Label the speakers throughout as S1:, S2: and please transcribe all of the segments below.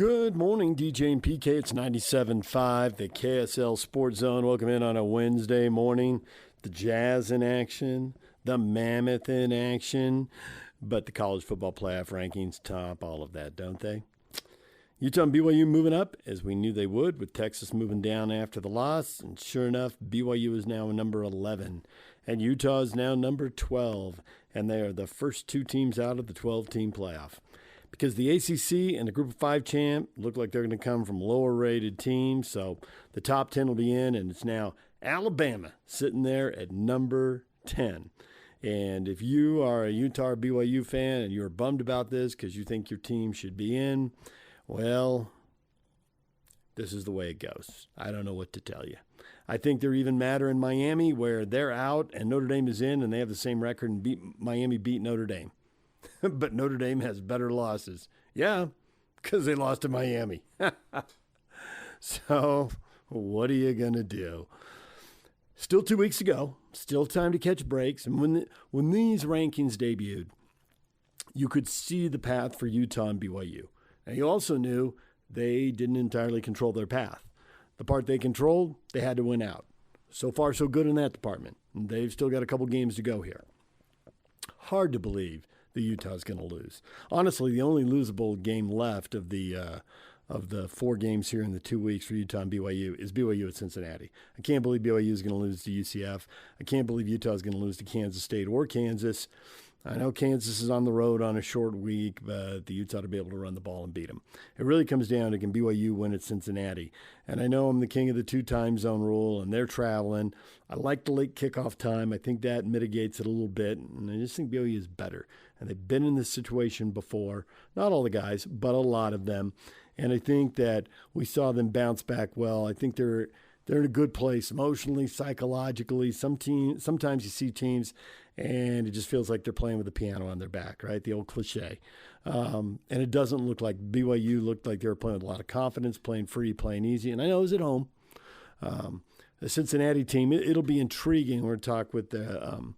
S1: Good morning, DJ and PK. It's 97.5, the KSL Sports Zone. Welcome in on a Wednesday morning. The Jazz in action, the Mammoth in action, but the college football playoff rankings top all of that, don't they? Utah and BYU moving up, as we knew they would, with Texas moving down after the loss. And sure enough, BYU is now number 11, and Utah is now number 12, and they are the first two teams out of the 12-team playoff. Because the ACC and the Group of 5 champ look like they're going to come from lower-rated teams, so the top 10 will be in, and it's now Alabama sitting there at number 10. And if you are a Utah or BYU fan and you're bummed about this because you think your team should be in, well, this is the way it goes. I don't know what to tell you. I think they're even madder in Miami, where they're out and Notre Dame is in, and they have the same record, and Miami beat Notre Dame. But Notre Dame has better losses. Yeah, because they lost to Miami. So what are you going to do? Still 2 weeks ago. Still time to catch breaks. And when these rankings debuted, you could see the path for Utah and BYU. And you also knew they didn't entirely control their path. The part they controlled, they had to win out. So far, so good in that department. And they've still got a couple games to go here. Hard to believe the Utah's going to lose. Honestly, the only losable game left of the 4 games here in the 2 weeks for Utah and BYU is BYU at Cincinnati. I can't believe BYU is going to lose to UCF. I can't believe Utah is going to lose to Kansas State or Kansas. I know Kansas is on the road on a short week, but the Utah to be able to run the ball and beat them. It really comes down to, can BYU win at Cincinnati? And I know I'm the king of the 2 time zone rule, and they're traveling. I like the late kickoff time. I think that mitigates it a little bit, and I just think BYU is better. And they've been in this situation before. Not all the guys, but a lot of them. And I think that we saw them bounce back well. I think they're in a good place emotionally, psychologically. Sometimes you see teams and it just feels like they're playing with the piano on their back, right? The old cliche. And it doesn't look like BYU looked like they were playing with a lot of confidence, playing free, playing easy. And I know it was at home. The Cincinnati team, it'll be intriguing. We're going to talk with the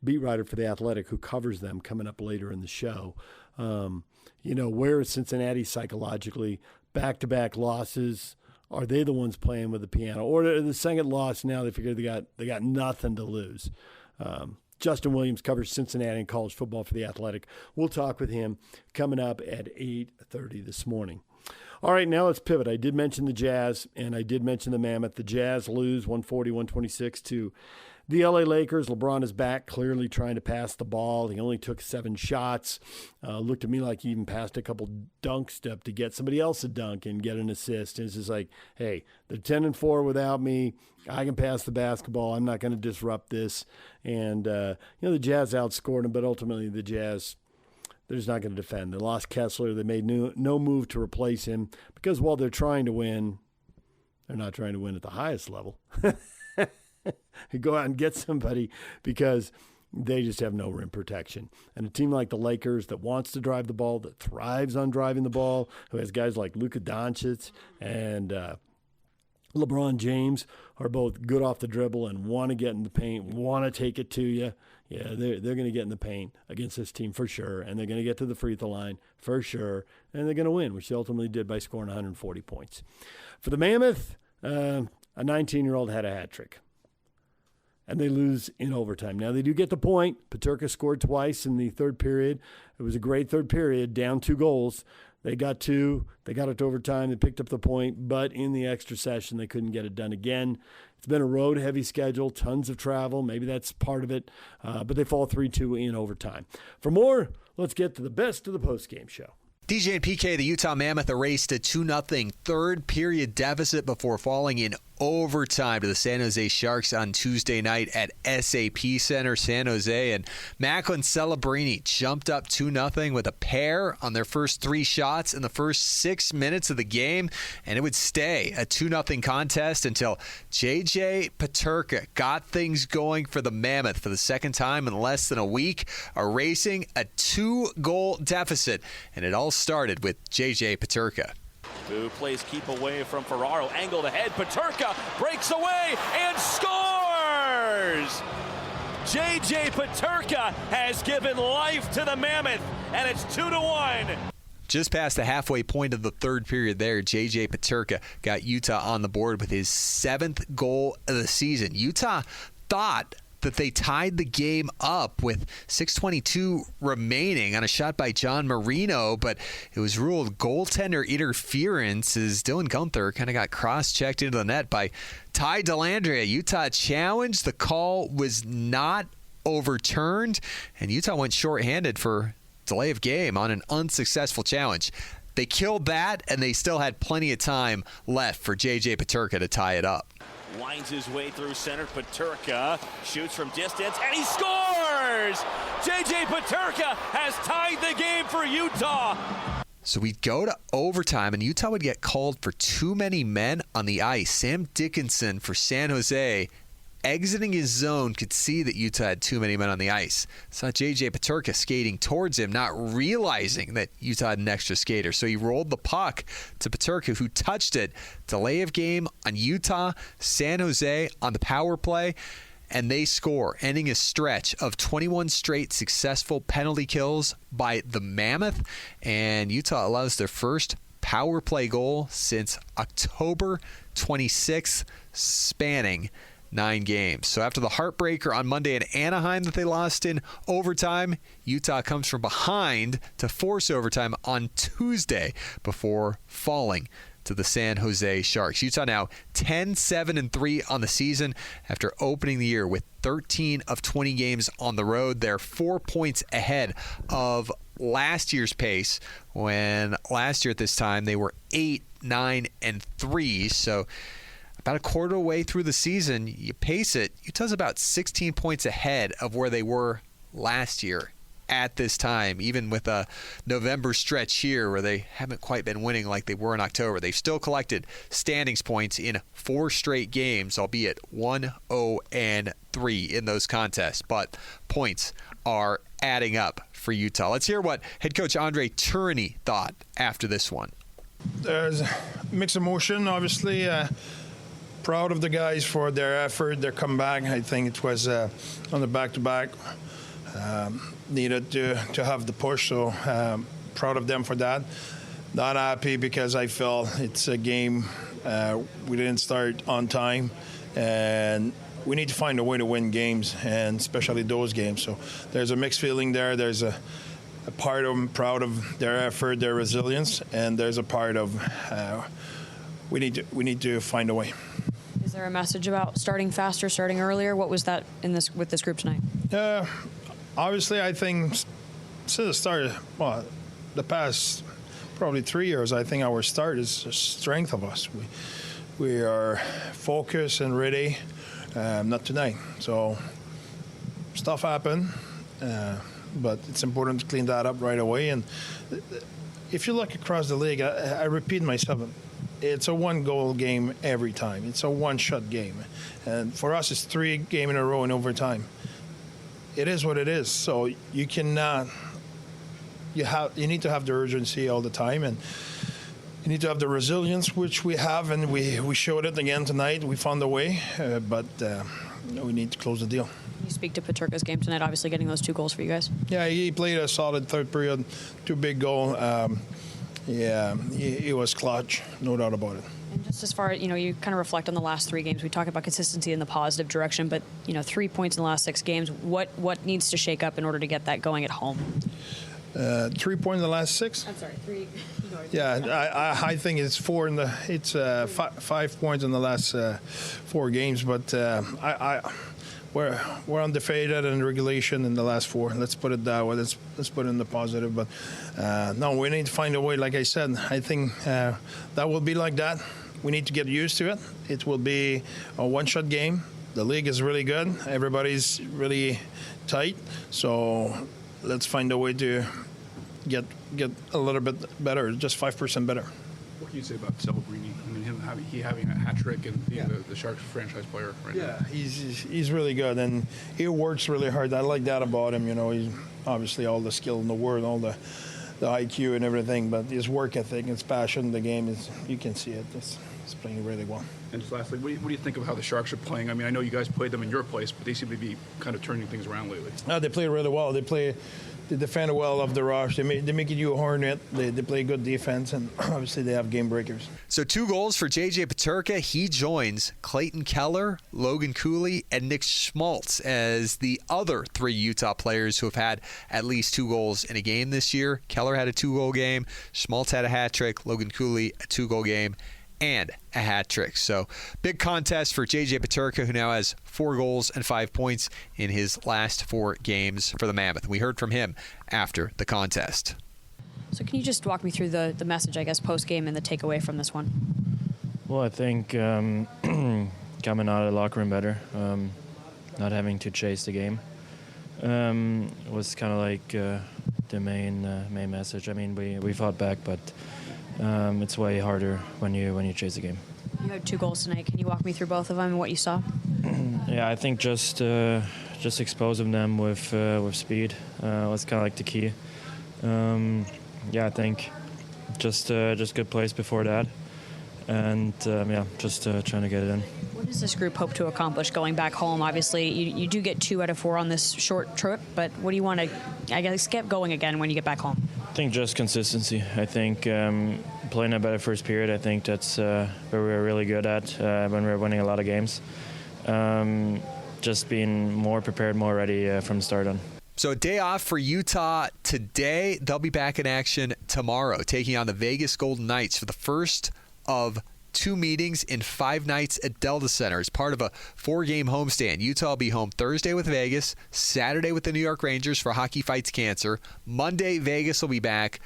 S1: beat writer for The Athletic who covers them coming up later in the show. Where is Cincinnati psychologically? Back-to-back losses. Are they the ones playing with the piano? Or the second loss now, they figure they got nothing to lose. Justin Williams covers Cincinnati and college football for The Athletic. We'll talk with him coming up at 8:30 this morning. All right, now let's pivot. I did mention the Jazz, and I did mention the Mammoth. The Jazz lose 140-126 to the LA Lakers. LeBron is back, clearly trying to pass the ball. He only took 7 shots. Looked to me like he even passed a couple dunks to get somebody else a dunk and get an assist. And it's just like, hey, they're 10-4 without me. I can pass the basketball. I'm not going to disrupt this. And, the Jazz outscored them, but ultimately the Jazz, they're just not going to defend. They lost Kessler. They made no move to replace him because while they're trying to win, they're not trying to win at the highest level. Go out and get somebody because they just have no rim protection. And a team like the Lakers that wants to drive the ball, that thrives on driving the ball, who has guys like Luka Doncic and LeBron James are both good off the dribble and want to get in the paint, want to take it to you. Yeah, they're going to get in the paint against this team for sure, and they're going to get to the free throw line for sure, and they're going to win, which they ultimately did by scoring 140 points. For the Mammoth, a 19-year-old had a hat trick. And they lose in overtime. Now, they do get the point. Paterka scored twice in the third period. It was a great third period, down 2 goals. They got 2. They got it to overtime. They picked up the point. But in the extra session, they couldn't get it done again. It's been a road-heavy schedule, tons of travel. Maybe that's part of it. But they fall 3-2 in overtime. For more, let's get to the best of the postgame show.
S2: DJ and PK, the Utah Mammoth erased a 2-0 third-period deficit before falling in overtime to the San Jose Sharks on Tuesday night at SAP Center, San Jose. And Macklin Celebrini jumped up 2-0 with a pair on their first 3 shots in the first 6 minutes of the game. And it would stay a 2-0 contest until J.J. Paterka got things going for the Mammoth for the second time in less than a week, erasing a 2-goal deficit. And it all started with J.J. Paterka.
S3: Who plays keep away from Ferraro, angled ahead, Paterka breaks away and scores! J.J. Paterka has given life to the Mammoth, and it's 2-1.
S2: Just past the halfway point of the third period there, J.J. Peterka got Utah on the board with his 7th goal of the season. Utah thought that they tied the game up with 6:22 remaining on a shot by John Marino, but it was ruled goaltender interference as Dylan Gunther kind of got cross-checked into the net by Ty Dellandrea. Utah challenged. The call was not overturned, and Utah went shorthanded for delay of game on an unsuccessful challenge. They killed that, and they still had plenty of time left for J.J. Peterka to tie it up.
S3: Winds his way through center. Peterka shoots from distance, and he scores! J.J. Peterka has tied the game for Utah.
S2: So we'd go to overtime, and Utah would get called for too many men on the ice. Sam Dickinson for San Jose, exiting his zone, could see that Utah had too many men on the ice. Saw J.J. Peterka skating towards him, not realizing that Utah had an extra skater. So he rolled the puck to Peterka, who touched it. Delay of game on Utah, San Jose on the power play, and they score, ending a stretch of 21 straight successful penalty kills by the Mammoth. And Utah allows their first power play goal since October 26th, spanning 9 games. So after the heartbreaker on Monday in Anaheim that they lost in overtime, Utah comes from behind to force overtime on Tuesday before falling to the San Jose Sharks. Utah now 10-7-3 on the season after opening the year with 13 of 20 games on the road. They're 4 points ahead of last year's pace, when last year at this time they were 8-9-3. So about a quarter way through the season, you pace it, Utah's about 16 points ahead of where they were last year at this time, even with a November stretch here where they haven't quite been winning like they were in October. They've still collected standings points in 4 straight games, albeit 1-0-3 in those contests. But points are adding up for Utah. Let's hear what head coach Andre Tourigny thought after this one.
S4: There's mixed emotion, obviously. Proud of the guys for their effort, their comeback. I think it was on the back-to-back. Needed to have the push, so proud of them for that. Not happy because I felt it's a game we didn't start on time, and we need to find a way to win games, and especially those games. So there's a mixed feeling there. There's a part of I'm proud of their effort, their resilience, and there's a part of we need to find a way.
S5: Is there a message about starting faster, starting earlier? What was that with this group tonight?
S4: Obviously, I think since the start, the past probably 3 years, I think our start is the strength of us. We are focused and ready. Not tonight. So stuff happened, but it's important to clean that up right away. And if you look across the league, I repeat myself, it's a 1-goal game every time. It's a one-shot game. And for us, it's 3 games in a row in overtime. It is what it is. So you cannot, you need to have the urgency all the time, and you need to have the resilience, which we have, and we showed it again tonight. We found a way, but we need to close the deal.
S5: You speak to Peterka's game tonight, obviously getting those 2 goals for you guys.
S4: Yeah, he played a solid third period, 2 big goals. He was clutch, no doubt about it.
S5: And just as far as, you kind of reflect on the last 3 games. We talk about consistency in the positive direction, but, 3 points in the last 6 games. What needs to shake up in order to get that going at home?
S4: 3 points in the last 6?
S5: I'm sorry, 3.
S4: Yeah, I think it's 4 it's 5 points in the last 4 games, but we're undefeated in regulation in the last 4. Let's put it that way. Let's put it in the positive. But no, we need to find a way. Like I said, I think that will be like that. We need to get used to it. It will be a one-shot game. The league is really good. Everybody's really tight. So let's find a way to get a little bit better, just 5% better.
S6: What can you say about Celebrini? I mean, he having a hat trick and being the Sharks franchise player right now.
S4: Yeah, he's really good, and he works really hard. I like that about him. He's obviously all the skill in the world, all the IQ and everything, but his work ethic, his passion, the game is, you can see it. It's playing really well.
S6: And just lastly, what do you think of how the Sharks are playing? I mean, I know you guys played them in your place, but they seem to be kind of turning things around lately.
S4: No, they play really well. They play They defend well off the rush. They make you a hornet. They play good defense, and obviously they have game breakers.
S2: So 2 goals for J.J. Peterka. He joins Clayton Keller, Logan Cooley, and Nick Schmaltz as the other 3 Utah players who have had at least 2 goals in a game this year. Keller had a 2-goal game. Schmaltz had a hat trick. Logan Cooley, a 2-goal game and a hat trick. So big contest for J.J. Peterka, who now has 4 goals and 5 points in his last 4 games for the Mammoth. We heard from him after the contest.
S5: So can you just walk me through the message, I guess, post-game and the takeaway from this one?
S7: Well, I think coming out of the locker room better, not having to chase the game was kind of like the main message. I mean, we fought back, but it's way harder when you chase a game.
S5: You had 2 goals tonight. Can you walk me through both of them and what you saw?
S7: Yeah, I think just exposing them with speed was kind of like the key. Yeah, I think just good plays before that, and just trying to get it in.
S5: What does this group hope to accomplish going back home? Obviously, you do get 2 out of 4 on this short trip, but what do you want to, I guess, get going again when you get back home?
S7: I think just consistency. I think playing a better first period, I think that's where we were really good at when we were winning a lot of games. Just being more prepared, more ready from the start on.
S2: So a day off for Utah today. They'll be back in action tomorrow, taking on the Vegas Golden Knights for the first of 2 meetings in 5 nights at Delta Center as part of a 4-game homestand. Utah will be home Thursday with Vegas, Saturday with the New York Rangers for Hockey Fights Cancer. Monday, Vegas will be back.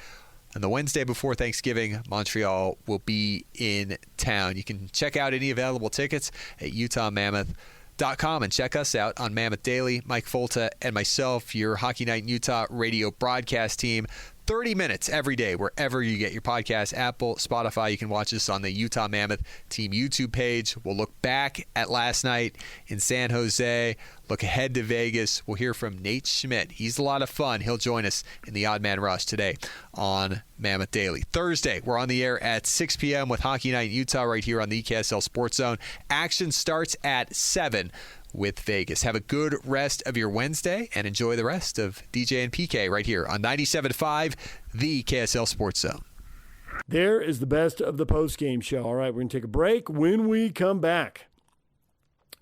S2: And the Wednesday before Thanksgiving, Montreal will be in town. You can check out any available tickets at UtahMammoth.com and check us out on Mammoth Daily. Mike Folta and myself, your Hockey Night in Utah radio broadcast team. 30 minutes every day, wherever you get your podcast, Apple, Spotify. You can watch us on the Utah Mammoth team YouTube page. We'll look back at last night in San Jose, look ahead to Vegas. We'll hear from Nate Schmidt. He's a lot of fun. He'll join us in the Odd Man Rush today on Mammoth Daily. Thursday, we're on the air at 6 p.m. with Hockey Night in Utah right here on the KSL Sports Zone. Action starts at 7 with Vegas. Have a good rest of your Wednesday and enjoy the rest of DJ and PK right here on 97.5, the KSL Sports Zone.
S1: There is the best of the post-game show. All right, we're going to take a break. When we come back,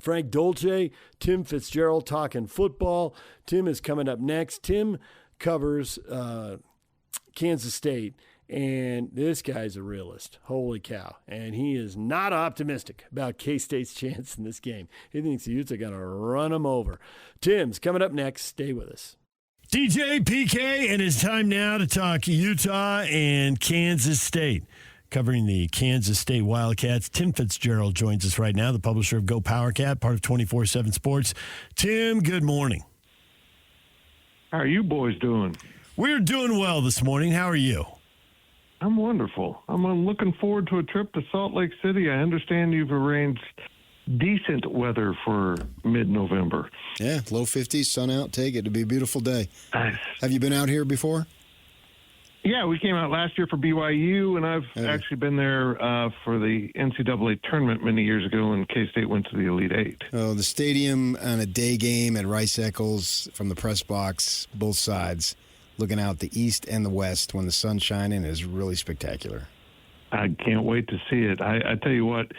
S1: Frank Dolce, Tim Fitzgerald talking football. Tim is coming up next. Tim covers Kansas State. And this guy's a realist. Holy cow. And he is not optimistic about K-State's chance in this game. He thinks the Utes are going to run them over. Tim's coming up next. Stay with us. DJ, PK, and it's time now to talk Utah and Kansas State. Covering the Kansas State Wildcats, Tim Fitzgerald joins us right now, the publisher of Go Powercat, part of 24/7 Sports. Tim, good morning.
S8: How are you boys doing?
S1: We're doing well this morning. How are you?
S8: I'm wonderful. I'm looking forward to a trip to Salt Lake City. I understand you've arranged decent weather for mid-November.
S9: Yeah, low 50s, sun out. Take it. It'll be a beautiful day.
S8: Nice.
S9: Have you been out here before?
S8: Yeah, we came out last year for BYU, and I've actually been there for the NCAA tournament many years ago when K-State went to the Elite Eight.
S9: Oh, the stadium on a day game at Rice Eccles from the press box, both sides, looking out the east and the west when the sun's shining is really spectacular.
S8: I can't wait to see it. I tell you what,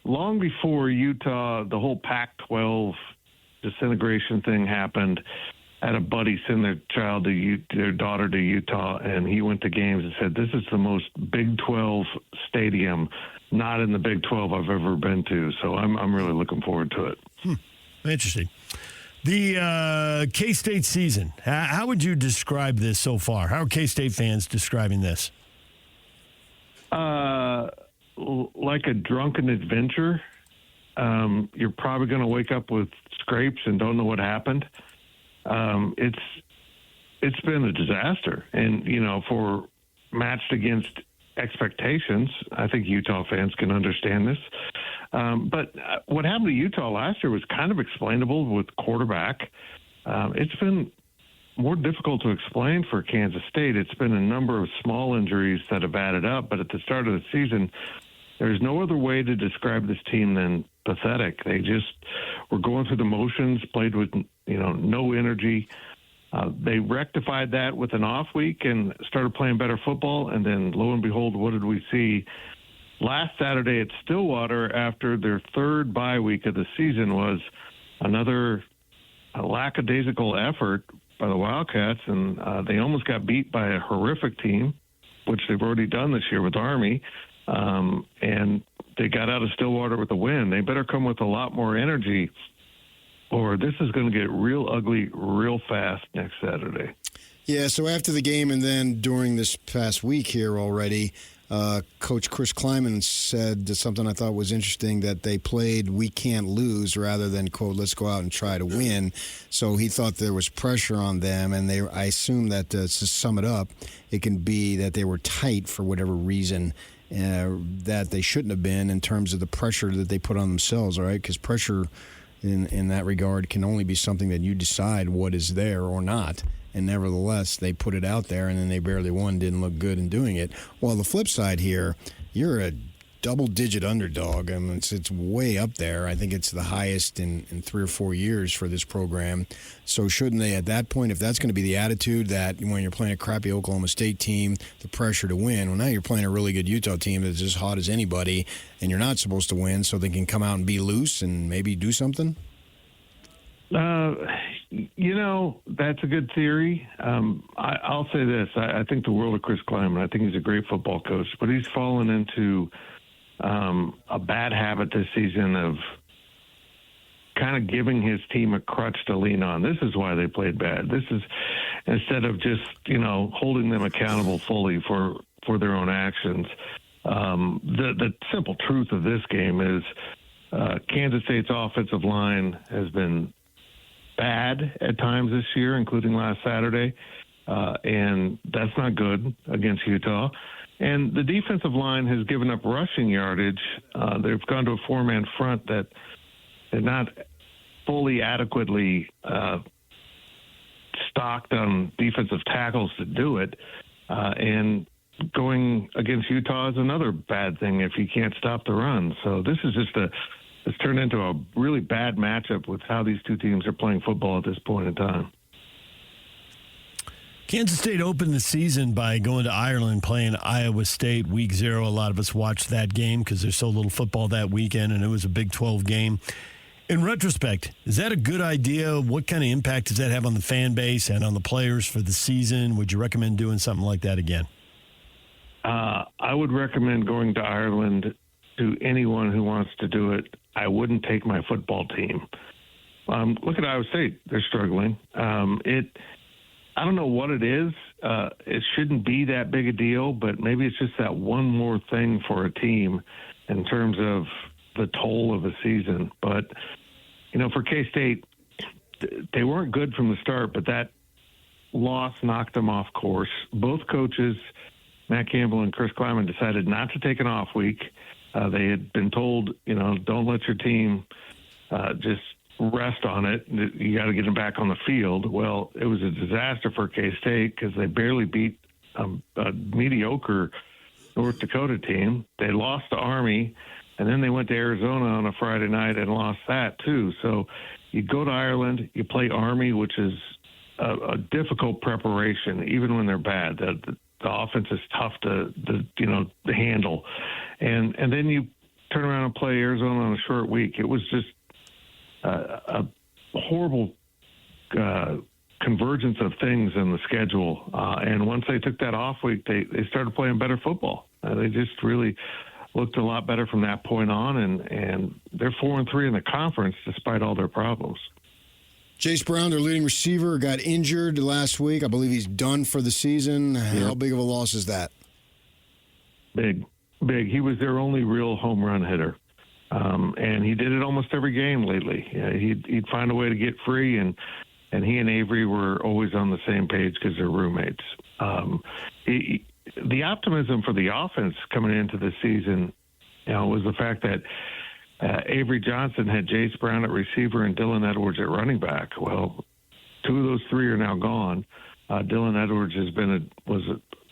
S8: long before Utah, the whole Pac-12 disintegration thing happened, I had a buddy send their daughter to Utah, and he went to games and said, this is the most Big 12 stadium, not in the Big 12 I've ever been to. So I'm really looking forward to it.
S1: Interesting. The K-State season, how would you describe this so far? How are K-State fans describing this?
S8: Like a drunken adventure. You're probably going to wake up with scrapes and don't know what happened. It's been a disaster. And, for matched against expectations, I think Utah fans can understand this. But what happened to Utah last year was kind of explainable with quarterback. It's been more difficult to explain for Kansas State. It's been a number of small injuries that have added up, but at the start of the season, there's no other way to describe this team than pathetic. They just were going through the motions, played with, no energy. They rectified that with an off week and started playing better football, and then lo and behold, what did we see? Last Saturday at Stillwater, after their third bye week of the season, was another lackadaisical effort by the Wildcats, and they almost got beat by a horrific team, which they've already done this year with Army, and they got out of Stillwater with a win. They better come with a lot more energy, or this is going to get real ugly real fast next Saturday.
S9: Yeah, so after the game and then during this past week here already, Coach Chris Kleiman said something I thought was interesting, that they played "we can't lose" rather than, quote, "let's go out and try to win." So he thought there was pressure on them, and I assume that, to sum it up, it can be that they were tight for whatever reason that they shouldn't have been in terms of the pressure that they put on themselves, all right? Because pressure in that regard can only be something that you decide what is there or not. And nevertheless, they put it out there, and then they barely won, didn't look good in doing it. Well, the flip side here, you're a double-digit underdog. I mean, it's way up there. I think it's the highest in 3 or 4 years for this program. So shouldn't they, at that point, if that's going to be the attitude that when you're playing a crappy Oklahoma State team, the pressure to win, well, now you're playing a really good Utah team that's as hot as anybody, and you're not supposed to win, so they can come out and be loose and maybe do something?
S8: That's a good theory. I'll say this. I think the world of Chris Kleiman. I think he's a great football coach, but he's fallen into a bad habit this season of kind of giving his team a crutch to lean on. This is why they played bad. This is instead of just, holding them accountable fully for their own actions. The simple truth of this game is Kansas State's offensive line has been bad at times this year, including last Saturday, and that's not good against Utah. And the defensive line has given up rushing yardage. They've gone to a four-man front that they're not fully adequately stocked on defensive tackles to do it. And going against Utah is another bad thing if you can't stop the run. So this is just it's turned into a really bad matchup with how these two teams are playing football at this point in time.
S1: Kansas State opened the season by going to Ireland, playing Iowa State week 0. A lot of us watched that game because there's so little football that weekend, and it was a Big 12 game. In retrospect, is that a good idea? What kind of impact does that have on the fan base and on the players for the season? Would you recommend doing something like that again?
S8: I would recommend going to Ireland to anyone who wants to do it. I wouldn't take my football team. Look at Iowa State. They're struggling. I don't know what it is. It shouldn't be that big a deal, but maybe it's just that one more thing for a team in terms of the toll of a season. But, for K-State, they weren't good from the start, but that loss knocked them off course. Both coaches, Matt Campbell and Chris Kleiman, decided not to take an off week. They had been told, don't let your team just rest on it. You got to get them back on the field. Well, it was a disaster for K-State because they barely beat a mediocre North Dakota team. They lost to Army, and then they went to Arizona on a Friday night and lost that too. So you go to Ireland, you play Army, which is a difficult preparation, even when they're bad. The offense is tough to handle. And then you turn around and play Arizona on a short week. It was just a horrible convergence of things in the schedule. And once they took that off week, they started playing better football. They just really looked a lot better from that point on, and they're 4-3 in the conference despite all their problems.
S9: Jace Brown, their leading receiver, got injured last week. I believe he's done for the season. How big of a loss is that?
S8: Big. He was their only real home run hitter. And he did it almost every game lately. He'd find a way to get free, and he and Avery were always on the same page because they're roommates. The optimism for the offense coming into the season, was the fact that Avery Johnson had Jace Brown at receiver and Dylan Edwards at running back. Well, 2 of those 3 are now gone. Dylan Edwards was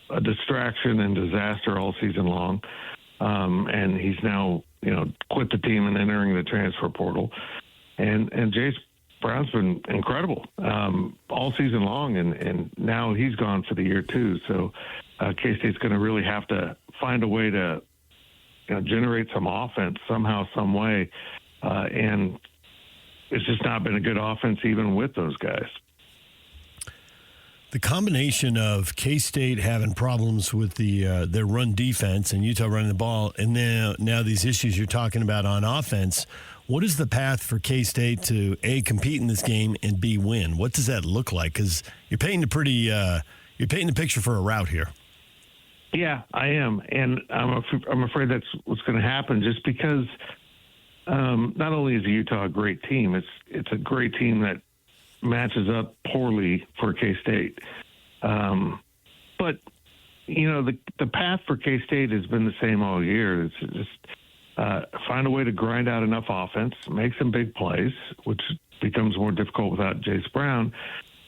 S8: a distraction and disaster all season long, and he's now quit the team and entering the transfer portal. And Jace Brown's been incredible all season long, and now he's gone for the year too. So K-State's going to really have to find a way to generate some offense somehow, some way, and it's just not been a good offense even with those guys.
S1: The combination of K-State having problems with their run defense and Utah running the ball, and now these issues you're talking about on offense, what is the path for K-State to, A, compete in this game, and B, win? What does that look like? Because you're painting the picture for a rout here. Yeah,
S8: I am, and I'm afraid that's what's going to happen. Just because not only is Utah a great team, it's a great team that matches up poorly for K-State. But the path for K-State has been the same all year. It's just find a way to grind out enough offense, make some big plays, which becomes more difficult without Jace Brown,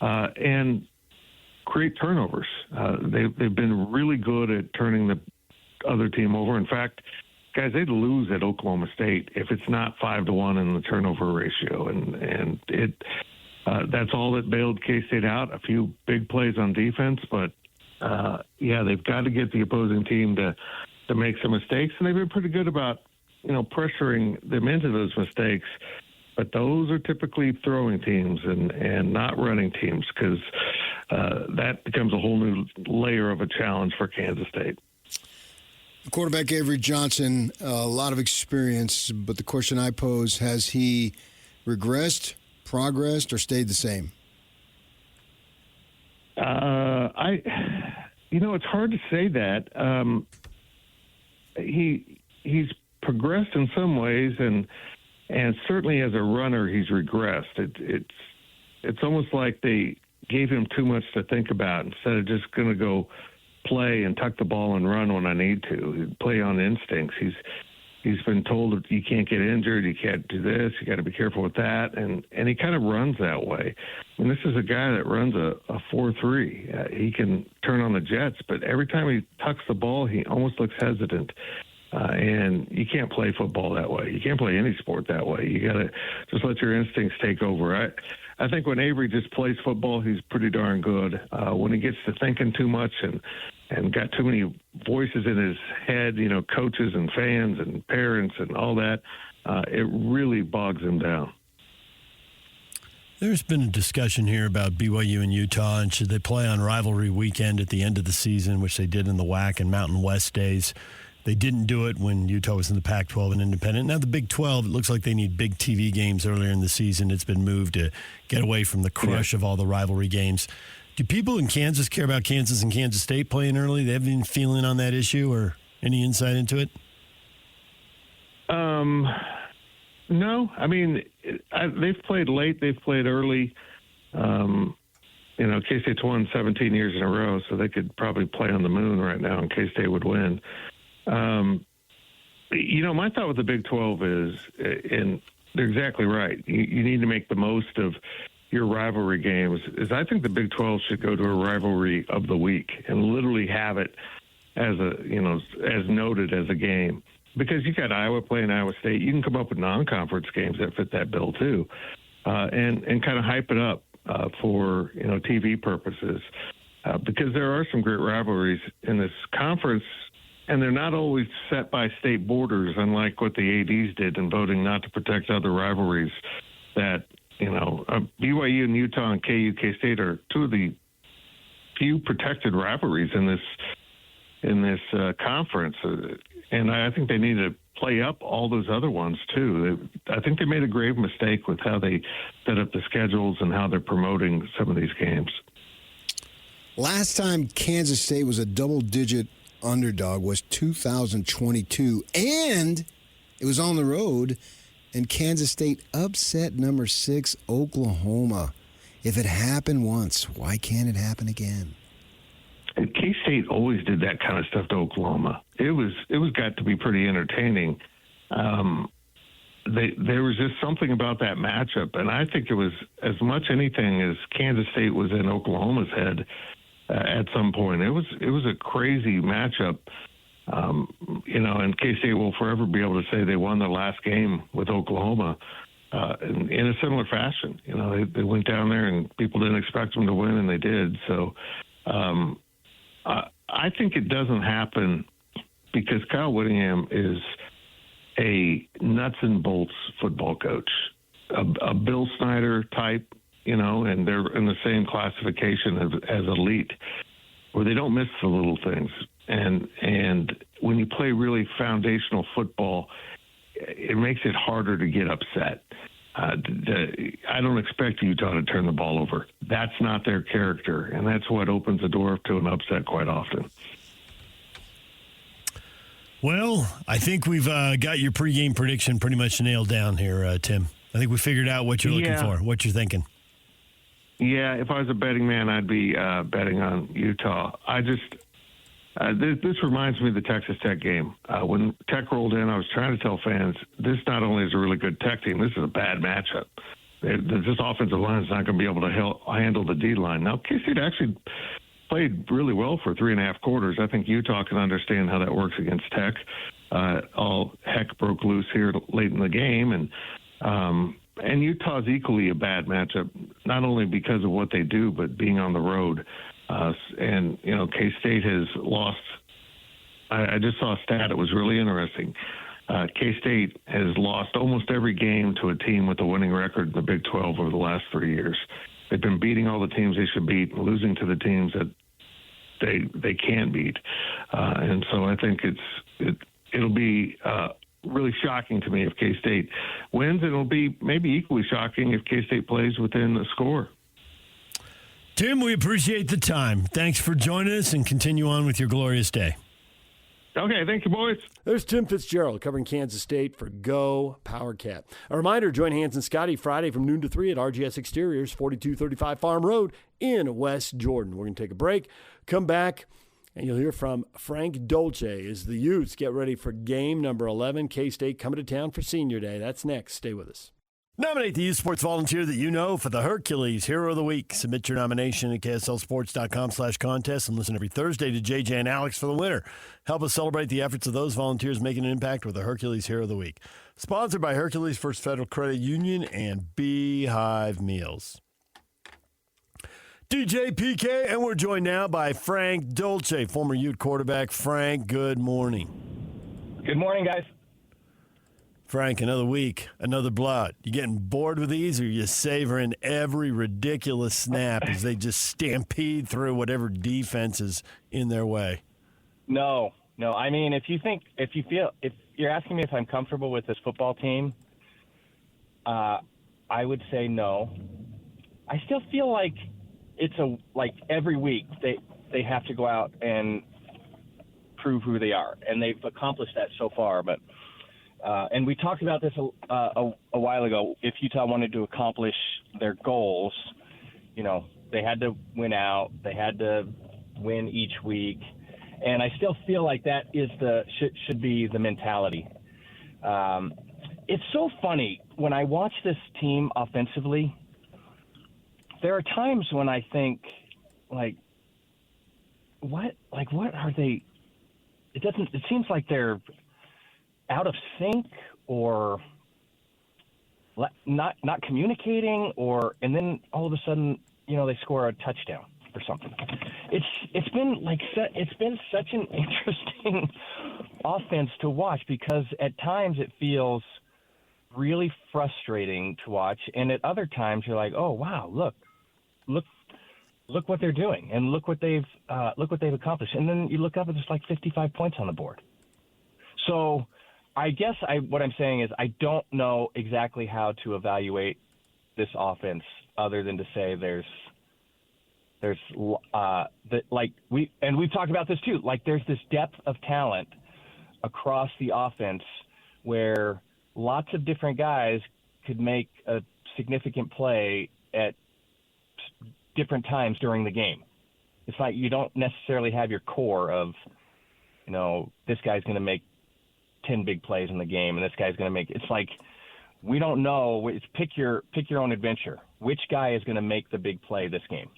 S8: and create turnovers. They've been really good at turning the other team over. In fact, guys, they'd lose at Oklahoma State if it's not 5-1 in the turnover ratio, and that's all that bailed K-State out. A few big plays on defense, but they've got to get the opposing team to make some mistakes, and they've been pretty good about pressuring them into those mistakes. But those are typically throwing teams and not running teams, because that becomes a whole new layer of a challenge for Kansas State.
S9: Quarterback Avery Johnson, a lot of experience, but the question I pose, has he regressed, progressed, or stayed the same?
S8: It's hard to say that. He's progressed in some ways, and certainly as a runner, he's regressed. It's almost like they gave him too much to think about instead of just going to go play and tuck the ball and run when I need to. Play on instincts. He's been told that you can't get injured, you can't do this, you got to be careful with that, and he kind of runs that way. I mean, this is a guy that runs a 4.3. He can turn on the jets, but every time he tucks the ball, he almost looks hesitant. And you can't play football that way. You can't play any sport that way. You got to just let your instincts take over. I think when Avery just plays football, he's pretty darn good. When he gets to thinking too much and got too many voices in his head, coaches and fans and parents and all that, it really bogs him down.
S1: There's been a discussion here about BYU and Utah, and should they play on rivalry weekend at the end of the season, which they did in the WAC and Mountain West days. They didn't do it when Utah was in the Pac-12 and independent. Now the Big 12, it looks like they need big TV games earlier in the season. It's been moved to get away from the crush of all the rivalry games. Do people in Kansas care about Kansas and Kansas State playing early? They have any feeling on that issue or any insight into it?
S8: No. I mean, they've played late. They've played early. K-State's won 17 years in a row, so they could probably play on the moon right now and K-State would win. My thought with the Big 12 is, and they're exactly right, you need to make the most of your rivalry games, is I think the Big 12 should go to a rivalry of the week and literally have it as as noted as a game. Because you got Iowa playing Iowa State, you can come up with non-conference games that fit that bill too, and kind of hype it up for TV purposes, because there are some great rivalries in this conference. And they're not always set by state borders, unlike what the ADs did in voting not to protect other rivalries. That, BYU and Utah and K-State are two of the few protected rivalries in this conference. And I think they need to play up all those other ones, too. I think they made a grave mistake with how they set up the schedules and how they're promoting some of these games.
S9: Last time Kansas State was a double-digit underdog was 2022, and it was on the road, and Kansas State upset number 6 Oklahoma. If it happened once, why can't it happen again?
S8: And K-State always did that kind of stuff to Oklahoma. It was got to be pretty entertaining. There was just something about that matchup, and I think it was as much anything as Kansas State was in Oklahoma's head. At some point, it was a crazy matchup, and K-State will forever be able to say they won the last game with Oklahoma in a similar fashion. You know, they went down there and people didn't expect them to win, and they did. So I think it doesn't happen because Kyle Whittingham is a nuts and bolts football coach, a Bill Snyder type, you know, and they're in the same classification as elite, where they don't miss the little things. And when you play really foundational football, it makes it harder to get upset. I don't expect Utah to turn the ball over. That's not their character, and that's what opens the door to an upset quite often.
S1: Well, I think we've got your pregame prediction pretty much nailed down here, Tim. I think we figured out what you're looking for, what you're thinking.
S8: Yeah, if I was a betting man, I'd be betting on Utah. This reminds me of the Texas Tech game. When Tech rolled in, I was trying to tell fans, this not only is a really good Tech team, this is a bad matchup. This offensive line is not going to be able to handle the D-line. Now, K-State actually played really well for 3.5 quarters. I think Utah can understand how that works against Tech. All heck broke loose here late in the game, and Utah's equally a bad matchup, not only because of what they do, but being on the road. And, you know, K-State has lost. I just saw a stat. It was really interesting. K-State has lost almost every game to a team with a winning record in the Big 12 over the last 3 years. They've been beating all the teams they should beat and losing to the teams that they can beat. And so I think it'll be really shocking to me if K-State wins. It'll be maybe equally shocking if K-State plays within the score.
S1: Tim, we appreciate the time. Thanks for joining us, and continue on with your glorious day.
S8: Okay, thank you, boys.
S1: There's Tim Fitzgerald covering Kansas State for Go Powercat. A reminder, join Hans and Scotty Friday from noon to 3 at RGS Exteriors, 4235 Farm Road in West Jordan. We're going to take a break, come back, and you'll hear from Frank Dolce as the Utes get ready for game number 11. K-State coming to town for Senior Day. That's next. Stay with us. Nominate the youth sports volunteer that you know for the Hercules Hero of the Week. Submit your nomination at kslsports.com/contest and listen every Thursday to JJ and Alex for the winner. Help us celebrate the efforts of those volunteers making an impact with the Hercules Hero of the Week. Sponsored by Hercules First Federal Credit Union and Beehive Meals. DJ PK, and we're joined now by Frank Dolce, former Ute quarterback. Frank, good morning.
S10: Good morning, guys.
S1: Frank, another week, another blowout. You getting bored with these, or are you savoring every ridiculous snap as they just stampede through whatever defense is in their way?
S10: No. I mean, if you're asking me if I'm comfortable with this football team, I would say no. I still feel like it's every week they have to go out and prove who they are, and they've accomplished that so far, but. And we talked about this a while ago. If Utah wanted to accomplish their goals, you know, they had to win out. They had to win each week. And I still feel like that is should be the mentality. It's so funny when I watch this team offensively. There are times when I think, what are they? It seems like they're out of sync or not communicating, and then all of a sudden, you know, they score a touchdown or something. It's been such an interesting offense to watch, because at times it feels really frustrating to watch, and at other times you're like, oh wow, look what they're doing, and look what they've accomplished, and then you look up and there's 55 points on the board. So I guess what I'm saying is I don't know exactly how to evaluate this offense other than to say we've talked about this too. There's this depth of talent across the offense where lots of different guys could make a significant play at different times during the game. It's like you don't necessarily have your core of, you know, this guy's going to make 10 big plays in the game, and this guy's going to make. It's like we don't know. It's pick your own adventure. Which guy is going to make the big play this game?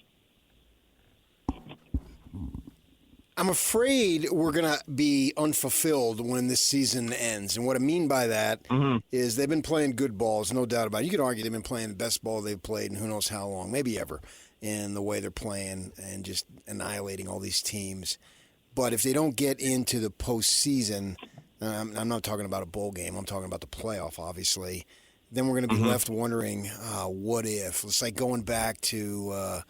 S9: I'm afraid we're going to be unfulfilled when this season ends. And what I mean by that is they've been playing good balls, no doubt about it. You could argue they've been playing the best ball they've played in who knows how long, maybe ever, in the way they're playing and just annihilating all these teams. But if they don't get into the postseason, I'm not talking about a bowl game. I'm talking about the playoff, obviously. Then we're going to be left wondering, what if? It's like going back to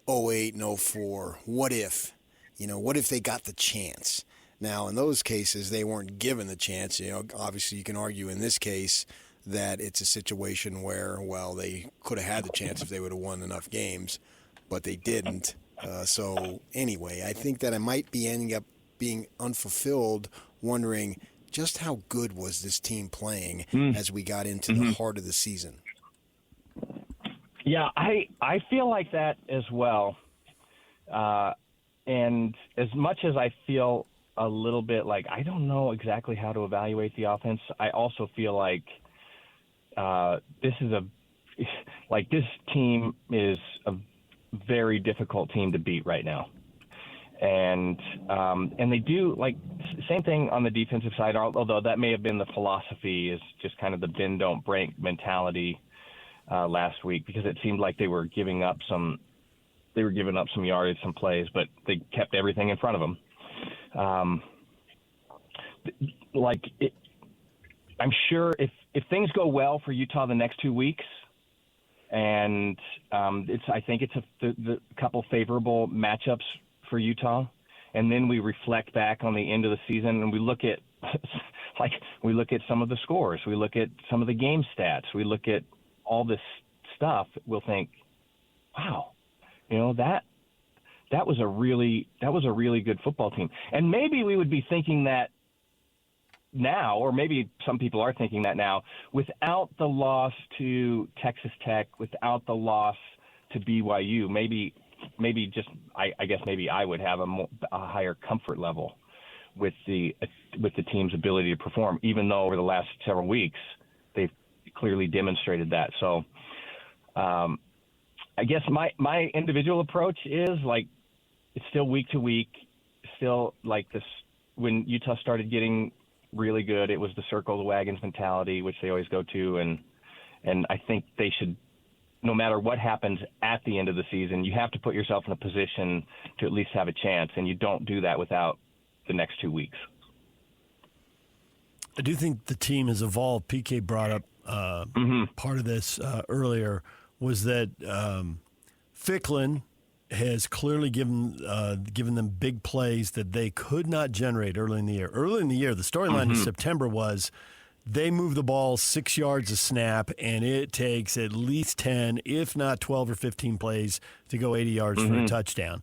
S9: 08 and 04. What if? What if they got the chance? Now, in those cases, they weren't given the chance. Obviously, you can argue in this case that it's a situation where, well, they could have had the chance if they would have won enough games, but they didn't. So anyway, I think that I might be ending up being unfulfilled, wondering just how good was this team playing as we got into the heart of the season.
S10: Yeah, I feel like that as well. And as much as I feel a little bit like I don't know exactly how to evaluate the offense, I also feel like this team is a very difficult team to beat right now. And they do, same thing on the defensive side, although that may have been the philosophy, is just kind of the bend, don't break mentality last week, because it seemed like they were giving up some yardage, some plays, but they kept everything in front of them. I'm sure if things go well for Utah the next 2 weeks, and I think it's the couple favorable matchups for Utah, and then we reflect back on the end of the season and we look at some of the scores, we look at some of the game stats, we look at all this stuff, we'll think, wow, that was a really good football team. And maybe we would be thinking that now, or maybe some people are thinking that now, without the loss to Texas Tech, without the loss to BYU, maybe I guess I would have a higher comfort level with the team's ability to perform, even though over the last several weeks they've clearly demonstrated that. So I guess my individual approach is it's still week to week, still like this. When Utah started getting really good, it was the circle the wagons mentality, which they always go to, and I think they should, no matter what happens at the end of the season, you have to put yourself in a position to at least have a chance, and you don't do that without the next 2 weeks.
S1: I do think the team has evolved. PK brought up part of this earlier, was that Ficklin has clearly given them big plays that they could not generate early in the year. Early in the year, the storyline in September was they move the ball 6 yards a snap, and it takes at least 10, if not 12 or 15 plays to go 80 yards for a touchdown.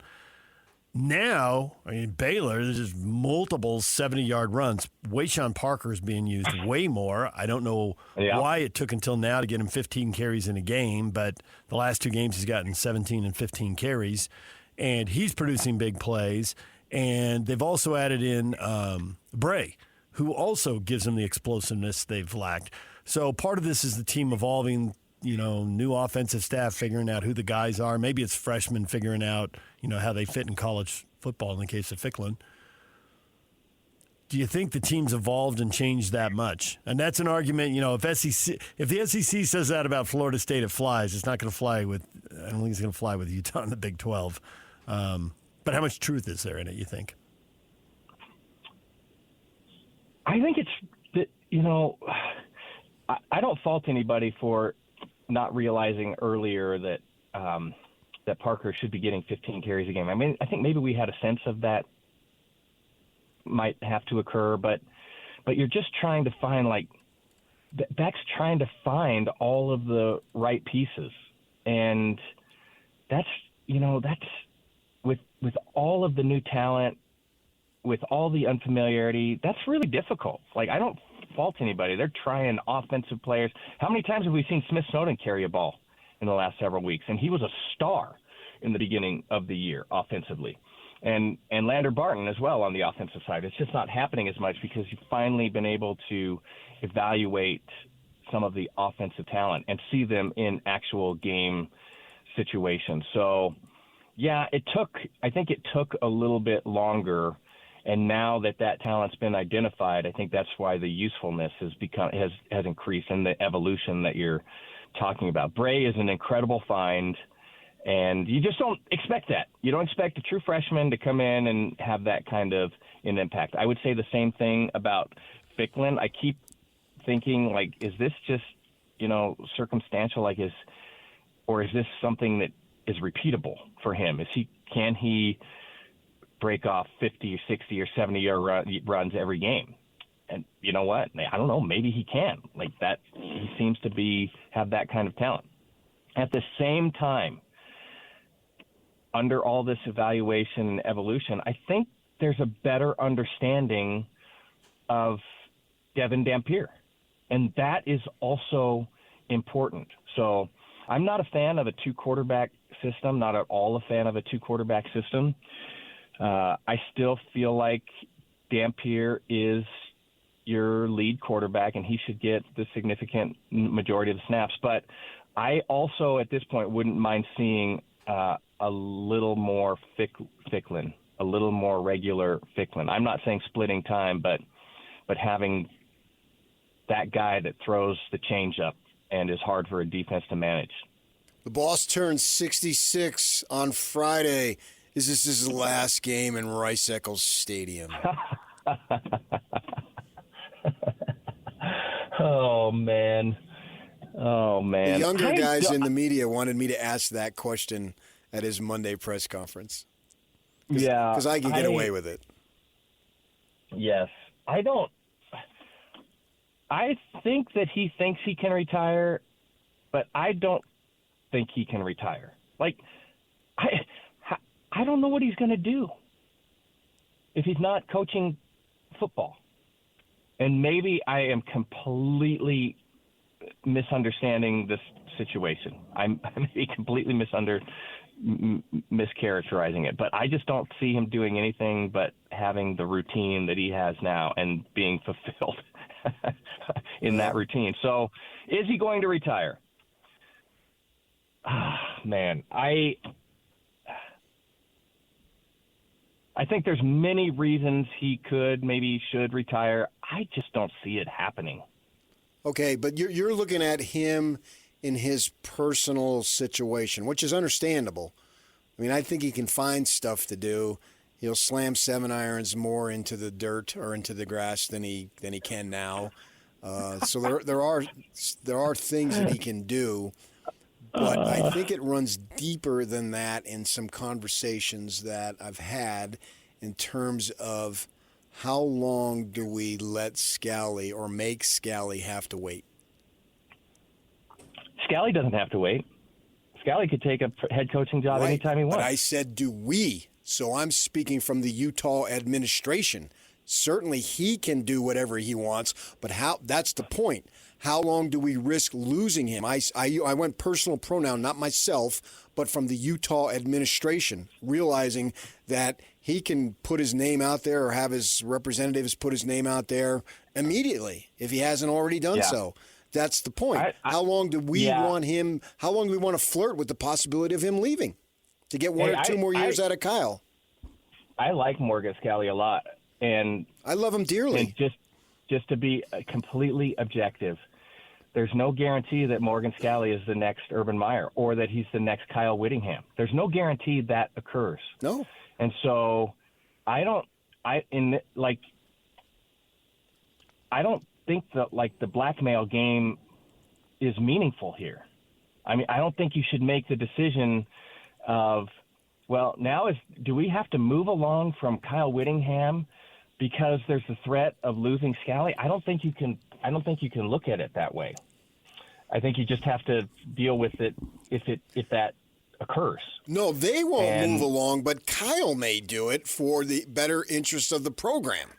S1: Now, Baylor, there's just multiple 70-yard runs. Wayshawn Parker is being used way more. I don't know why it took until now to get him 15 carries in a game, but the last 2 games he's gotten 17 and 15 carries, and he's producing big plays. And they've also added in Bray, who also gives them the explosiveness they've lacked. So part of this is the team evolving, new offensive staff figuring out who the guys are. Maybe it's freshmen figuring out, how they fit in college football in the case of Ficklin. Do you think the team's evolved and changed that much? And that's an argument, if the SEC says that about Florida State, it flies. It's not going to fly with, I don't think it's going to fly with Utah in the Big 12. But how much truth is there in it, you think?
S10: I think it's, I don't fault anybody for not realizing earlier that that Parker should be getting 15 carries a game. I mean, I think maybe we had a sense of that might have to occur, but you're just trying to find, Beck's trying to find all of the right pieces, and that's with all of the new talent, with all the unfamiliarity, that's really difficult. I don't fault anybody. They're trying offensive players. How many times have we seen Smith Snowden carry a ball in the last several weeks? And he was a star in the beginning of the year offensively. And Lander Barton as well on the offensive side. It's just not happening as much because you've finally been able to evaluate some of the offensive talent and see them in actual game situations. So Yeah, I think it took a little bit longer, and now that talent's been identified, I think that's why the usefulness has increased, and the evolution that you're talking about. Bray is an incredible find, and you just don't expect that. You don't expect a true freshman to come in and have that kind of an impact. I would say the same thing about Ficklin. I keep thinking, like, is this just, circumstantial, or is this something that is repeatable for him? Can he break off 50 or 60 or 70-yard runs every game? And you know what? I don't know. Maybe he can. Like that, he seems to have that kind of talent. At the same time, under all this evaluation and evolution, I think there's a better understanding of Devin Dampier, and that is also important. So I'm not a fan of a two-quarterback system, not at all a fan of a two-quarterback system. I still feel like Dampier is your lead quarterback, and he should get the significant majority of the snaps. But I also, at this point, wouldn't mind seeing a little more Ficklin, a little more regular Ficklin. I'm not saying splitting time, but having that guy that throws the changeup and is hard for a defense to manage.
S9: The boss turns 66 on Friday. Is this his last game in Rice-Eccles Stadium?
S10: Oh, man.
S9: The younger guys in the media wanted me to ask that question at his Monday press conference.
S10: Yeah.
S9: Because I can get away with it.
S10: Yes. I think that he thinks he can retire, but I don't think he can retire. Like, I don't know what he's going to do if he's not coaching football. And maybe I am completely misunderstanding this situation. I may be completely mischaracterizing it, but I just don't see him doing anything but having the routine that he has now and being fulfilled in that routine. So is he going to retire? Man, I think there's many reasons he could, maybe should retire. I just don't see it happening.
S9: Okay, but you're looking at him in his personal situation, which is understandable. I mean, I think he can find stuff to do. He'll slam 7 irons more into the dirt or into the grass than he can now. So there are things that he can do, but I think it runs deeper than that in some conversations that I've had in terms of how long do we let Scally or make Scally have to wait?
S10: Scally doesn't have to wait. Scally could take a head coaching job anytime he wants.
S9: But I said, do we? So I'm speaking from the Utah administration. Certainly he can do whatever he wants, but that's the point. How long do we risk losing him? I went personal pronoun, not myself, but from the Utah administration, realizing that he can put his name out there or have his representatives put his name out there immediately if he hasn't already done so. That's the point. How long do we want him? How long do we want to flirt with the possibility of him leaving to get one or two more years out of Kyle?
S10: I like Morgan Scally a lot, and
S9: I love him dearly.
S10: And just to be completely objective, there's no guarantee that Morgan Scally is the next Urban Meyer or that he's the next Kyle Whittingham. There's no guarantee that occurs.
S9: No.
S10: And so I don't think that the blackmail game is meaningful here. I mean, I don't think you should make the decision of, well, do we have to move along from Kyle Whittingham because there's the threat of losing Scally? I don't think you can look at it that way. I think you just have to deal with it if that occurs.
S9: No, they won't move along, but Kyle may do it for the better interest of the program.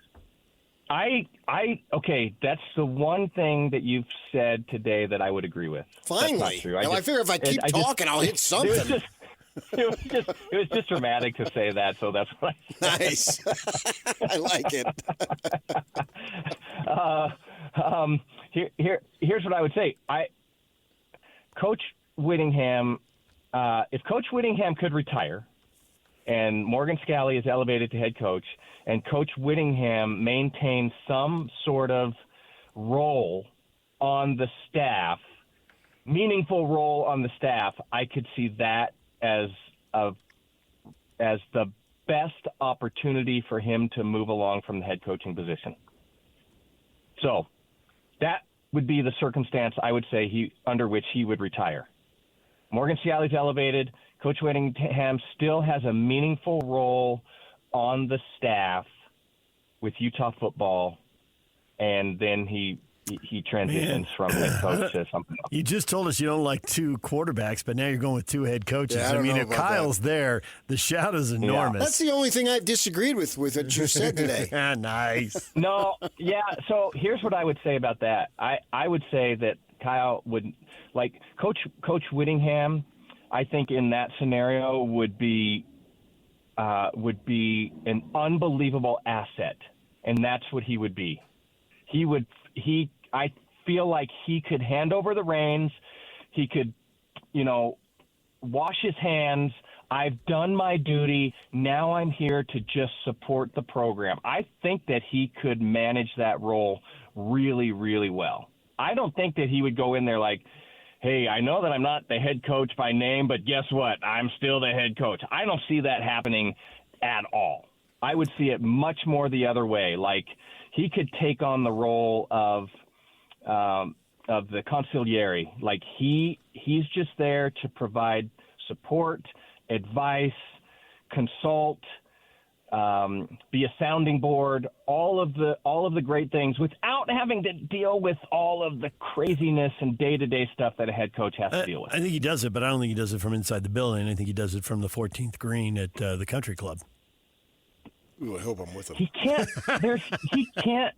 S10: Okay, that's the one thing that you've said today that I would agree with.
S9: Finally. I figure if I keep talking, I'll hit something.
S10: It was just dramatic to say that, so that's what I said.
S9: Nice. I like
S10: it. Here's what I would say. Coach Whittingham, if Coach Whittingham could retire, and Morgan Scalley is elevated to head coach, and Coach Whittingham maintains some sort of role on the staff, meaningful role on the staff, I could see that as the best opportunity for him to move along from the head coaching position. So that would be the circumstance I would say under which he would retire. Morgan Scalley's elevated. Coach Whittingham still has a meaningful role on the staff with Utah football, and then he transitions from head coach to something else.
S1: You just told us you don't like two quarterbacks, but now you're going with two head coaches.
S9: Yeah,
S1: I mean, if Kyle's there, the shout is enormous.
S9: That's the only thing I've disagreed with what you said today.
S1: Nice.
S10: No, yeah, so here's what I would say about that. I would say that Kyle would, like, Coach Whittingham, I think in that scenario would be an unbelievable asset, and that's what he would be. I feel like he could hand over the reins. He could, wash his hands. I've done my duty. Now I'm here to just support the program. I think that he could manage that role really, really well. I don't think that he would go in there like, hey, I know that I'm not the head coach by name, but guess what? I'm still the head coach. I don't see that happening at all. I would see it much more the other way. Like, he could take on the role of the consigliere. Like, he's just there to provide support, advice, consult, be a sounding board, all of the great things without having to deal with all of the craziness and day-to-day stuff that a head coach has to deal with.
S1: I think he does it, but I don't think he does it from inside the building. I think he does it from the 14th green at the country club.
S9: Ooh, I hope I'm with him.
S10: He can't.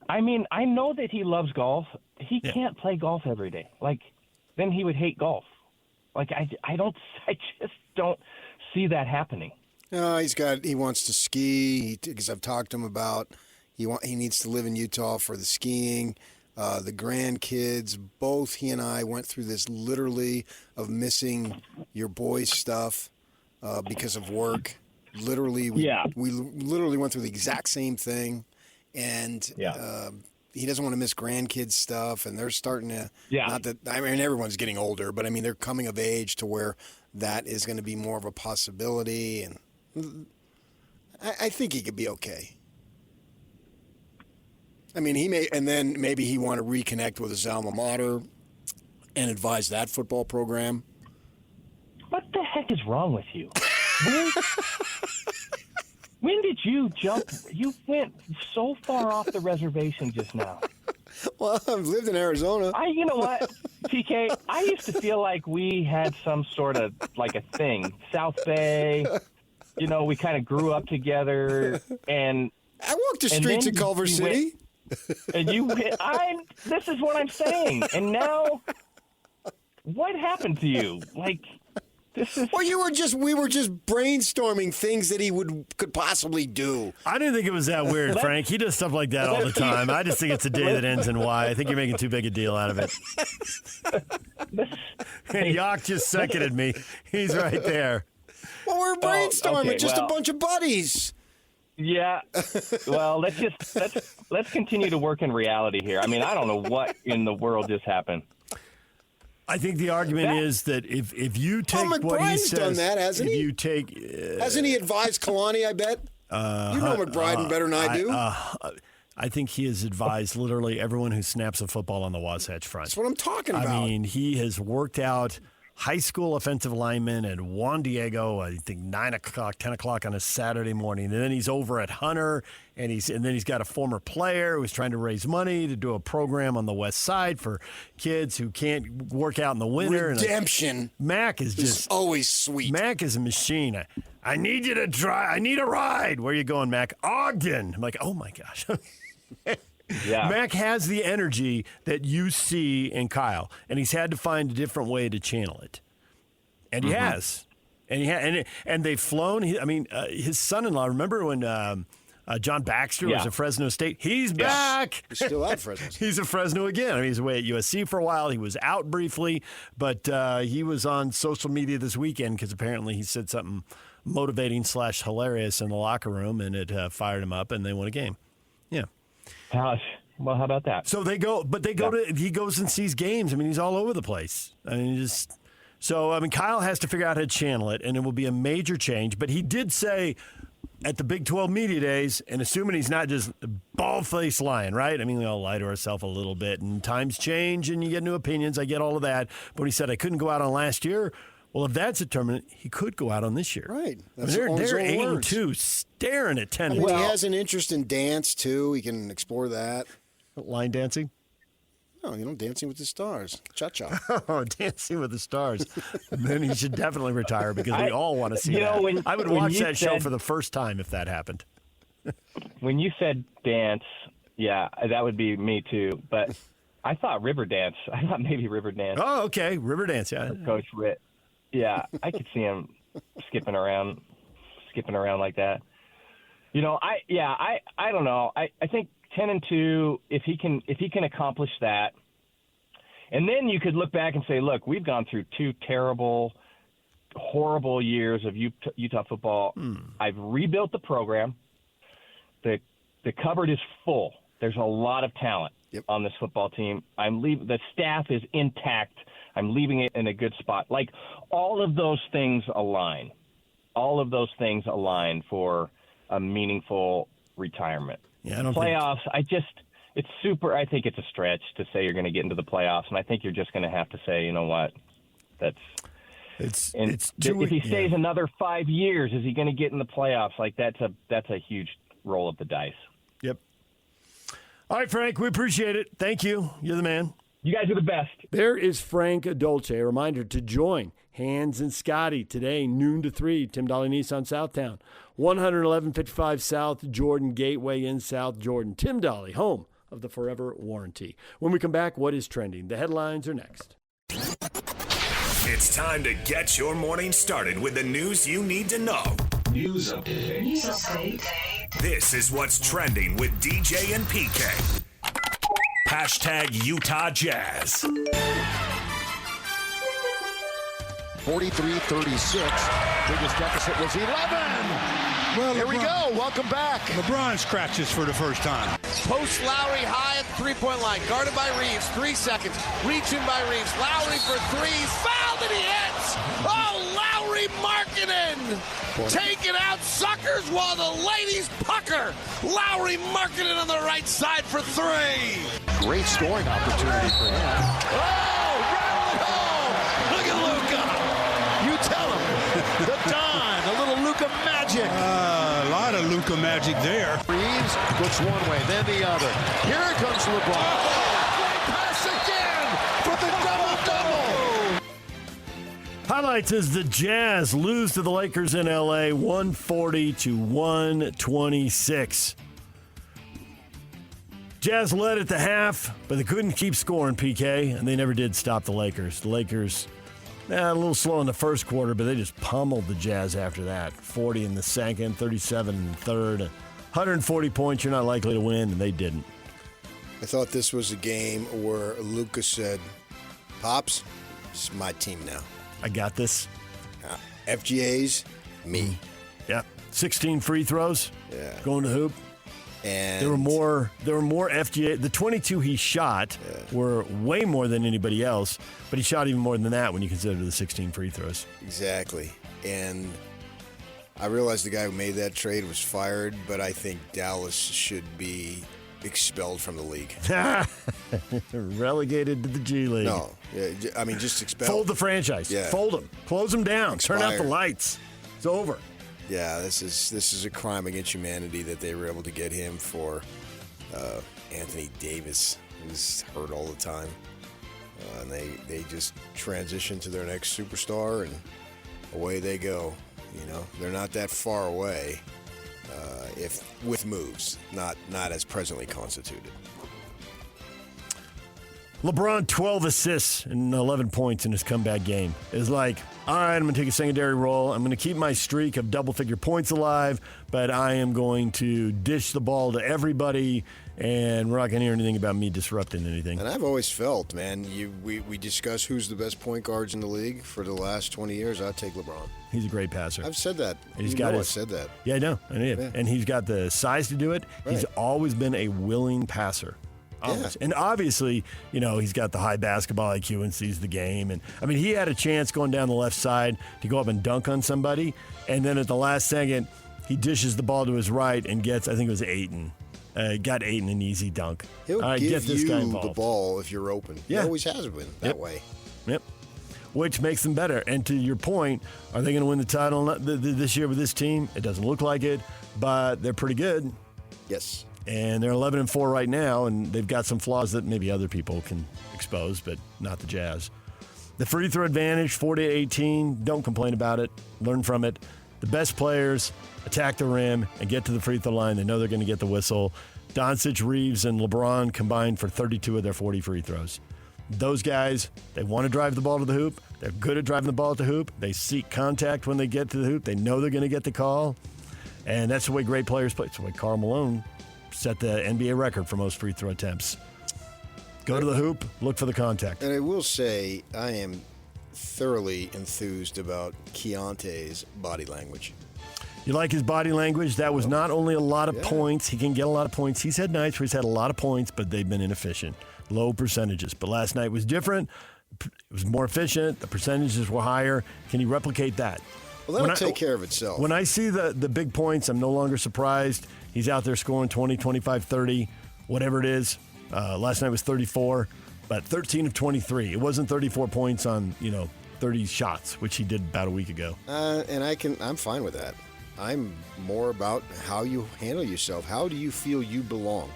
S10: I mean, I know that he loves golf. He can't play golf every day. Like, then he would hate golf. Like, I just don't see that happening.
S9: No, he wants to ski, because I've talked to him about he needs to live in Utah for the skiing. The grandkids, both he and I went through this literally of missing your boys' stuff because of work. Literally, we literally went through the exact same thing, and he doesn't want to miss grandkids stuff, and they're starting to. Yeah. Not that I mean everyone's getting older, but I mean they're coming of age to where that is going to be more of a possibility, and I think he could be okay. I mean, he may, and then maybe he want to reconnect with his alma mater and advise that football program.
S10: What the heck is wrong with you? When did you jump? You went so far off the reservation just now.
S9: Well, I've lived in Arizona.
S10: You know what, TK? I used to feel like we had some sort of like a thing. South Bay, we kind of grew up together, and
S9: I walked the streets of Culver City.
S10: And this is what I'm saying. And now, what happened to you? Like.
S9: Well, we were just brainstorming things that he could possibly do.
S1: I didn't think it was that weird, Frank. He does stuff like that all the time. I just think it's a day that ends in Y. I think you're making too big a deal out of it. And Yak just seconded me. He's right there.
S9: Well, we're brainstorming, a bunch of buddies.
S10: Yeah. Well, let's continue to work in reality here. I mean, I don't know what in the world just happened.
S1: I think the argument is that if you take what he says,
S9: done that, hasn't he? Hasn't he advised Kalani? I bet. You know McBride better than I do.
S1: I think he has advised literally everyone who snaps a football on the Wasatch Front.
S9: That's what I'm talking about.
S1: I mean, he has worked out high school offensive linemen at Juan Diego, I think 9 o'clock, 10 o'clock on a Saturday morning. And then he's over at Hunter, and then he's got a former player who's trying to raise money to do a program on the west side for kids who can't work out in the winter.
S9: Redemption.
S1: Mac is just
S9: always sweet.
S1: Mac is a machine. I need you to drive. I need a ride. Where are you going, Mac? Ogden. I'm like, oh my gosh. Yeah. Mac has the energy that you see in Kyle, and he's had to find a different way to channel it, and he has, and they've flown. His son-in-law. Remember when John Baxter was at Fresno State? He's back.
S9: He's still at Fresno State.
S1: He's at Fresno again. I mean, he's away at USC for a while. He was out briefly, but he was on social media this weekend because apparently he said something motivating / hilarious in the locker room, and it fired him up, and they won a game. Yeah.
S10: Gosh. Well, how about that?
S1: So he goes and sees games. I mean, he's all over the place. I mean, Kyle has to figure out how to channel it, and it will be a major change. But he did say at the Big 12 media days, and assuming he's not just bald-faced lying, right? I mean, we all lie to ourselves a little bit, and times change, and you get new opinions. I get all of that. But when he said, I couldn't go out on last year, well, if that's determinant, he could go out on this year.
S9: Right.
S1: That's they're 8-2, staring at 10.
S9: He has an interest in dance, too. He can explore that.
S1: Line dancing?
S9: No, Dancing with the Stars. Cha-cha.
S1: Oh, Dancing with the Stars. Then he should definitely retire because we all want to see that. I would watch that show for the first time if that happened.
S10: When you said dance, yeah, that would be me too. But I thought Riverdance. I thought maybe Riverdance.
S1: Oh, okay. Riverdance, yeah.
S10: Coach Witt. Yeah, I could see him skipping around like that. I don't know. I think 10-2, if he can accomplish that, and then you could look back and say, look, we've gone through 2 terrible, horrible years of Utah football. I've rebuilt the program. The cupboard is full. There's a lot of talent on this football team. The staff is intact. I'm leaving it in a good spot. Like, all of those things align. All of those things align for a meaningful retirement.
S1: Yeah, I don't
S10: playoffs, it's super. I think it's a stretch to say you're going to get into the playoffs, and I think you're just going to have to say, you know what, if he stays another 5 years, is he going to get in the playoffs? Like, that's a huge roll of the dice.
S1: Yep. All right, Frank, we appreciate it. Thank you. You're the man.
S10: You guys are the best.
S1: There is Frank Dolce. A reminder to join Hans and Scotty today, noon to 3, Tim Dahle Nissan Southtown, 11155 South Jordan Gateway in South Jordan. Tim Dahle, home of the Forever Warranty. When we come back, what is trending? The headlines are next.
S11: It's time to get your morning started with the news you need to know. News update. This is what's trending with DJ and PK. Hashtag Utah Jazz.
S12: 43-36. Biggest deficit was 11. Well, here we go. Welcome back.
S13: LeBron scratches for the first time.
S12: Post Lowry high at the three-point line. Guarded by Reeves. 3 seconds. Reaching by Reeves. Lowry for 3. Fouled and he hits. Oh, Lowry Markkinen. Taking out suckers while the ladies pucker. Lowry Markkinen on the right side for 3. Great scoring opportunity for him. Oh, rattle it home. Look at Luka. You tell him. The Don, a little Luka magic.
S13: A lot of Luka magic there.
S12: Reeves looks one way, then the other. Here comes LeBron. Oh, great pass again for the double-double.
S1: Highlights as the Jazz lose to the Lakers in L.A. 140-126. Jazz led at the half, but they couldn't keep scoring, PK, and they never did stop the Lakers. The Lakers, a little slow in the first quarter, but they just pummeled the Jazz after that. 40 in the second, 37 in the third. 140 points, you're not likely to win, and they didn't.
S9: I thought this was a game where Lucas said, Pops, this is my team now.
S1: I got this.
S9: FGA's, me.
S1: Yeah. 16 free throws.
S9: Yeah.
S1: Going to hoop.
S9: And
S1: there were more FGA. The 22 he shot were way more than anybody else, but he shot even more than that when you consider the 16 free throws.
S9: Exactly. And I realized the guy who made that trade was fired, but I think Dallas should be expelled from the league.
S1: Relegated to the G League.
S9: No. I mean, just expelled.
S1: Fold the franchise.
S9: Yeah.
S1: Fold them. Close them down.
S9: Expired.
S1: Turn out the lights. It's over.
S9: Yeah, this is a crime against humanity that they were able to get him for Anthony Davis, who's hurt all the time. And they just transition to their next superstar, and away they go. You know, they're not that far away if with moves, not as presently constituted.
S1: LeBron, 12 assists and 11 points in his comeback game. Is like, all right, I'm going to take a secondary role. I'm going to keep my streak of double-figure points alive, but I am going to dish the ball to everybody, and we're not going to hear anything about me disrupting anything.
S9: And I've always felt, man, we discuss who's the best point guards in the league for the last 20 years. I'd take LeBron.
S1: He's a great passer.
S9: I've said that.
S1: I've
S9: said that.
S1: Yeah, I know. Yeah. And he's got the size to do it. Right. He's always been a willing passer. Yeah. And obviously, he's got the high basketball IQ and sees the game. And I mean, he had a chance going down the left side to go up and dunk on somebody. And then at the last second, he dishes the ball to his right and gets, I think it was Ayton. Got Ayton an easy dunk.
S9: He'll give
S1: get this
S9: you
S1: guy involved.
S9: the ball if you're open.
S1: Yeah.
S9: He always has been that way.
S1: Yep. Which makes them better. And to your point, are they going to win the title this year with this team? It doesn't look like it, but they're pretty good.
S9: Yes.
S1: And they're 11-4 right now, and they've got some flaws that maybe other people can expose, but not the Jazz. The free throw advantage, 40-18. Don't complain about it. Learn from it. The best players attack the rim and get to the free throw line. They know they're going to get the whistle. Doncic, Reeves, and LeBron combined for 32 of their 40 free throws. Those guys, they want to drive the ball to the hoop. They're good at driving the ball to the hoop. They seek contact when they get to the hoop. They know they're going to get the call. And that's the way great players play. It's the way Karl Malone set the NBA record for most free throw attempts. Go to the hoop, look for the contact.
S9: And I will say, I am thoroughly enthused about Keontae's body language.
S1: You like his body language? That was not only a lot of points. He can get a lot of points. He's had nights where he's had a lot of points, but they've been inefficient. Low percentages. But last night was different. It was more efficient. The percentages were higher. Can he replicate that?
S9: Well, that'll take care of itself.
S1: When I see the big points, I'm no longer surprised. He's out there scoring 20, 25, 30, whatever it is. Last night was 34, but 13 of 23. It wasn't 34 points on, 30 shots, which he did about a week ago.
S9: And I'm fine with that. I'm more about how you handle yourself. How do you feel you belong?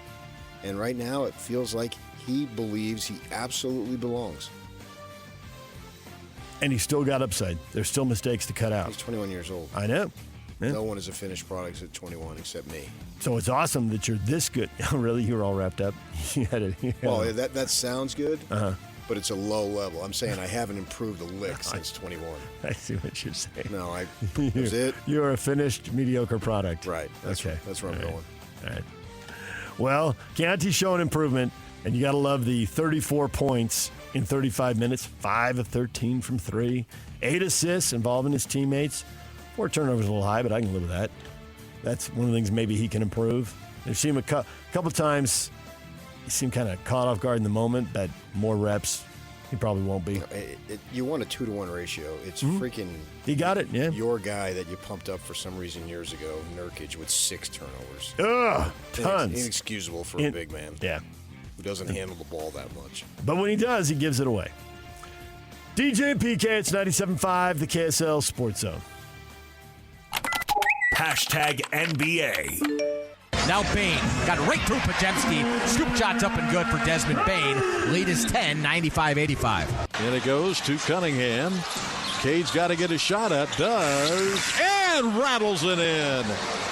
S9: And right now it feels like he believes he absolutely belongs.
S1: And he's still got upside. There's still mistakes to cut out.
S9: He's 21 years old.
S1: I know. Yeah.
S9: No one is a finished product at 21 except me.
S1: So it's awesome that you're this good. Really? You were all wrapped up?
S9: Well, that sounds good, but it's a low level. I'm saying I haven't improved a lick since 21.
S1: I see what you're saying.
S9: No, that's it.
S1: You're a finished, mediocre product.
S9: Right. That's where I'm going.
S1: All right. Well, Keontae's showing improvement, and you got to love the 34 points in 35 minutes, 5 of 13 from 3, 8 assists involving his teammates. 4 turnovers a little high, but I can live with that. That's one of the things maybe he can improve. I've seen him a couple times. He seemed kind of caught off guard in the moment, but more reps, he probably won't be.
S9: You want a 2-to-1 ratio. It's freaking...
S1: He got it, yeah.
S9: Your guy that you pumped up for some reason years ago, Nurkic, with 6 turnovers.
S1: Ugh, tons.
S9: Inexcusable for a big man.
S1: Yeah.
S9: Who doesn't handle the ball that much.
S1: But when he does, he gives it away. DJ and PK, it's 97.5, the KSL Sports Zone.
S11: Hashtag NBA.
S14: Now Bain got right through Podziemski. Scoop shots up and good for Desmond Bain. Lead is 10, 95-85.
S15: And it goes to Cunningham. Cade's got to get a shot at. Does. And rattles it in.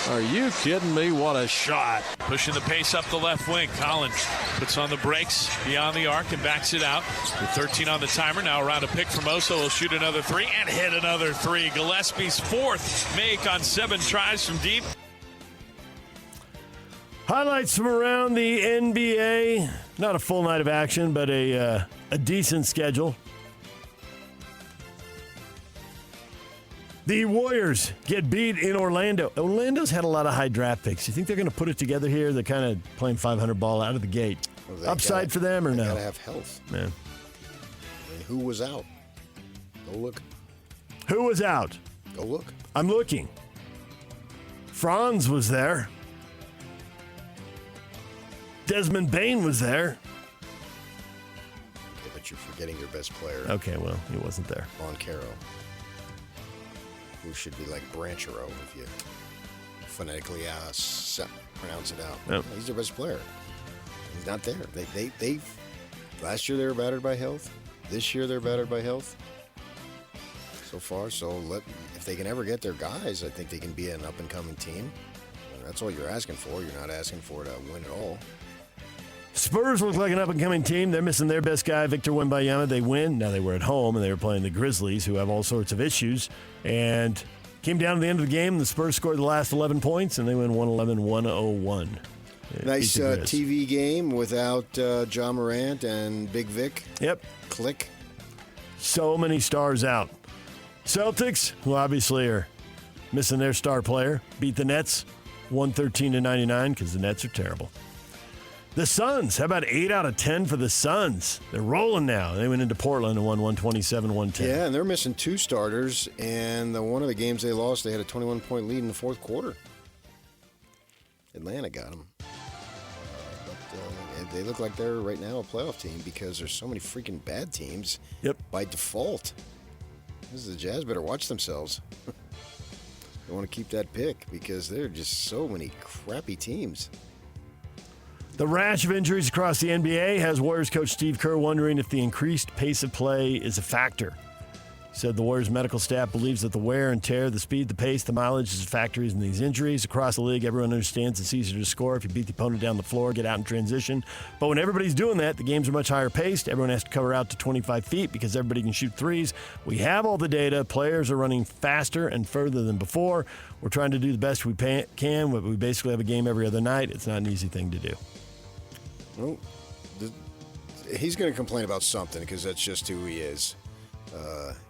S15: Are you kidding me? What a shot.
S3: Pushing the pace up the left wing. Collins puts on the brakes beyond the arc and backs it out. With 13 on the timer. Now around a pick from Oso. He'll shoot another 3 and hit another 3. Gillespie's 4th make on 7 tries from deep.
S1: Highlights from around the NBA. Not a full night of action, but a decent schedule. The Warriors get beat in Orlando. Orlando's had a lot of high draft picks. You think they're going to put it together here? They're kind of playing 500 ball out of the gate. Well, upside for them or no?
S9: They got to have health.
S1: Man.
S9: I mean, who was out? Go look.
S1: Who was out?
S9: Go look.
S1: I'm looking. Franz was there. Desmond Bain was there.
S9: Yeah, but you're forgetting your best player.
S1: Okay, well, he wasn't there.
S9: Moncaro. Who should be like Branchero if you phonetically pronounce it out.
S1: Yep.
S9: He's their best player. He's not there. They last year they were battered by health. This year they're battered by health. So far, if they can ever get their guys, I think they can be an up and coming team. And that's all you're asking for. You're not asking for to win it all.
S1: Spurs look like an up-and-coming team. They're missing their best guy, Victor Wembanyama. They win. Now they were at home, and they were playing the Grizzlies, who have all sorts of issues. And came down to the end of the game. The Spurs scored the last 11 points, and they win 111-101.
S9: Nice TV game without John Morant and Big Vic.
S1: Yep.
S9: Click.
S1: So many stars out. Celtics, who obviously are missing their star player, beat the Nets 113-99 because the Nets are terrible. The Suns, how about 8 out of 10 for the Suns? They're rolling now. They went into Portland and won 127-110.
S9: Yeah, and they're missing 2 starters, and one of the games they lost, they had a 21-point lead in the fourth quarter. Atlanta got them. But they look like they're right now a playoff team because there's so many freaking bad teams by default. The Jazz better watch themselves. They want to keep that pick because there are just so many crappy teams.
S1: The rash of injuries across the NBA has Warriors coach Steve Kerr wondering if the increased pace of play is a factor. He said the Warriors medical staff believes that the wear and tear, the speed, the pace, the mileage is factors in these injuries. Across the league, everyone understands it's easier to score if you beat the opponent down the floor, get out in transition. But when everybody's doing that, the games are much higher paced. Everyone has to cover out to 25 feet because everybody can shoot threes. We have all the data. Players are running faster and further than before. We're trying to do the best we can. We basically have a game every other night. It's not an easy thing to do.
S9: Well, he's going to complain about something because that's just who he is.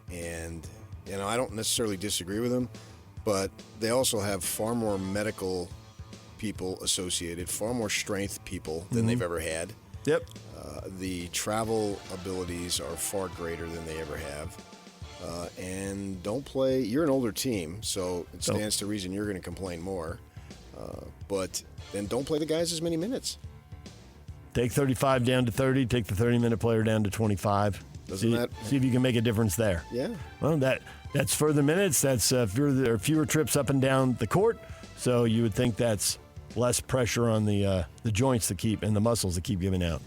S9: And, I don't necessarily disagree with him, but they also have far more medical people associated, far more strength people than they've ever had.
S1: Yep.
S9: The travel abilities are far greater than they ever have. And don't play. You're an older team, so it stands to reason you're going to complain more. But then don't play the guys as many minutes.
S1: Take 35 down to 30. Take the 30-minute player down to 25. See if you can make a difference there.
S9: Yeah.
S1: Well, that's further minutes. That's fewer trips up and down the court. So you would think that's less pressure on the joints and the muscles that keep giving out.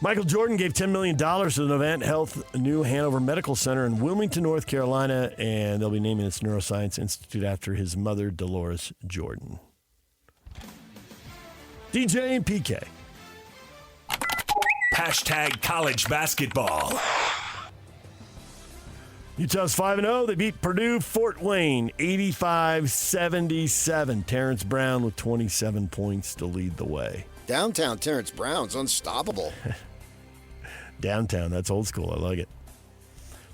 S1: Michael Jordan gave $10 million to the Novant Health New Hanover Medical Center in Wilmington, North Carolina, and they'll be naming its neuroscience institute after his mother, Dolores Jordan. DJ and PK.
S11: Hashtag college basketball.
S1: Utah's 5-0. They beat Purdue Fort Wayne 85-77. Terrence Brown with 27 points to lead the way.
S9: Downtown Terrence Brown's unstoppable.
S1: Downtown, that's old school. I like it.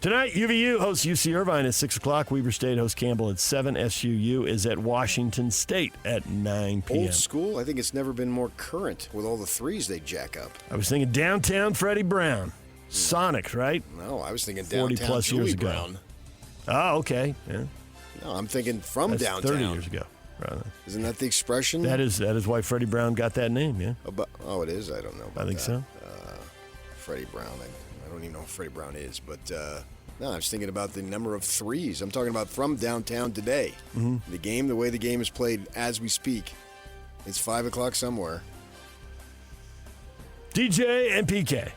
S1: Tonight, UVU hosts UC Irvine at 6 o'clock. Weber State hosts Campbell at 7. SUU is at Washington State at 9 p.m.
S9: Old school? I think it's never been more current with all the threes they jack up.
S1: I was thinking downtown Freddie Brown. Sonics, right?
S9: No, I was thinking downtown
S1: 40-plus
S9: Julie
S1: years ago.
S9: Brown.
S1: Oh, okay. Yeah.
S9: No, I'm thinking from
S1: That's
S9: downtown.
S1: 30 years ago. Right.
S9: Isn't that the expression?
S1: That is why Freddie Brown got that name, yeah.
S9: Oh, it is? I don't know about
S1: I think so.
S9: Freddie Brown. I don't even know who Freddie Brown is, but no, I was thinking about the number of threes. I'm talking about from downtown today. Mm-hmm. The way the game is played as we speak. It's 5 o'clock somewhere.
S1: DJ and PK.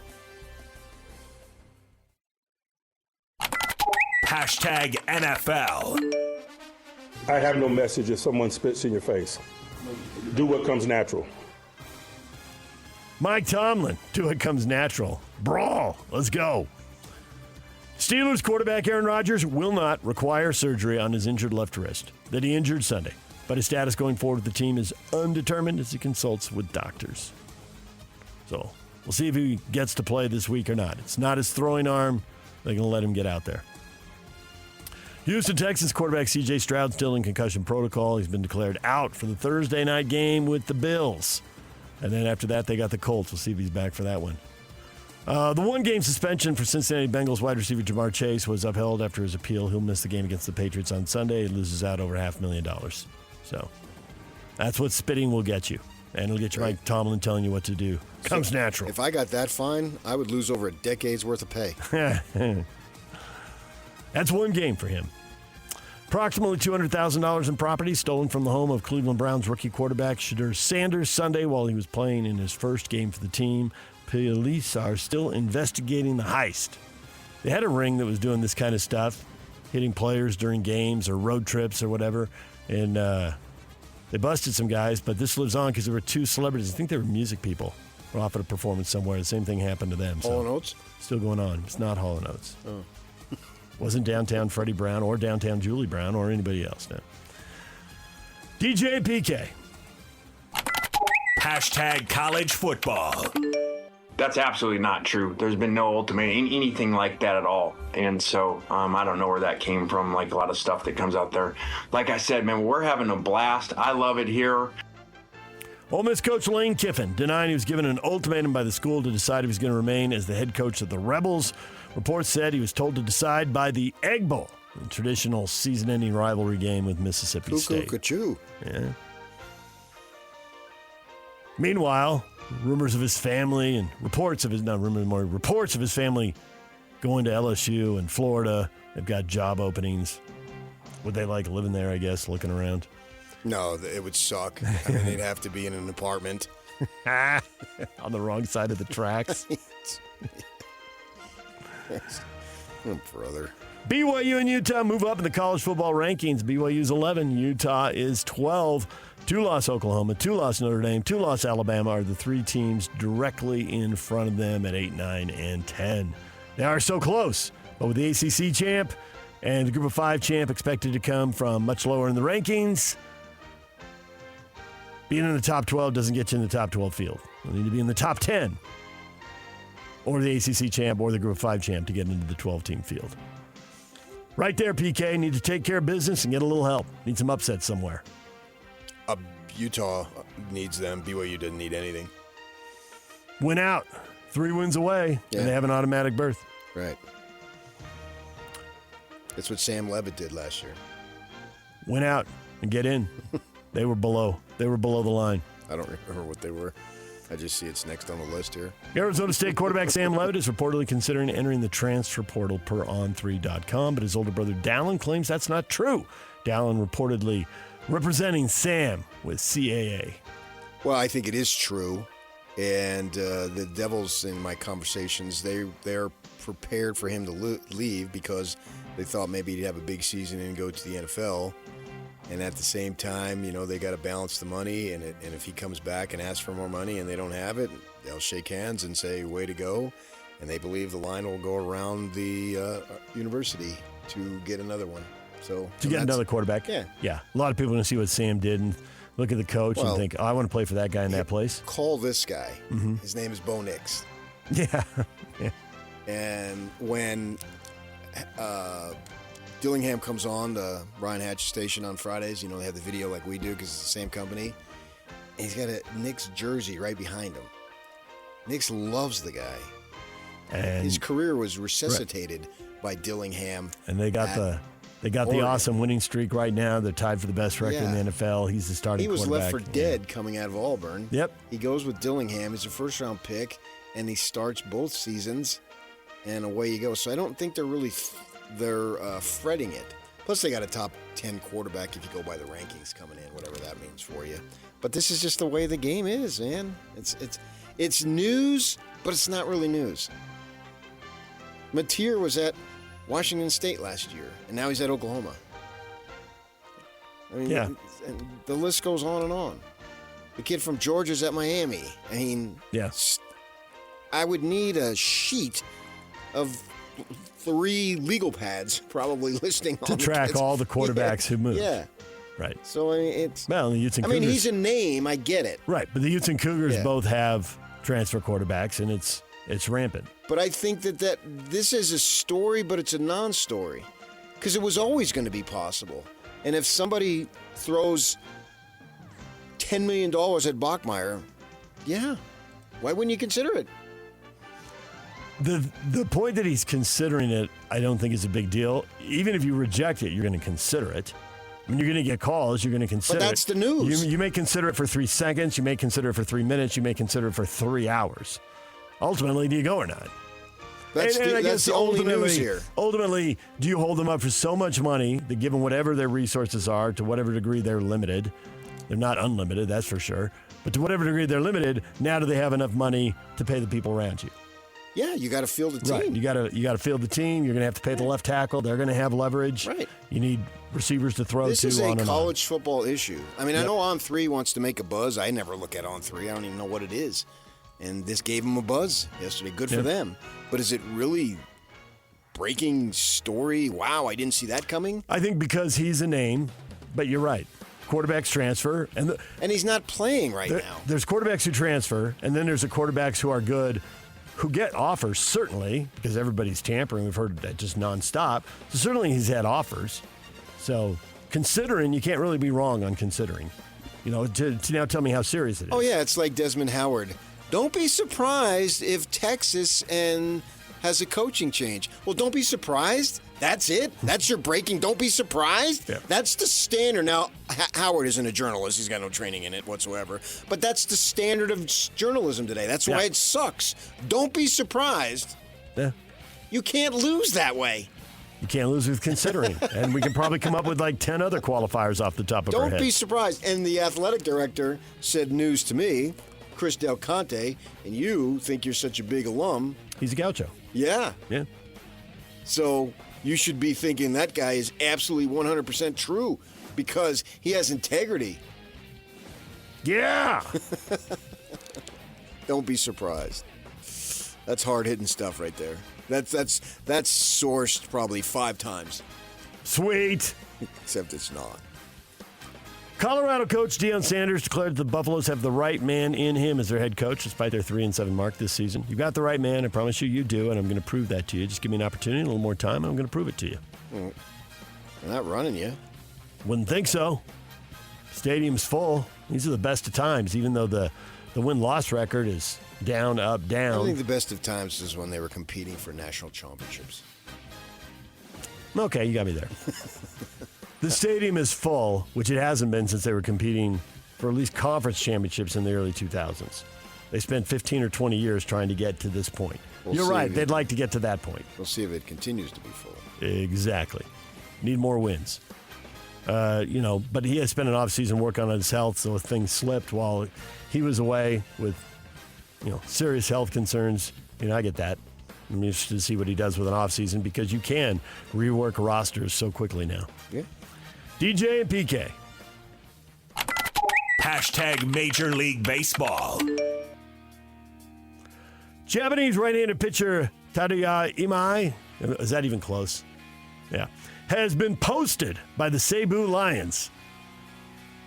S11: Hashtag NFL.
S16: I have no message if someone spits in your face. Do what comes natural.
S1: Mike Tomlin, do what comes natural. Brawl. Let's go. Steelers quarterback Aaron Rodgers will not require surgery on his injured left wrist that he injured Sunday, but his status going forward with the team is undetermined as he consults with doctors. So we'll see if he gets to play this week or not. It's not his throwing arm. They're going to let him get out there. Houston Texans quarterback C.J. Stroud still in concussion protocol. He's been declared out for the Thursday night game with the Bills. And then after that, they got the Colts. We'll see if he's back for that one. The one-game suspension for Cincinnati Bengals wide receiver Jamar Chase was upheld after his appeal. He'll miss the game against the Patriots on Sunday. He loses out over $500,000. So that's what spitting will get you. And it'll get you Mike Tomlin telling you what to do. Comes natural.
S9: If I got that fine, I would lose over a decade's worth of pay.
S1: That's one game for him. Approximately $200,000 in property stolen from the home of Cleveland Browns rookie quarterback Shedeur Sanders Sunday while he was playing in his first game for the team. Police are still investigating the heist. They had a ring that was doing this kind of stuff, hitting players during games or road trips or whatever. And They busted some guys, but this lives on because there were 2 celebrities. I think they were music people. Were off at a performance somewhere. The same thing happened to them.
S9: Hall & Oates?
S1: Still going on. It's not Hall & Oates.
S9: Oh.
S1: Wasn't downtown Freddie Brown or downtown Julie Brown or anybody else. No. DJ and PK.
S11: Hashtag college football.
S17: That's absolutely not true. There's been no ultimatum, anything like that at all. And so I don't know where that came from, like a lot of stuff that comes out there. Like I said, man, we're having a blast. I love it here.
S1: Ole Miss coach Lane Kiffin denying he was given an ultimatum by the school to decide he was going to remain as the head coach of the Rebels. Reports said he was told to decide by the Egg Bowl, the traditional season-ending rivalry game with Mississippi State.
S9: Cuckoo.
S1: Yeah. Meanwhile, reports of his family going to LSU and Florida. They've got job openings. Would they like living there, I guess, looking around?
S9: No, it would suck. I mean, they'd have to be in an apartment.
S1: On the wrong side of the tracks.
S9: Brother.
S1: BYU and Utah move up in the college football rankings. BYU's 11, Utah is 12. 2-loss Oklahoma, 2-loss Notre Dame, 2-loss Alabama are the 3 teams directly in front of them at 8, 9, and 10. They are so close, but with the ACC champ and the Group of 5 champ expected to come from much lower in the rankings, being in the top 12 doesn't get you in the top 12 field. You need to be in the top 10 or the ACC champ or the Group of 5 champ to get into the 12-team field. Right there, PK. Need to take care of business and get a little help. Need some upsets somewhere.
S9: Utah needs them. BYU doesn't need anything.
S1: Win out. 3 wins away, and they have an automatic berth.
S9: Right. That's what Sam Levitt did last year.
S1: Win out and get in. They were below. They were below the line.
S9: I don't remember what they were. I just see it's next on the list here.
S1: Arizona State quarterback Sam Levitt is reportedly considering entering the transfer portal per On3.com, but his older brother Dallin claims that's not true. Dallin reportedly representing Sam with CAA.
S9: Well, I think it is true. And the Devils, in my conversations, they're prepared for him to leave because they thought maybe he'd have a big season and go to the NFL. And at the same time, they got to balance the money. And if he comes back and asks for more money and they don't have it, they'll shake hands and say, way to go. And they believe the line will go around the university to get another one. So
S1: to get another quarterback?
S9: Yeah.
S1: Yeah. A lot of people are going to see what Sam did and look at the coach and think, I want to play for that guy in that place.
S9: Call this guy.
S1: Mm-hmm.
S9: His name is Bo Nix.
S1: Yeah.
S9: And when Dillingham comes on the Brian Hatch station on Fridays, they have the video like we do because it's the same company. And he's got a Knicks jersey right behind him. Knicks loves the guy. And his career was resuscitated by Dillingham.
S1: And they got the awesome winning streak right now. They're tied for the best record in the NFL. He's the starting quarterback.
S9: He was left for dead coming out of Auburn.
S1: Yep.
S9: He goes with Dillingham. He's a first-round pick, and he starts both seasons, and away you go. So I don't think they're really fretting it. Plus, they got a top 10 quarterback if you go by the rankings coming in, whatever that means for you. But this is just the way the game is, man. It's news, but it's not really news. Mateer was at Washington State last year, and now he's at Oklahoma. I mean, and the list goes on and on. The kid from Georgia's at Miami. I mean, I would need a sheet of 3 legal pads probably listing
S1: to track all the quarterbacks who moved.
S9: Yeah.
S1: Right.
S9: So, I mean, it's...
S1: Well, the Utes and Cougars...
S9: he's a name. I get it.
S1: Right, but the Utes and Cougars both have transfer quarterbacks, and it's rampant.
S9: But I think that this is a story, but it's a non-story. Because it was always going to be possible. And if somebody throws $10 million at Bachmeier, why wouldn't you consider it?
S1: The point that he's considering it, I don't think is a big deal. Even if you reject it, you're going to consider it. I mean, you're going to get calls. You're going to consider it.
S9: But that's the news.
S1: You may consider it for 3 seconds. You may consider it for 3 minutes. You may consider it for 3 hours. Ultimately, do you go or not?
S9: That's the only news here.
S1: Ultimately, do you hold them up for so much money that given whatever their resources are, to whatever degree they're limited, they're not unlimited, that's for sure, but to whatever degree they're limited, now do they have enough money to pay the people around you?
S9: Yeah, you got to field the team.
S1: Right. You got to field the team. You're going to have to pay the left tackle. They're going to have leverage.
S9: Right.
S1: You need receivers to throw
S9: This
S1: to.
S9: is
S1: on
S9: a
S1: and
S9: college football issue. I mean, I
S1: Yep.
S9: know On3 wants to make a buzz. I never look at On3. I don't even know what it is. And this gave them a buzz yesterday. Good for
S1: Yeah.
S9: them. But is it really breaking story? Wow, I didn't see that coming.
S1: I think because he's a name, but you're right. Quarterbacks transfer. And
S9: he's not playing right now.
S1: There's quarterbacks who transfer, and then there's the quarterbacks who are good, who get offers, certainly, because everybody's tampering. We've heard that just nonstop. So certainly he's had offers. So considering, you can't really be wrong on considering. You know, to now tell me how serious it is.
S9: Oh, yeah, it's like Desmond Howard. Don't be surprised if Texas has a coaching change. Well, don't be surprised. That's it? That's your breaking? Don't be surprised?
S1: Yeah.
S9: That's the standard. Now, Howard isn't a journalist. He's got no training in it whatsoever. But that's the standard of journalism today. That's why it sucks. Don't be surprised.
S1: Yeah.
S9: You can't lose that way.
S1: You can't lose with considering. And we can probably come up with like 10 other qualifiers off the top of our head.
S9: Don't be surprised. And the athletic director said news to me, Chris Del Conte, and you think you're such a big alum.
S1: He's a gaucho.
S9: Yeah.
S1: Yeah.
S9: So you should be thinking that guy is absolutely 100% true because he has integrity.
S1: Yeah.
S9: Don't be surprised. That's hard-hitting stuff right there. That's sourced probably 5 times.
S1: Sweet.
S9: Except it's not.
S1: Colorado coach Deion Sanders declared the Buffaloes have the right man in him as their head coach, despite their 3-7 mark this season. You've got the right man. I promise you do, and I'm going to prove that to you. Just give me an opportunity, a little more time, and I'm going to prove it to you.
S9: They're not running you.
S1: Wouldn't think so. Stadium's full. These are the best of times, even though the win-loss record is down, up, down.
S9: I think the best of times is when they were competing for national championships.
S1: Okay, you got me there. The stadium is full, which it hasn't been since they were competing for at least conference championships in the early 2000s. They spent 15 or 20 years trying to get to this point. You're right. They'd like to get to that point.
S9: We'll see if it continues to be full.
S1: Exactly. Need more wins. But he has spent an offseason working on his health, so if things slipped while he was away with, serious health concerns. I get that. I'm interested to see what he does with an offseason because you can rework rosters so quickly now.
S9: Yeah.
S1: DJ and PK.
S11: Hashtag Major League Baseball.
S1: Japanese right-handed pitcher Tadaya Imai, is that even close? Yeah. Has been posted by the Cebu Lions.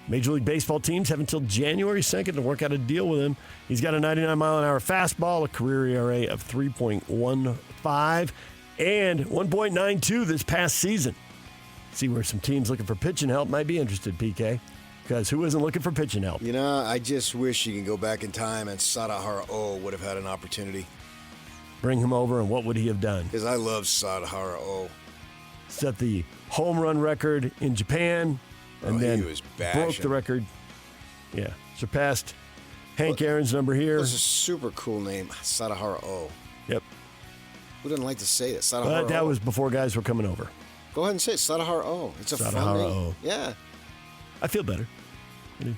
S1: Major League Baseball teams have until January 2nd to work out a deal with him. He's got a 99-mile-an-hour fastball, a career ERA of 3.15, and 1.92 this past season. See where some teams looking for pitching help might be interested, PK. Because who isn't looking for pitching help?
S9: I just wish you can go back in time and Sadahara O would have had an opportunity.
S1: Bring him over, and what would he have done?
S9: Because I love Sadahara O.
S1: Set the home run record in Japan, and then
S9: he was
S1: broke the record. Yeah, surpassed Hank Aaron's number here.
S9: That's a super cool name, Sadahara O.
S1: Yep.
S9: Who doesn't like to say it? Sadahara O.
S1: That was before guys were coming over.
S9: Go ahead and say it, Sadahara O. It's a fun name.
S1: Sadahara O.
S9: Yeah.
S1: I feel better. I do.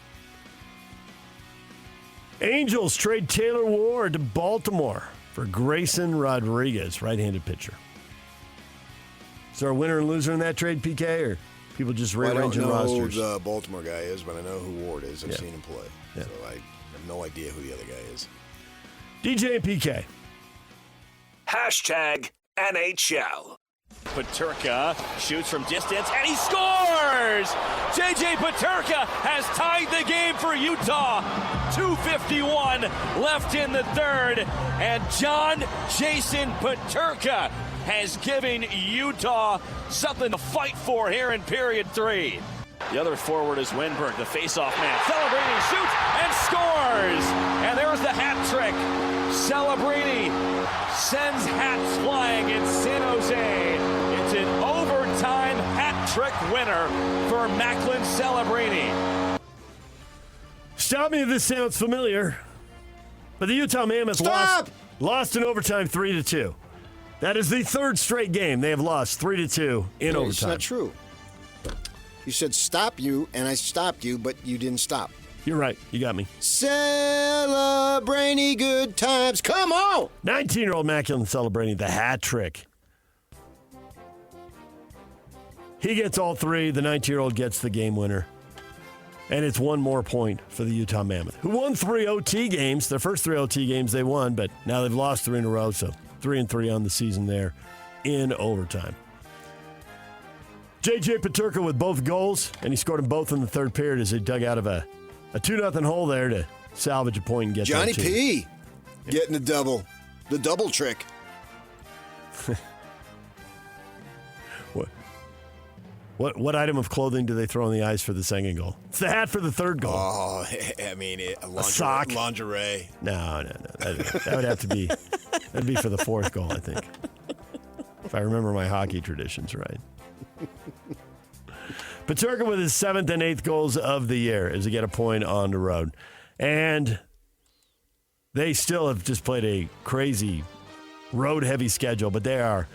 S1: Angels trade Taylor Ward to Baltimore for Grayson Rodriguez, right-handed pitcher. Is there a winner and loser in that trade, PK, or people just rearranging rosters?
S9: I don't know who the Baltimore guy is, but I know who Ward is. I've seen him play.
S1: Yeah.
S9: So I have no idea who the other guy is.
S1: DJ and PK.
S11: Hashtag NHL.
S18: Paterka shoots from distance, and he scores! J.J. Paterka has tied the game for Utah. 2:51 left in the third, and John Jason Paterka has given Utah something to fight for here in period 3. The other forward is Winberg, the face-off man. Celebrini shoots and scores! And there's the hat trick. Celebrini sends hats flying in San Jose. It's an overtime hat trick winner for Macklin Celebrini.
S1: Stop me if this sounds familiar, but the Utah Mammoth lost in overtime 3-2. That is the third straight game they have lost 3-2 in overtime.
S9: It's not true. You said stop you, and I stopped you, but you didn't stop.
S1: You're right. You got me.
S9: Celebrating good times. Come on!
S1: 19-year-old Macklin celebrating the hat trick. He gets all three. The 19-year-old gets the game winner. And it's one more point for the Utah Mammoth, who won 3 OT games. Their first 3 OT games they won, but now they've lost 3 in a row, so 3-3 on the season there in overtime. J.J. Peterka with both goals, and he scored them both in the third period as he dug out of a 2-0 hole there to salvage a point and get
S9: Johnny
S1: that team.
S9: P. getting the double trick.
S1: What item of clothing do they throw on the ice for the second goal? It's the hat for the third goal.
S9: Oh, I mean,
S1: a sock?
S9: Lingerie.
S1: No. That would have to be. That'd be for the fourth goal, I think. If I remember my hockey traditions right. Peterka with his 7th and 8th goals of the year as they get a point on the road. And they still have just played a crazy road-heavy schedule, but they are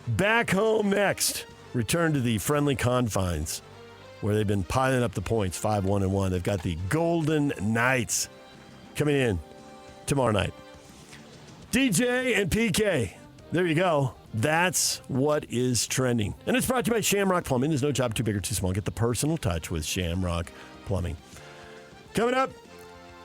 S1: back home next. Return to the friendly confines where they've been piling up the points, 5-1-1. They've got the Golden Knights coming in tomorrow night. DJ and PK, there you go. That's what is trending. And it's brought to you by Shamrock Plumbing. There's no job too big or too small. Get the personal touch with Shamrock Plumbing. Coming up,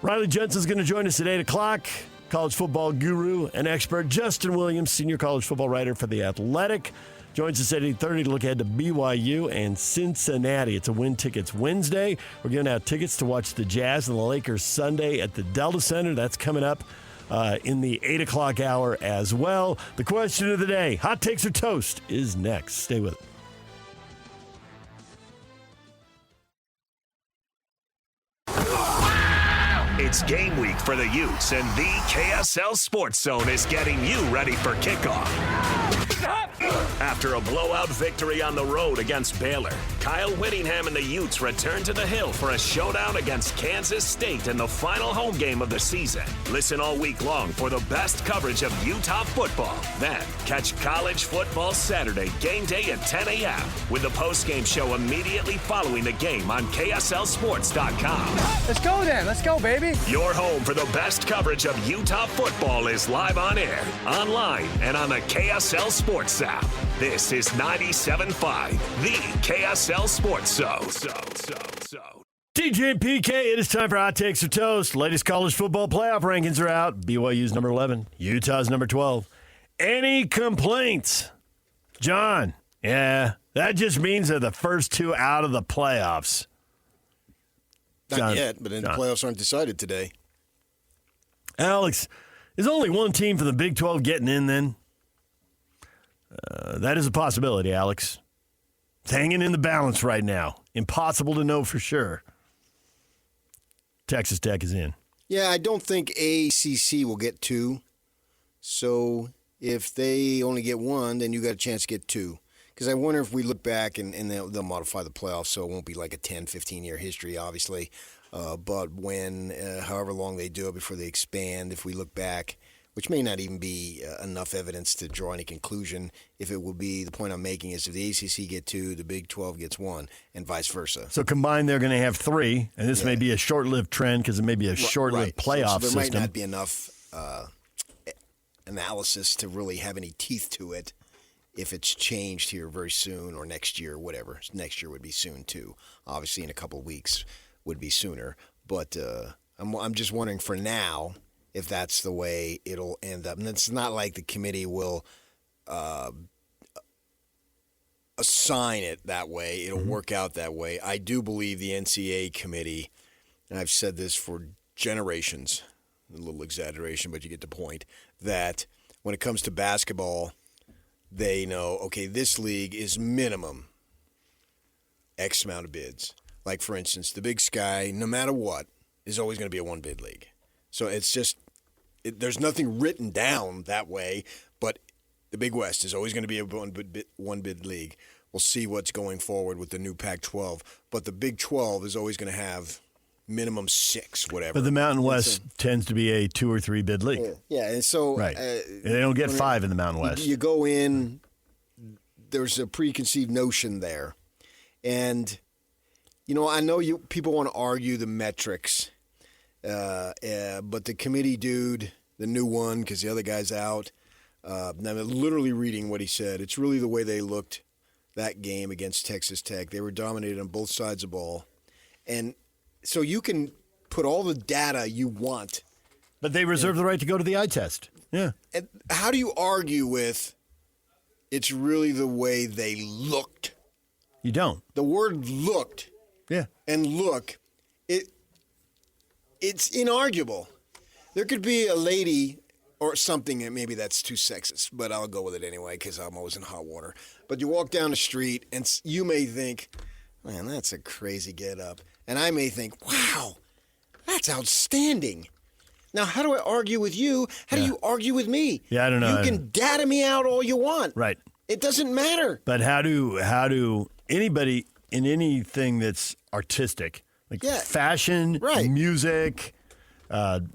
S1: Riley Jensen's going to join us at 8 o'clock. College football guru and expert Justin Williams, senior college football writer for The Athletic, joins us at 8:30 to look ahead to BYU and Cincinnati. It's a Win Tickets Wednesday. We're giving out tickets to watch the Jazz and the Lakers Sunday at the Delta Center. That's coming up in the 8 o'clock hour as well. The question of the day, hot takes or toast, is next. Stay with it.
S11: It's game week for the Utes, and the KSL Sports Zone is getting you ready for kickoff. After a blowout victory on the road against Baylor, Kyle Whittingham and the Utes return to the Hill for a showdown against Kansas State in the final home game of the season. Listen all week long for the best coverage of Utah football. Then, catch College Football Saturday game day at 10 a.m. with the postgame show immediately following the game on KSLSports.com.
S19: Let's go then. Let's go, baby.
S11: Your home for the best coverage of Utah football is live on air, online, and on the KSL Sports app. This is 97.5, the KSL Sports Zone.
S1: DJ and PK, it is time for Hot Takes or Toast. Latest college football playoff rankings are out. BYU's number 11, Utah's number 12. Any complaints? John, yeah, that just means they're the first two out of the playoffs.
S9: Not yet, but the playoffs aren't decided today.
S1: Alex, is only one team from the Big 12 getting in then? That is a possibility, Alex. It's hanging in the balance right now. Impossible to know for sure. Texas Tech is in.
S9: Yeah, I don't think ACC will get 2. So if they only get 1, then you got a chance to get 2. Because I wonder if we look back and they'll modify the playoffs so it won't be like a 10, 15-year history, obviously. But when, however long they do it before they expand, if we look back, which may not even be enough evidence to draw any conclusion, if it will be, the point I'm making is if the ACC get 2, the Big 12 gets 1, and vice versa.
S1: So combined, they're going to have 3, and this may be a short-lived trend because it may be a short-lived playoff
S9: so there
S1: system.
S9: might not be enough analysis to really have any teeth to it if it's changed here very soon or next year, whatever. Next year would be soon, too. Obviously, in a couple of weeks would be sooner. But I'm just wondering for now if that's the way it'll end up. And it's not like the committee will assign it that way. It'll work out that way. I do believe the NCAA committee, and I've said this for generations, a little exaggeration, but you get the point, that when it comes to basketball, they know, okay, this league is minimum X amount of bids. Like, for instance, the Big Sky, no matter what, is always going to be a one-bid league. So it's just, there's nothing written down that way, but the Big West is always going to be a one-bid league. We'll see what's going forward with the new Pac-12. But the Big 12 is always going to have minimum 6, whatever.
S1: But the Mountain West tends to be a 2 or 3 bid league.
S9: Yeah, and so
S1: right. And they don't get 5 in the Mountain West.
S9: You go in, there's a preconceived notion there. And I know people want to argue the metrics, but the committee dude, the new one, because the other guy's out, I'm literally reading what he said. It's really the way they looked that game against Texas Tech. They were dominated on both sides of the ball. And so you can put all the data you want.
S1: But they reserve the right to go to the eye test. Yeah.
S9: And how do you argue with it's really the way they looked?
S1: You don't.
S9: The word looked.
S1: Yeah.
S9: And look, it's inarguable. There could be a lady or something, and maybe that's too sexist, but I'll go with it anyway because I'm always in hot water. But you walk down the street, and you may think, man, that's a crazy get-up. And I may think, wow, that's outstanding. Now, how do I argue with you? How do you argue with me?
S1: Yeah, I don't know.
S9: You can data me out all you want.
S1: Right.
S9: It doesn't matter.
S1: But how do anybody in anything that's artistic, like fashion, music,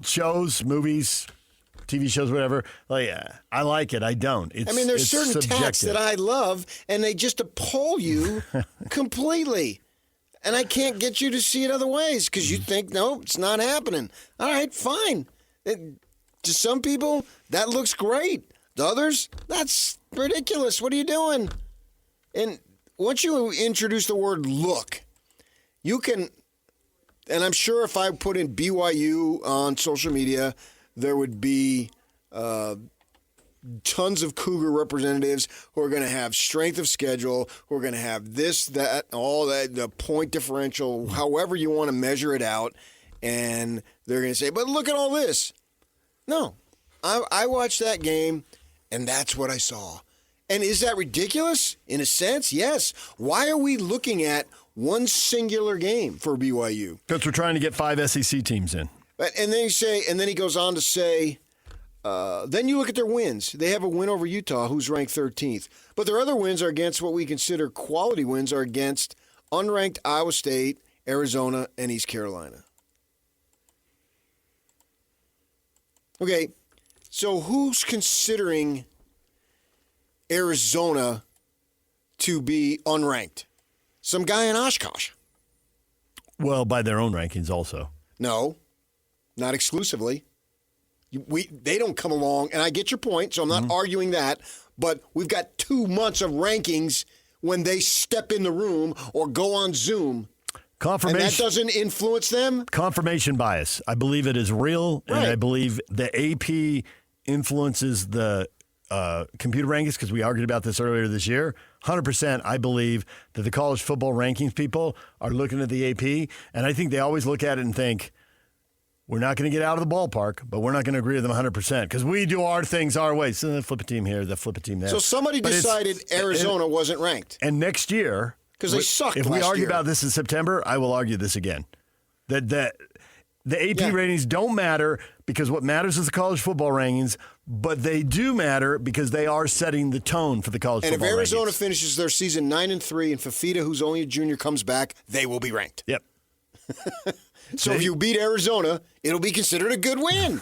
S1: shows, movies, TV shows, whatever, I like it, I don't.
S9: There's certain
S1: subjective.
S9: tats that I love, and they just appall you completely. And I can't get you to see it other ways because you think, no, it's not happening. All right, fine. To some people, that looks great. To others, that's ridiculous. What are you doing? And once you introduce the word look, you can, and I'm sure if I put in BYU on social media, there would be tons of Cougar representatives who are going to have strength of schedule, who are going to have this, that, all that, the point differential, however you want to measure it out, and they're going to say, but look at all this. No. I watched that game, and that's what I saw. And is that ridiculous? In a sense, yes. Why are we looking at one singular game for BYU?
S1: Because we're trying to get 5 SEC teams in.
S9: And then he goes on to say, then you look at their wins. They have a win over Utah, who's ranked 13th. But their other wins are against what we consider quality wins, are against unranked Iowa State, Arizona, and East Carolina. Okay, so who's considering Arizona to be unranked? Some guy in Oshkosh.
S1: Well, by their own rankings also.
S9: No, not exclusively. They don't come along, and I get your point, so I'm not arguing that, but we've got 2 months of rankings when they step in the room or go on Zoom.
S1: Confirmation.
S9: And that doesn't influence them?
S1: Confirmation bias. I believe it is real, and I believe the AP influences the computer rankings because we argued about this earlier this year. 100%, I believe that the college football rankings people are looking at the AP, and I think they always look at it and think, we're not going to get out of the ballpark, but we're not going to agree with them 100% because we do our things our way. So they flip a team here, they flip a team there.
S9: So somebody decided Arizona wasn't ranked.
S1: And next year,
S9: because they sucked
S1: if we
S9: last
S1: argue
S9: year.
S1: about this in September, I will argue this again. That the AP ratings don't matter because what matters is the college football rankings, but they do matter because they are setting the tone for the college football rankings.
S9: And if Arizona finishes their season 9-3 and Fafita, who's only a junior, comes back, they will be ranked.
S1: Yep.
S9: So if you beat Arizona, it'll be considered a good win,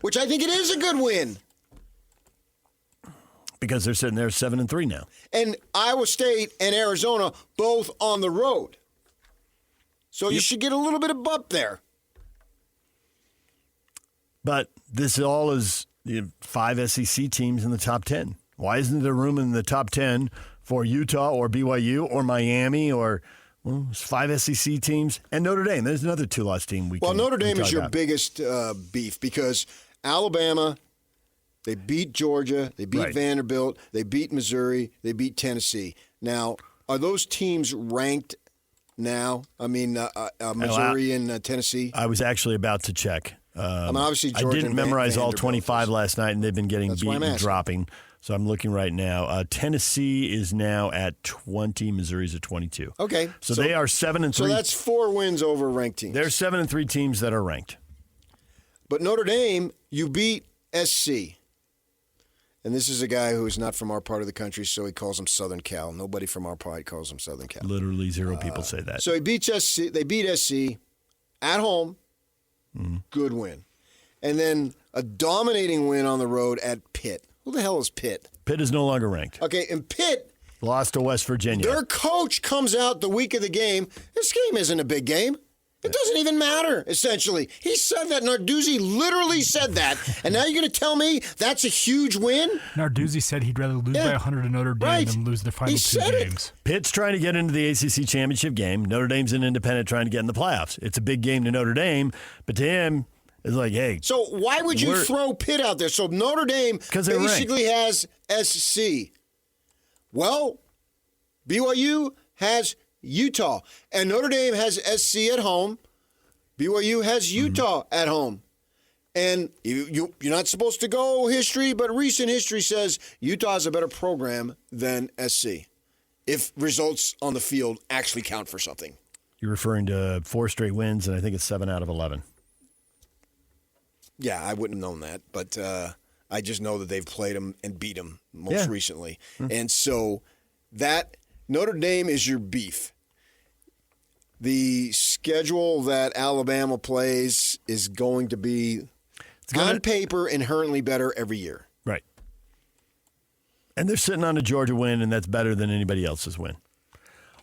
S9: which I think it is a good win.
S1: Because they're sitting there 7-3 now.
S9: And Iowa State and Arizona both on the road. So you should get a little bit of bump there.
S1: But this all is 5 SEC teams in the top 10. Why isn't there room in the top 10 for Utah or BYU or Miami or... Well, it's 5 SEC teams and Notre Dame. There's another 2-loss team we can
S9: Notre Dame is your
S1: about.
S9: biggest beef because Alabama, they beat Georgia, they beat Vanderbilt, they beat Missouri, they beat Tennessee. Now, are those teams ranked now? I mean, Missouri and Tennessee?
S1: I was actually about to check.
S9: Obviously, Georgia
S1: I didn't
S9: and
S1: memorize all
S9: Vanderbilt
S1: 25 last night, and they've been getting
S9: That's
S1: beat
S9: why I'm
S1: and
S9: asking.
S1: dropping. So I'm looking right now. Tennessee is now at 20. Missouri's at 22.
S9: Okay.
S1: So they are 7-3.
S9: So that's 4 wins over ranked teams.
S1: There's 7-3 teams that are ranked.
S9: But Notre Dame, you beat SC. And this is a guy who is not from our part of the country, so he calls him Southern Cal. Nobody from our part calls him Southern Cal.
S1: Literally 0 people say that.
S9: So he beats SC. They beat SC at home. Good win. And then a dominating win on the road at Pitt. Who the hell is Pitt?
S1: Pitt is no longer ranked.
S9: Okay, and Pitt
S1: Lost to West Virginia.
S9: Their coach comes out the week of the game. This game isn't a big game. It doesn't even matter, essentially. He said that. Narduzzi literally said that. And now you're going to tell me that's a huge win?
S20: Narduzzi said he'd rather lose by 100 to Notre Dame than lose the final two games.
S1: Pitt's trying to get into the ACC championship game. Notre Dame's an independent trying to get in the playoffs. It's a big game to Notre Dame, but to him, it's like, hey.
S9: So why would you throw Pitt out there? So Notre Dame basically has SC. Well, BYU has Utah. And Notre Dame has SC at home. BYU has Utah at home. And you're not supposed to go history, but recent history says Utah is a better program than SC if results on the field actually count for something.
S1: You're referring to 4 straight wins, and I think it's 7 out of 11.
S9: Yeah, I wouldn't have known that, but I just know that they've played them and beat them most recently. And so that Notre Dame is your beef. The schedule that Alabama plays is going to be, on paper, inherently better every year.
S1: Right. And they're sitting on a Georgia win, and that's better than anybody else's win.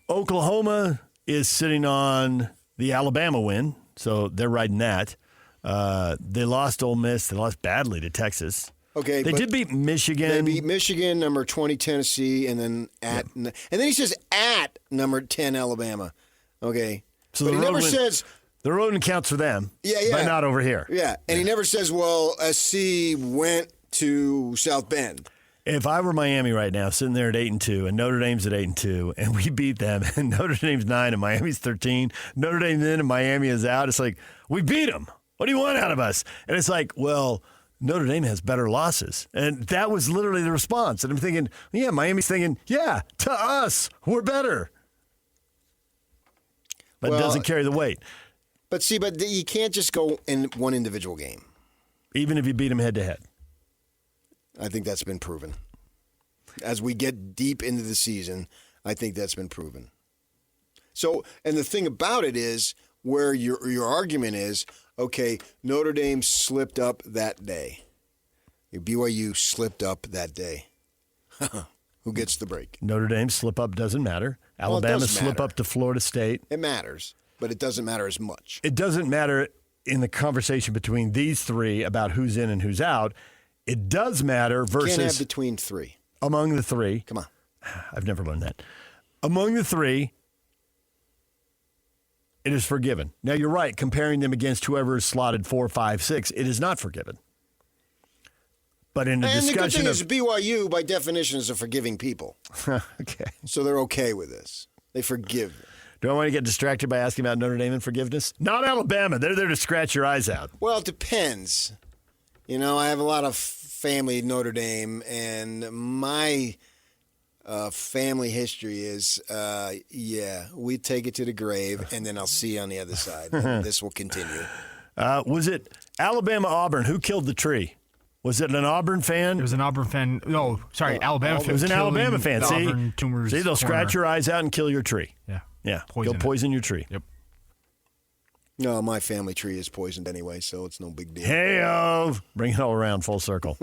S1: Oklahoma is sitting on the Alabama win, so they're riding that. They lost Ole Miss. They lost badly to Texas.
S9: Okay,
S1: they did beat Michigan.
S9: They beat Michigan, number 20 Tennessee, and then and then he says at number 10 Alabama. Okay,
S1: so
S9: but he never says
S1: the road counts for them. But not over here.
S9: Yeah, and he never says, well, SC went to South Bend.
S1: If I were Miami right now, sitting there at 8-2, and Notre Dame's at 8-2, and we beat them, and Notre Dame's 9 and Miami's 13, Notre Dame's in and Miami is out. It's like, we beat them. What do you want out of us? And it's like, well, Notre Dame has better losses. And that was literally the response. And I'm thinking, yeah, Miami's thinking, yeah, to us, we're better. But it doesn't carry the weight.
S9: But you can't just go in one individual game.
S1: Even if you beat them head-to-head.
S9: I think that's been proven. As we get deep into the season, I think that's been proven. So, and the thing about it is, where your argument is, okay, Notre Dame slipped up that day. BYU slipped up that day. Who gets the break?
S1: Notre Dame slip up doesn't matter. Alabama slip up to Florida State.
S9: It matters, but it doesn't matter as much.
S1: It doesn't matter in the conversation between these three about who's in and who's out. It does matter versus...
S9: You can't have between three.
S1: Among the three.
S9: Come on.
S1: I've never learned that. Among the three, it is forgiven. Now, you're right. Comparing them against whoever is slotted 4, 5, 6, it is not forgiven. But in a discussion
S9: the good thing is BYU, by definition, is a forgiving people.
S1: Okay.
S9: So they're okay with this. They forgive.
S1: Do I want to get distracted by asking about Notre Dame and forgiveness? Not Alabama. They're there to scratch your eyes out.
S9: Well, it depends. You know, I have a lot of family at Notre Dame, and my family history is, we take it to the grave, and then I'll see you on the other side. This will continue.
S1: Was it Alabama-Auburn? Who killed the tree? Was it an Auburn fan?
S20: It was an Auburn fan. No, sorry, Alabama fan.
S1: It was an Alabama fan. See, they'll scratch your eyes out and kill your tree.
S20: Yeah.
S1: Go poison your tree.
S20: Yep.
S9: No, my family tree is poisoned anyway, so it's no big deal.
S1: Hey-o! Bring it all around full circle.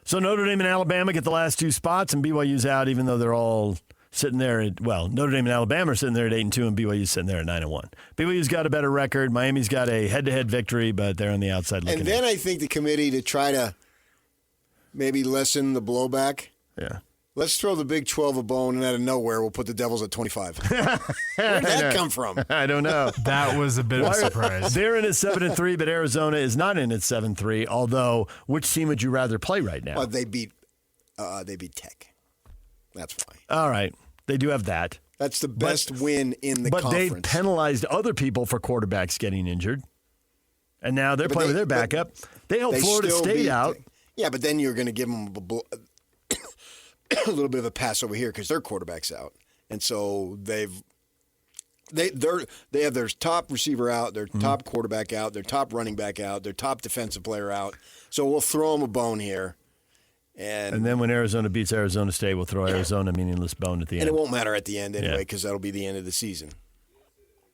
S1: So Notre Dame and Alabama get the last 2 spots, and BYU's out, even though they're all sitting there. Notre Dame and Alabama are sitting there at 8-2, and BYU's sitting there at 9-1. BYU's got a better record. Miami's got a head-to-head victory, but they're on the outside looking.
S9: And then I think the committee, to try to maybe lessen the blowback.
S1: Yeah.
S9: Let's throw the Big 12 a bone, and out of nowhere, we'll put the Devils at 25. Where did that come from?
S1: I don't know.
S20: That was a bit of a surprise.
S1: They're in at 7-3, but Arizona is not in at 7-3. Although, which team would you rather play right now?
S9: Well, they beat Tech. That's why.
S1: All right, they do have that.
S9: That's the best win in the conference.
S1: But they penalized other people for quarterbacks getting injured, and now they're playing with their backup. They held Florida State out.
S9: Yeah, but then you're going to give them a little bit of a pass over here because their quarterback's out, and so they have their top receiver out, their top quarterback out, their top running back out, their top defensive player out. So we'll throw them a bone here, and
S1: then when Arizona beats Arizona State, we'll throw Arizona a meaningless bone at the end.
S9: And it won't matter at the end anyway because that'll be the end of the season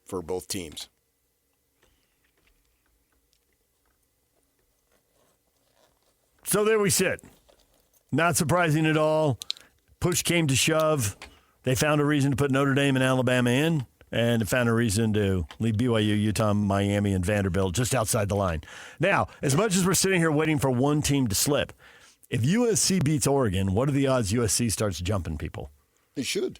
S9: for both teams.
S1: So there we sit. Not surprising at all. push came to shove, they found a reason to put Notre Dame and Alabama in, and found a reason to leave BYU, Utah, Miami, and Vanderbilt just outside the line. Now, as much as we're sitting here waiting for one team to slip, if USC beats Oregon, what are the odds USC starts jumping people?
S9: They should.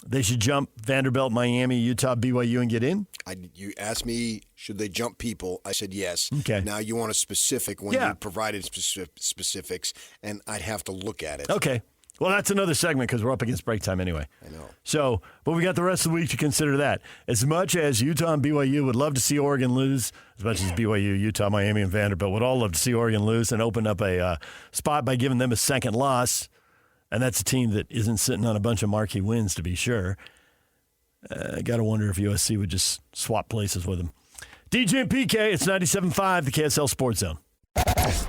S1: They should jump Vanderbilt, Miami, Utah, BYU, and get in?
S9: You asked me, should they jump people? I said yes.
S1: Okay.
S9: Now you want a specific when you provided specifics, and I'd have to look at it.
S1: Okay. Well, that's another segment because we're up against break time anyway.
S9: I know.
S1: So, but we got the rest of the week to consider that. As much as Utah and BYU would love to see Oregon lose, as much as BYU, Utah, Miami, and Vanderbilt would all love to see Oregon lose and open up a spot by giving them a second loss, and that's a team that isn't sitting on a bunch of marquee wins, to be sure. I got to wonder if USC would just swap places with them. DJ and PK, it's 97.5, the KSL Sports Zone.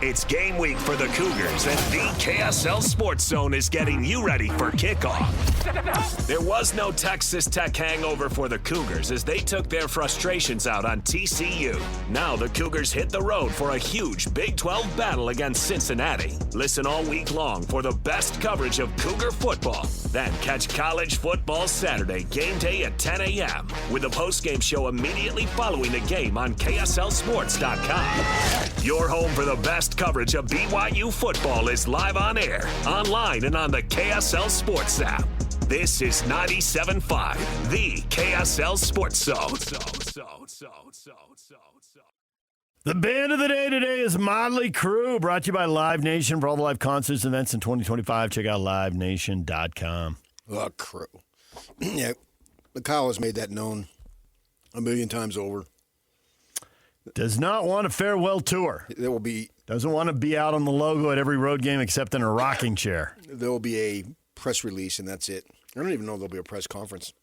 S11: It's game week for the Cougars, and the KSL Sports Zone is getting you ready for kickoff. There was no Texas Tech hangover for the Cougars as they took their frustrations out on TCU. Now the Cougars hit the road for a huge Big 12 battle against Cincinnati. Listen all week long for the best coverage of Cougar football. Then catch College Football Saturday game day at 10 a.m. with a postgame show immediately following the game on KSLSports.com. Your home for the best coverage of BYU football is live on air, online, and on the KSL Sports app. This is 97.5, the KSL Sports Zone.
S1: The band of the day today is Motley Crue, brought to you by Live Nation. For all the live concerts and events in 2025, check out livenation.com.
S9: The Crew. Yeah, Kyle has made that known a million times over.
S1: Does not want a farewell tour.
S9: There will be.
S1: Doesn't want to be out on the logo at every road game except in a rocking chair.
S9: There will be a press release, and that's it. I don't even know there'll be a press conference.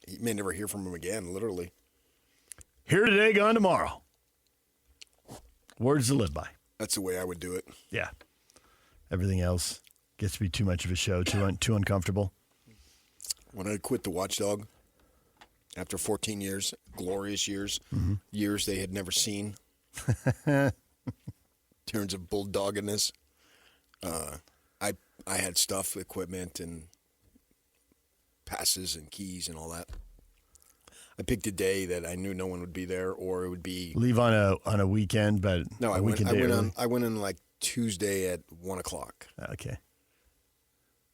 S9: You may never hear from him again, literally.
S1: Here today, gone tomorrow. Words to live by.
S9: That's the way I would do it.
S1: Yeah. Everything else gets to be too much of a show, too uncomfortable.
S9: When I quit the Watchdog, after 14 years, glorious years, years they had never seen, in terms of bulldoggedness, I had stuff, equipment, and passes and keys and all that. I picked a day that I knew no one would be there, or it would be
S1: leave on a weekend, but
S9: no. I went in like Tuesday at 1:00.
S1: Okay.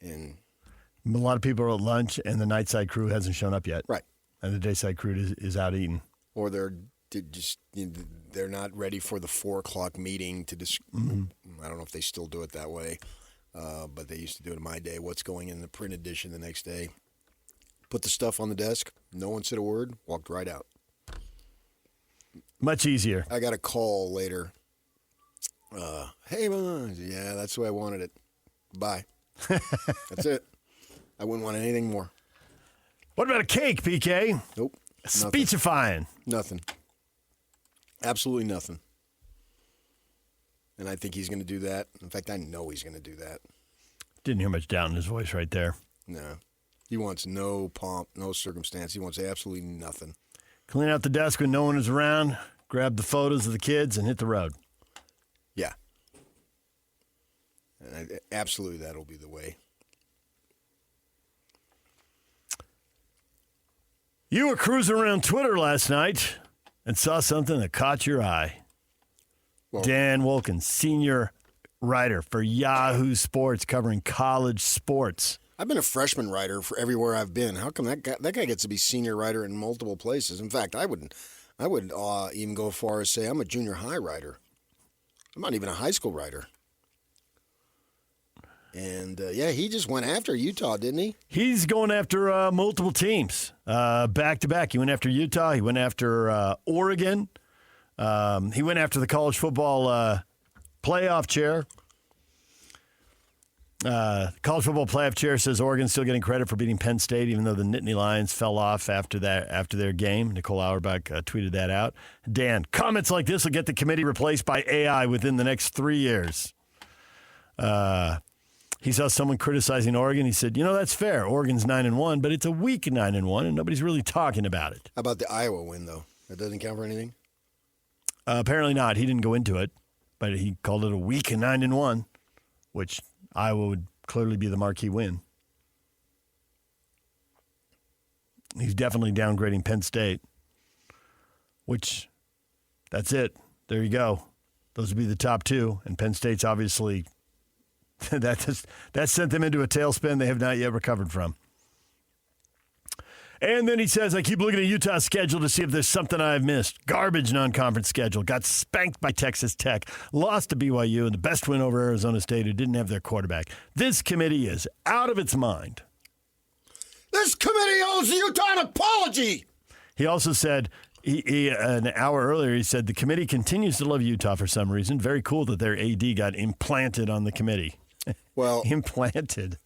S9: And
S1: a lot of people are at lunch, and the nightside crew hasn't shown up yet.
S9: Right.
S1: And the dayside crew is out eating.
S9: Or they're not ready for the 4:00 meeting to I don't know if they still do it that way, but they used to do it in my day. What's going in the print edition the next day? Put the stuff on the desk. No one said a word. Walked right out.
S1: Much easier.
S9: I got a call later. Hey, yeah, that's the way I wanted it. Bye. That's it. I wouldn't want anything more.
S1: What about a cake, PK?
S9: Nope.
S1: Speechifying.
S9: Nothing. Absolutely nothing. And I think he's going to do that. In fact, I know he's going to do that.
S1: Didn't hear much doubt in his voice right there.
S9: No. He wants no pomp, no circumstance. He wants absolutely nothing.
S1: Clean out the desk when no one is around, grab the photos of the kids, and hit the road.
S9: Yeah. And absolutely that'll be the way.
S1: You were cruising around Twitter last night and saw something that caught your eye. Well, Dan Wolken, senior writer for Yahoo Sports, covering college sports.
S9: I've been a freshman writer for everywhere I've been. How come that guy gets to be senior writer in multiple places? In fact, I would even go as far as say I'm a junior high writer. I'm not even a high school writer. And, he just went after Utah, didn't he?
S1: He's going after multiple teams back-to-back. He went after Utah. He went after Oregon. He went after the college football playoff chair. College football playoff chair says Oregon's still getting credit for beating Penn State, even though the Nittany Lions fell off after their game. Nicole Auerbach tweeted that out. Dan, comments like this will get the committee replaced by AI within the next 3 years. He saw someone criticizing Oregon. He said, that's fair. Oregon's 9-1, but it's a weak 9-1, and nobody's really talking about it.
S9: How about the Iowa win, though? That doesn't count for anything?
S1: Apparently not. He didn't go into it, but he called it a weak 9-1, which Iowa would clearly be the marquee win. He's definitely downgrading Penn State, which that's it. There you go. Those would be the top two, and Penn State's obviously that sent them into a tailspin they have not yet recovered from. And then he says, I keep looking at Utah's schedule to see if there's something I've missed. Garbage non-conference schedule. Got spanked by Texas Tech. Lost to BYU, and the best win over Arizona State, who didn't have their quarterback. This committee is out of its mind.
S9: This committee owes Utah an apology.
S1: He also said, an hour earlier, he said, the committee continues to love Utah for some reason. Very cool that their AD got implanted on the committee.
S9: Well,
S1: implanted.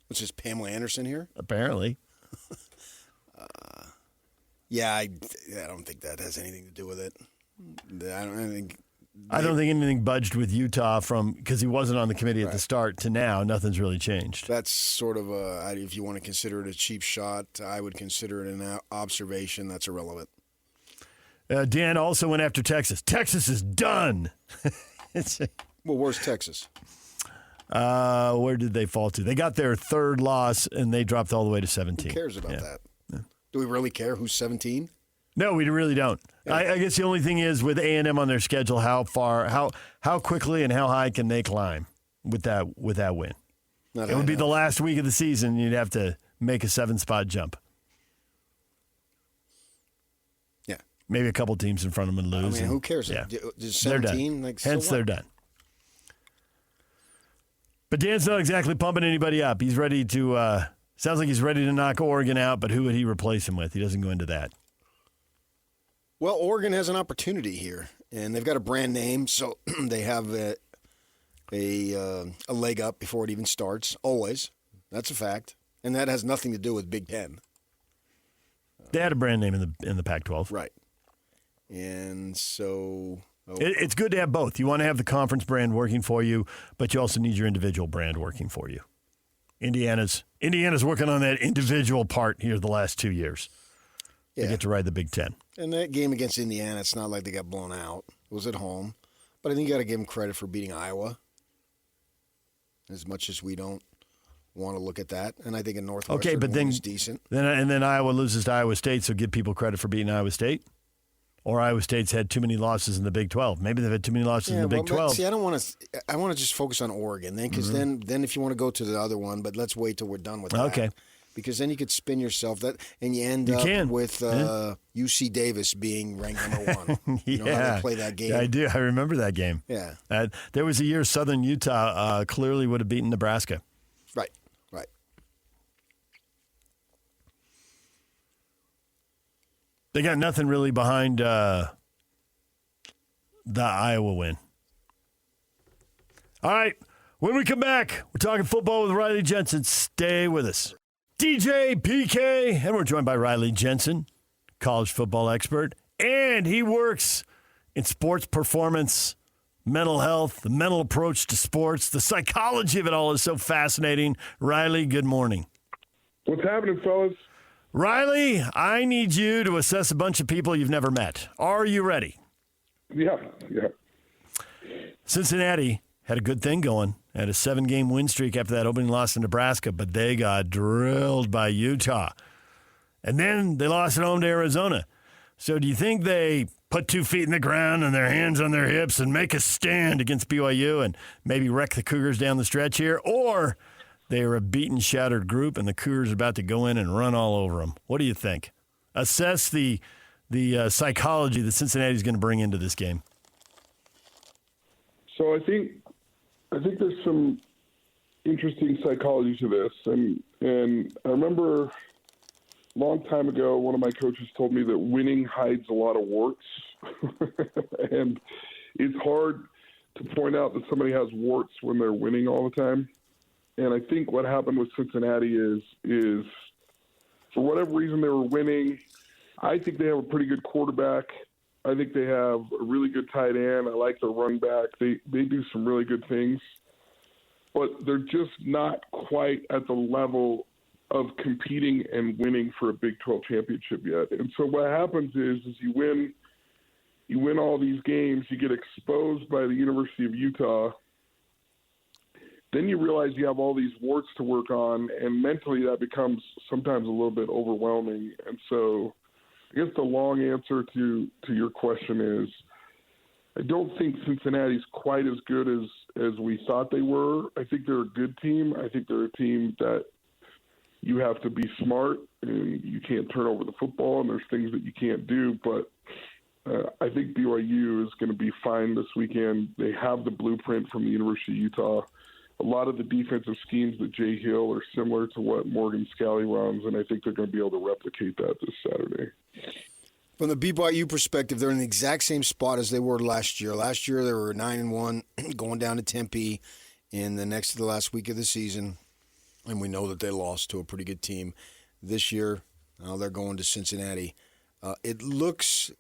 S9: What's this, Pamela Anderson here?
S1: Apparently.
S9: Yeah, I don't think that has anything to do with it. I
S1: don't think anything budged with Utah from because he wasn't on the committee at the start to now. Nothing's really changed.
S9: That's sort of if you want to consider it a cheap shot, I would consider it an observation that's irrelevant.
S1: Dan also went after Texas. Texas is done.
S9: Well, where's Texas?
S1: Where did they fall to? They got their third loss, and they dropped all the way to 17.
S9: Who cares about that? Yeah. Do we really care who's 17?
S1: No, we really don't. Yeah. I guess the only thing is with A&M on their schedule, how quickly and how high can they climb with that win? It would be the last week of the season. You'd have to make a 7-spot jump.
S9: Yeah.
S1: Maybe a couple teams in front of them and lose.
S9: I mean, who cares?
S1: Yeah.
S9: Does 17?
S1: They're done. Hence, they're done. But Dan's not exactly pumping anybody up. He's ready to sounds like he's ready to knock Oregon out, but who would he replace him with? He doesn't go into that.
S9: Well, Oregon has an opportunity here, and they've got a brand name, so they have a leg up before it even starts, always. That's a fact. And that has nothing to do with Big Ten.
S1: They had a brand name in the Pac-12.
S9: Right. And so...
S1: It's good to have both. You want to have the conference brand working for you, but you also need your individual brand working for you. Indiana's working on that individual part here the last 2 years. They get to ride the Big Ten.
S9: And that game against Indiana, it's not like they got blown out. It was at home. But I think you got to give them credit for beating Iowa, as much as we don't want to look at that. And I think in Northwestern is decent.
S1: Then Iowa loses to Iowa State, so give people credit for beating Iowa State. Or Iowa State's had too many losses in the Big 12. Maybe they've had too many losses in the Big 12.
S9: See, I don't want to. I want to just focus on Oregon then, because then if you want to go to the other one, but let's wait till we're done with that.
S1: Okay.
S9: Because then you could spin yourself that, and you end up with UC Davis being ranked number 1. You know how they play that game.
S1: Yeah, I do. I remember that game.
S9: Yeah.
S1: There was a year Southern Utah clearly would have beaten Nebraska.
S9: Right.
S1: They got nothing really behind the Iowa win. All right, when we come back, we're talking football with Riley Jensen. Stay with us. DJ, PK, and we're joined by Riley Jensen, college football expert, and he works in sports performance, mental health, the mental approach to sports. The psychology of it all is so fascinating. Riley, good morning.
S21: What's happening, fellas?
S1: Riley, I need you to assess a bunch of people you've never met. Are you ready?
S21: Yeah.
S1: Cincinnati had a good thing going. Had a 7-game win streak after that opening loss to Nebraska, but they got drilled by Utah. And then they lost at home to Arizona. So do you think they put 2 feet in the ground and their hands on their hips and make a stand against BYU and maybe wreck the Cougars down the stretch here? Or they are a beaten, shattered group, and the Cougars are about to go in and run all over them. What do you think? Assess the psychology that Cincinnati is going to bring into this game.
S21: So I think there's some interesting psychology to this, and I remember a long time ago, one of my coaches told me that winning hides a lot of warts, and it's hard to point out that somebody has warts when they're winning all the time. And I think what happened with Cincinnati is for whatever reason they were winning. I think they have a pretty good quarterback. I think they have a really good tight end. I like their run back. They do some really good things. But they're just not quite at the level of competing and winning for a Big 12 championship yet. And so what happens is you win all these games, you get exposed by the University of Utah. then you realize you have all these warts to work on, and mentally that becomes sometimes a little bit overwhelming. And so I guess the long answer to your question is I don't think Cincinnati's quite as good as we thought they were. I think they're a good team. I think they're a team that you have to be smart, and you can't turn over the football, and there's things that you can't do. But I think BYU is going to be fine this weekend. They have the blueprint from the University of Utah. A lot of the defensive schemes that Jay Hill are similar to what Morgan Scalley runs, and I think they're going to be able to replicate that this Saturday.
S9: From the BYU perspective, they're in the exact same spot as they were last year. Last year, they were 9-1, going down to Tempe in the next to the last week of the season, and we know that they lost to a pretty good team. This year, now they're going to Cincinnati. It looks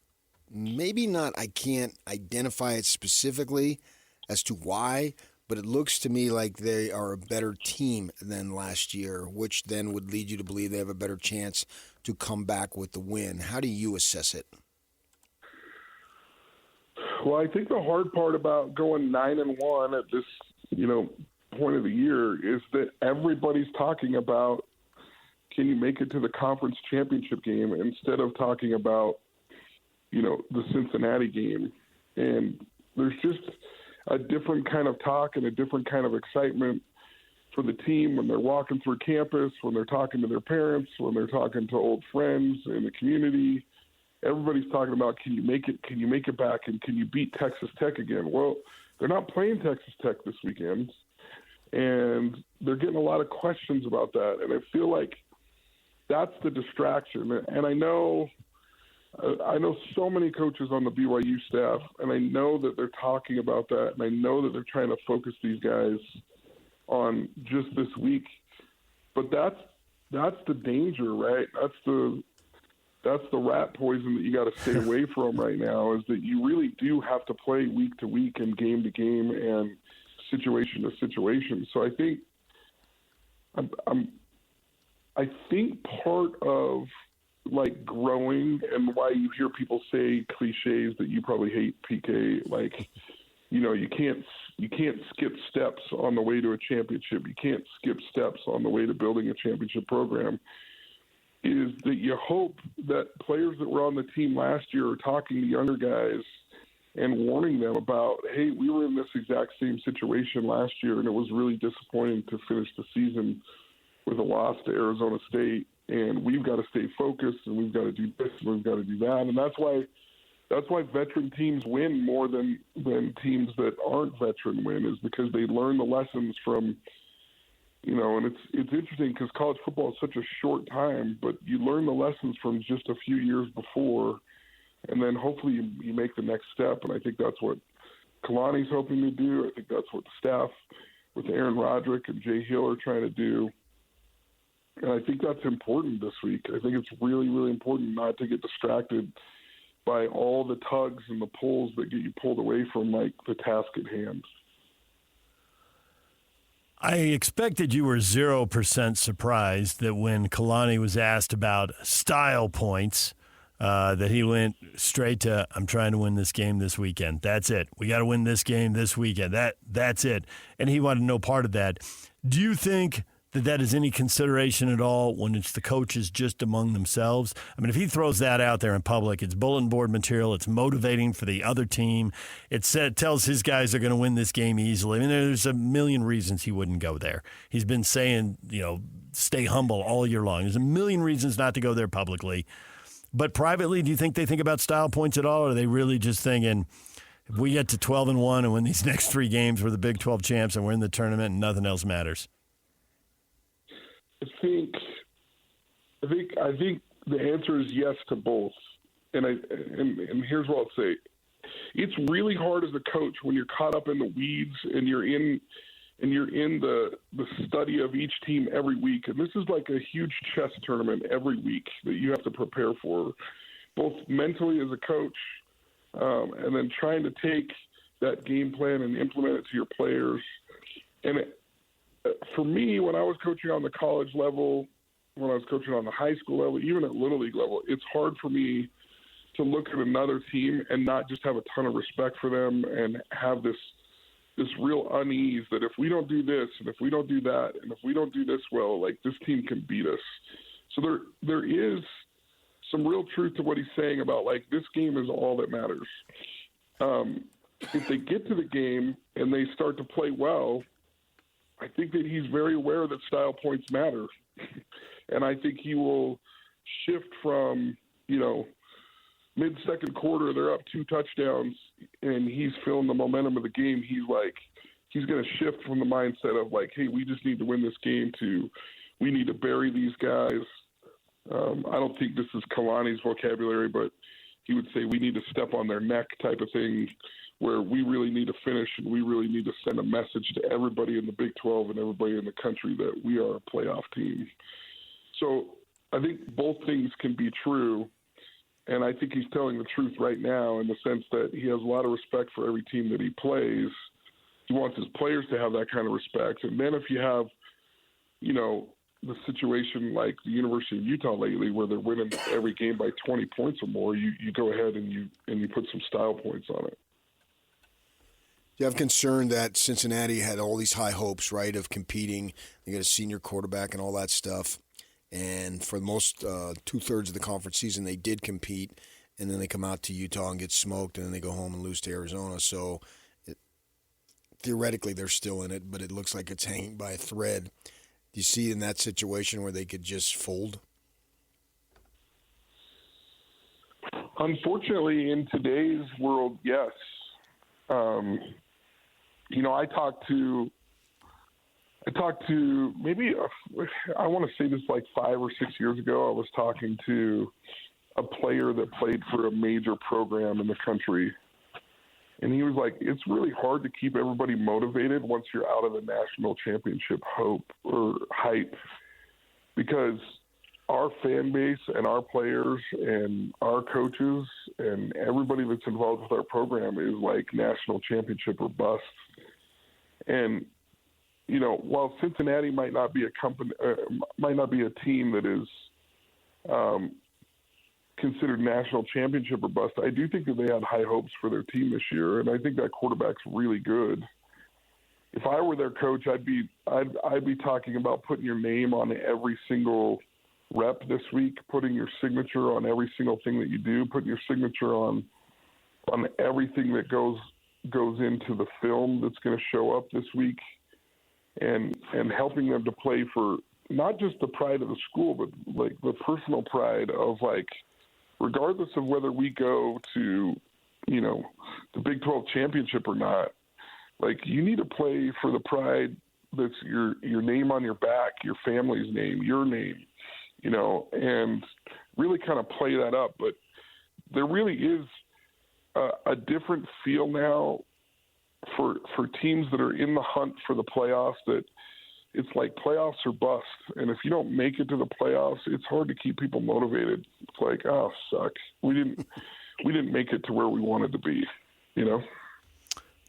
S9: maybe not, I can't identify it specifically as to why, but it looks to me like they are a better team than last year, which then would lead you to believe they have a better chance to come back with the win. How do you assess it?
S21: Well, I think the hard part about going 9-1 at this, point of the year is that everybody's talking about, can you make it to the conference championship game instead of talking about, the Cincinnati game. And there's just a different kind of talk and a different kind of excitement for the team when they're walking through campus, when they're talking to their parents, when they're talking to old friends in the community. Everybody's talking about, can you make it back, and can you beat Texas Tech again? Well, they're not playing Texas Tech this weekend, and they're getting a lot of questions about that. And I feel like that's the distraction. And I know so many coaches on the BYU staff, and I know that they're talking about that, and I know that they're trying to focus these guys on just this week. But that's the danger, right? That's the rat poison that you got to stay away from right now, is that you really do have to play week to week and game to game and situation to situation. So I think part of like growing, and why you hear people say cliches that you probably hate, PK, like, you can't skip steps on the way to a championship. You can't skip steps on the way to building a championship program, is that you hope that players that were on the team last year are talking to younger guys and warning them about, hey, we were in this exact same situation last year, and it was really disappointing to finish the season with a loss to Arizona State, and we've got to stay focused, and we've got to do this, and we've got to do that. And that's why veteran teams win more than teams that aren't veteran win, is because they learn the lessons from, and it's interesting because college football is such a short time, but you learn the lessons from just a few years before, and then hopefully you make the next step. And I think that's what Kalani's hoping to do. I think that's what the staff with Aaron Roderick and Jay Hill are trying to do. And I think that's important this week. I think it's really, really important not to get distracted by all the tugs and the pulls that get you pulled away from, like, the task at hand.
S1: I expected you were 0% surprised that when Kalani was asked about style points, that he went straight to, I'm trying to win this game this weekend. That's it. We got to win this game this weekend. That's it. And he wanted no part of that. Do you think that is any consideration at all when it's the coaches just among themselves? I mean, if he throws that out there in public, it's bulletin board material, it's motivating for the other team, it tells his guys they're going to win this game easily. I mean, there's a million reasons he wouldn't go there. He's been saying, stay humble all year long. There's a million reasons not to go there publicly. But privately, do you think they think about style points at all, or are they really just thinking, if we get to 12-1 and win these next 3 games, we're the Big 12 champs and we're in the tournament and nothing else matters?
S21: I think the answer is yes to both, and here's what I'll say: it's really hard as a coach when you're caught up in the weeds and you're in the study of each team every week, and this is like a huge chess tournament every week that you have to prepare for, both mentally as a coach, and then trying to take that game plan and implement it to your players. And for me, when I was coaching on the college level, when I was coaching on the high school level, even at Little League level, it's hard for me to look at another team and not just have a ton of respect for them and have this real unease that if we don't do this and if we don't do that and if we don't do this well, like, this team can beat us. So there is some real truth to what he's saying about, like, this game is all that matters. If they get to the game and they start to play well, I think that he's very aware that style points matter. And I think he will shift from, mid-second quarter, they're up 2 touchdowns, and he's feeling the momentum of the game. He's going to shift from the mindset of, like, hey, we just need to win this game to we need to bury these guys. I don't think this is Kalani's vocabulary, but he would say we need to step on their neck type of thing, where we really need to finish and we really need to send a message to everybody in the Big 12 and everybody in the country that we are a playoff team. So I think both things can be true, and I think he's telling the truth right now in the sense that he has a lot of respect for every team that he plays. He wants his players to have that kind of respect. And then if you have, the situation like the University of Utah lately where they're winning every game by 20 points or more, you go ahead and you put some style points on it.
S9: You have concern that Cincinnati had all these high hopes, right, of competing. They got a senior quarterback and all that stuff. And for the most 2/3 of the conference season, they did compete. And then they come out to Utah and get smoked, and then they go home and lose to Arizona. So theoretically, they're still in it, but it looks like it's hanging by a thread. Do you see in that situation where they could just fold?
S21: Unfortunately, in today's world, yes. I talked to maybe, I want to say this like 5 or 6 years ago, I was talking to a player that played for a major program in the country. And he was like, it's really hard to keep everybody motivated once you're out of the national championship hope or hype, because our fan base and our players and our coaches and everybody that's involved with our program is like national championship or bust. And, while Cincinnati might not be a team that is considered national championship or bust, I do think that they had high hopes for their team this year, and I think that quarterback's really good. If I were their coach, I'd be talking about putting your name on every single rep this week, putting your signature on every single thing that you do, putting your signature on everything that goes into the film that's going to show up this week, and helping them to play for not just the pride of the school, but like the personal pride of, like, regardless of whether we go to, the Big 12 championship or not, like, you need to play for the pride that's your name on your back, your family's name, your name, and really kind of play that up. But there really is a different feel now for teams that are in the hunt for the playoffs, that it's like playoffs or bust. And if you don't make it to the playoffs, it's hard to keep people motivated. It's like, oh, suck. We didn't make it to where we wanted to be,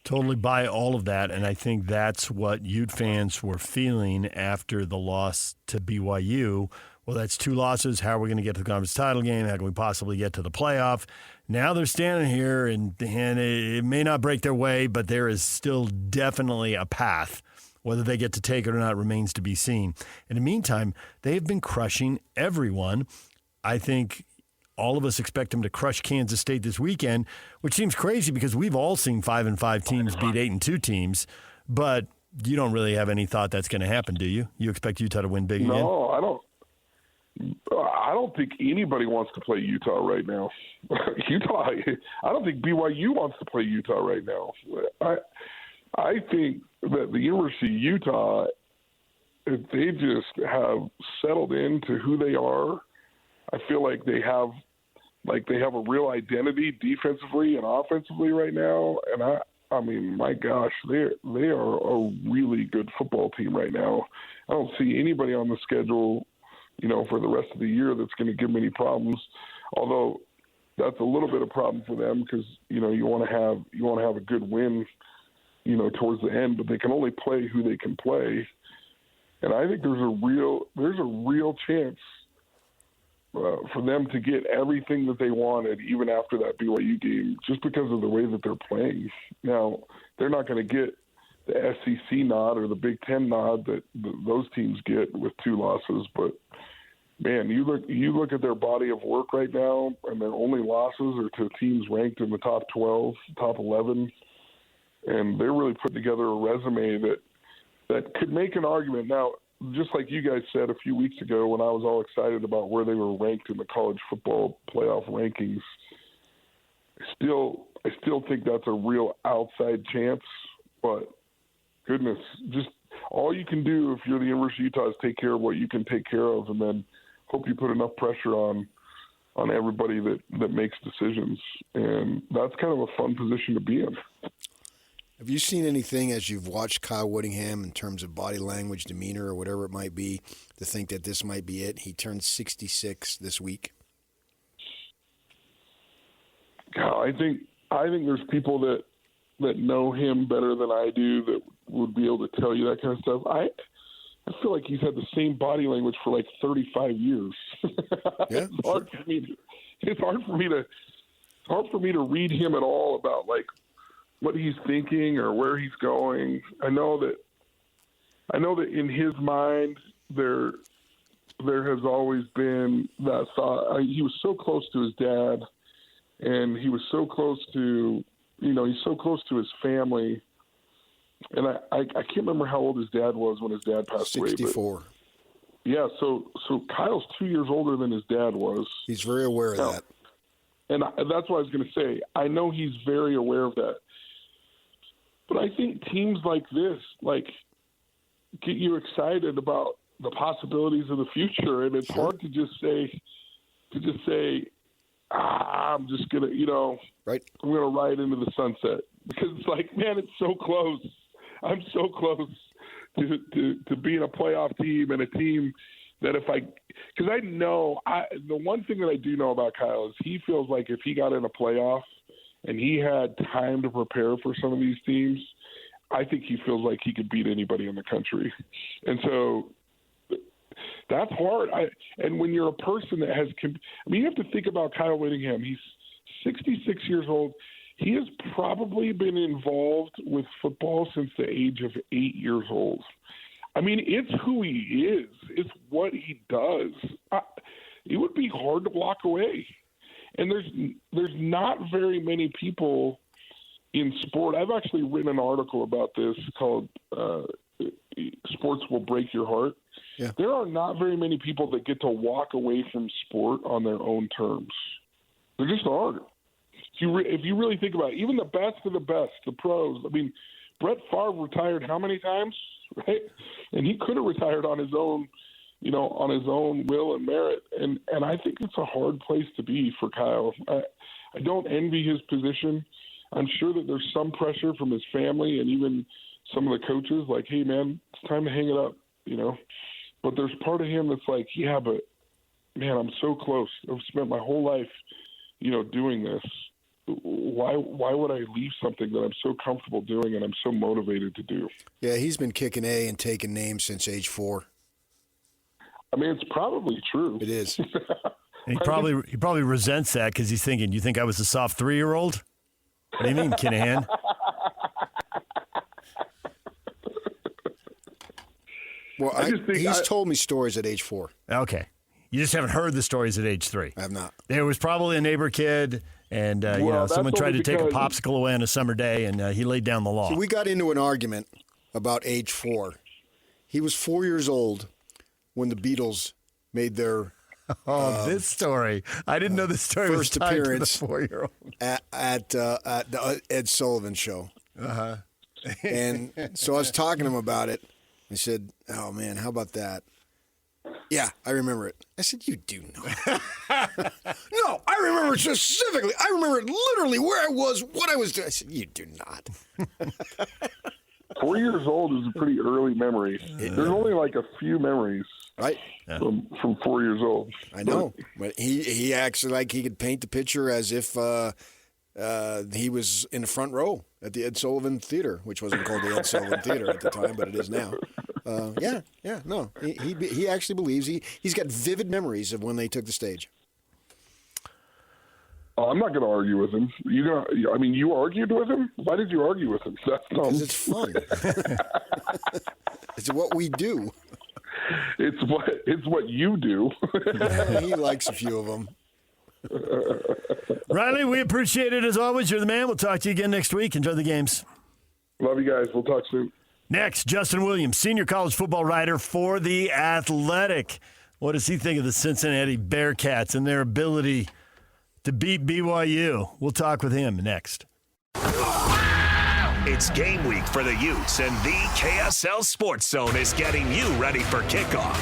S1: Totally buy all of that, and I think that's what Ute fans were feeling after the loss to BYU. Well, that's 2 losses. How are we going to get to the conference title game? How can we possibly get to the playoff? Now they're standing here, and it may not break their way, but there is still definitely a path. Whether they get to take it or not remains to be seen. In the meantime, they have been crushing everyone. I think all of us expect them to crush Kansas State this weekend, which seems crazy because we've all seen 5-5 teams beat 8-2 teams, but you don't really have any thought that's going to happen, do you? You expect Utah to win big again?
S21: No, I don't think anybody wants to play Utah right now. I don't think BYU wants to play Utah right now. I think that the University of Utah, if they just have settled into who they are, I feel like they have a real identity defensively and offensively right now. And I mean, my gosh, they are a really good football team right now. I don't see anybody on the schedule, for the rest of the year that's going to give them any problems. Although that's a little bit of a problem for them because you want to have a good win, towards the end, but they can only play who they can play. And I think there's a real chance for them to get everything that they wanted, even after that BYU game, just because of the way that they're playing. Now, they're not going to get the SEC nod or the Big Ten nod that those teams get with 2 losses. But man, you look at their body of work right now, and their only losses are to teams ranked in the top 12, top 11, and they're really putting together a resume that could make an argument. Now, just like you guys said a few weeks ago when I was all excited about where they were ranked in the college football playoff rankings, I still think that's a real outside chance, but goodness, just all you can do if you're the University of Utah is take care of what you can take care of, and then hope you put enough pressure on everybody that makes decisions. And that's kind of a fun position to be in.
S9: Have you seen anything as you've watched Kyle Whittingham in terms of body language, demeanor, or whatever it might be, to think that this might be it? He turned 66 this week.
S21: I think there's people that know him better than I do that would be able to tell you that kind of stuff. I feel like he's had the same body language for like 35 years.
S9: Yeah.
S21: It's hard for me to read him at all about like what he's thinking or where he's going. I know that in his mind there has always been that thought. He was so close to his dad, and he was so close to, he's so close to his family. And I can't remember how old his dad was when his dad passed away.
S9: 64.
S21: Yeah, so Kyle's 2 years older than his dad was.
S9: He's very aware of that.
S21: And that's what I was going to say. I know he's very aware of that. But I think teams like this, like, get you excited about the possibilities of the future. And it's hard to just say, I'm just going to,
S9: right.
S21: I'm going to ride into the sunset. Because it's like, man, it's so close. I'm so close to being a playoff team and a team that because I know, the one thing that I do know about Kyle is he feels like if he got in a playoff and he had time to prepare for some of these teams, I think he feels like he could beat anybody in the country. And so that's hard. And when you're a person that has, you have to think about Kyle Whittingham. He's 66 years old. He has probably been involved with football since the age of 8 years old. I mean, it's who he is. It's what he does. It would be hard to walk away. And there's not very many people in sport. I've actually written an article about this called Sports Will Break Your Heart.
S9: Yeah.
S21: There are not very many people that get to walk away from sport on their own terms. There just aren't. If you really think about it, even the best of the best, the pros. I mean, Brett Favre retired how many times, right? And he could have retired on his own, on his own will and merit. And I think it's a hard place to be for Kyle. I don't envy his position. I'm sure that there's some pressure from his family and even some of the coaches, like, hey, man, it's time to hang it up, But there's part of him that's like, yeah, but, man, I'm so close. I've spent my whole life, doing this. Why would I leave something that I'm so comfortable doing and I'm so motivated to do?
S9: Yeah, he's been kicking A and taking names since age 4.
S21: I mean, it's probably true.
S9: It is.
S1: He probably resents that because he's thinking, you think I was a soft 3-year-old? What do you mean, Kinahan?
S9: Well, he's told me stories at age 4.
S1: Okay. You just haven't heard the stories at age 3.
S9: I have not.
S1: There was probably a neighbor kid, and someone tried to take a popsicle away on a summer day, and he laid down the law.
S9: So we got into an argument about age 4. He was 4 years old when the Beatles made their
S1: this story. I didn't know this story
S9: first
S1: was tied
S9: appearance
S1: to the 4-year-old.
S9: at the Ed Sullivan show.
S1: Uh-huh.
S9: And so I was talking to him about it. He said, "Oh man, how about that?" Yeah, I remember it. I said, "You do not." No, I remember it specifically. I remember it literally where I was, what I was doing. I said, "You do not."
S21: 4 years old is a pretty early memory. There's only like a few memories,
S9: right,
S21: from 4 years old.
S9: I know, but he acts like he could paint the picture as if he was in the front row at the Ed Sullivan Theater, which wasn't called the Ed Sullivan Theater at the time, but it is now. No, he actually believes he's got vivid memories of when they took the stage.
S21: Oh, I'm not going to argue with him. You argued with him? Why did you argue with him? That's dumb.
S9: Because it's fun. It's what we do.
S21: It's what you do.
S9: He likes a few of them.
S1: Riley, we appreciate it as always. You're the man. We'll talk to you again next week. Enjoy the games.
S21: Love you guys. We'll talk soon.
S1: Next, Justin Williams, senior college football writer for The Athletic. What does he think of the Cincinnati Bearcats and their ability to beat BYU? We'll talk with him next.
S11: It's game week for the Utes, and the KSL Sports Zone is getting you ready for kickoff.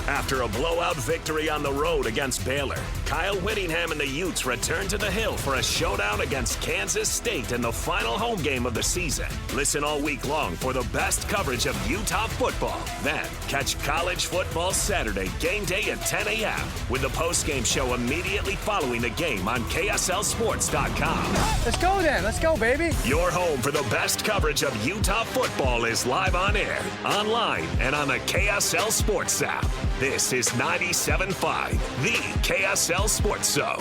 S11: After a blowout victory on the road against Baylor, Kyle Whittingham and the Utes return to the Hill for a showdown against Kansas State in the final home game of the season. Listen all week long for the best coverage of Utah football. Then, catch College Football Saturday game day at 10 a.m. with the postgame show immediately following the game on KSLSports.com.
S19: Let's go then. Let's go, baby.
S11: Your home for the best coverage of Utah football is live on air, online, and on the KSL Sports app. This is 97.5, the KSL Sports Zone.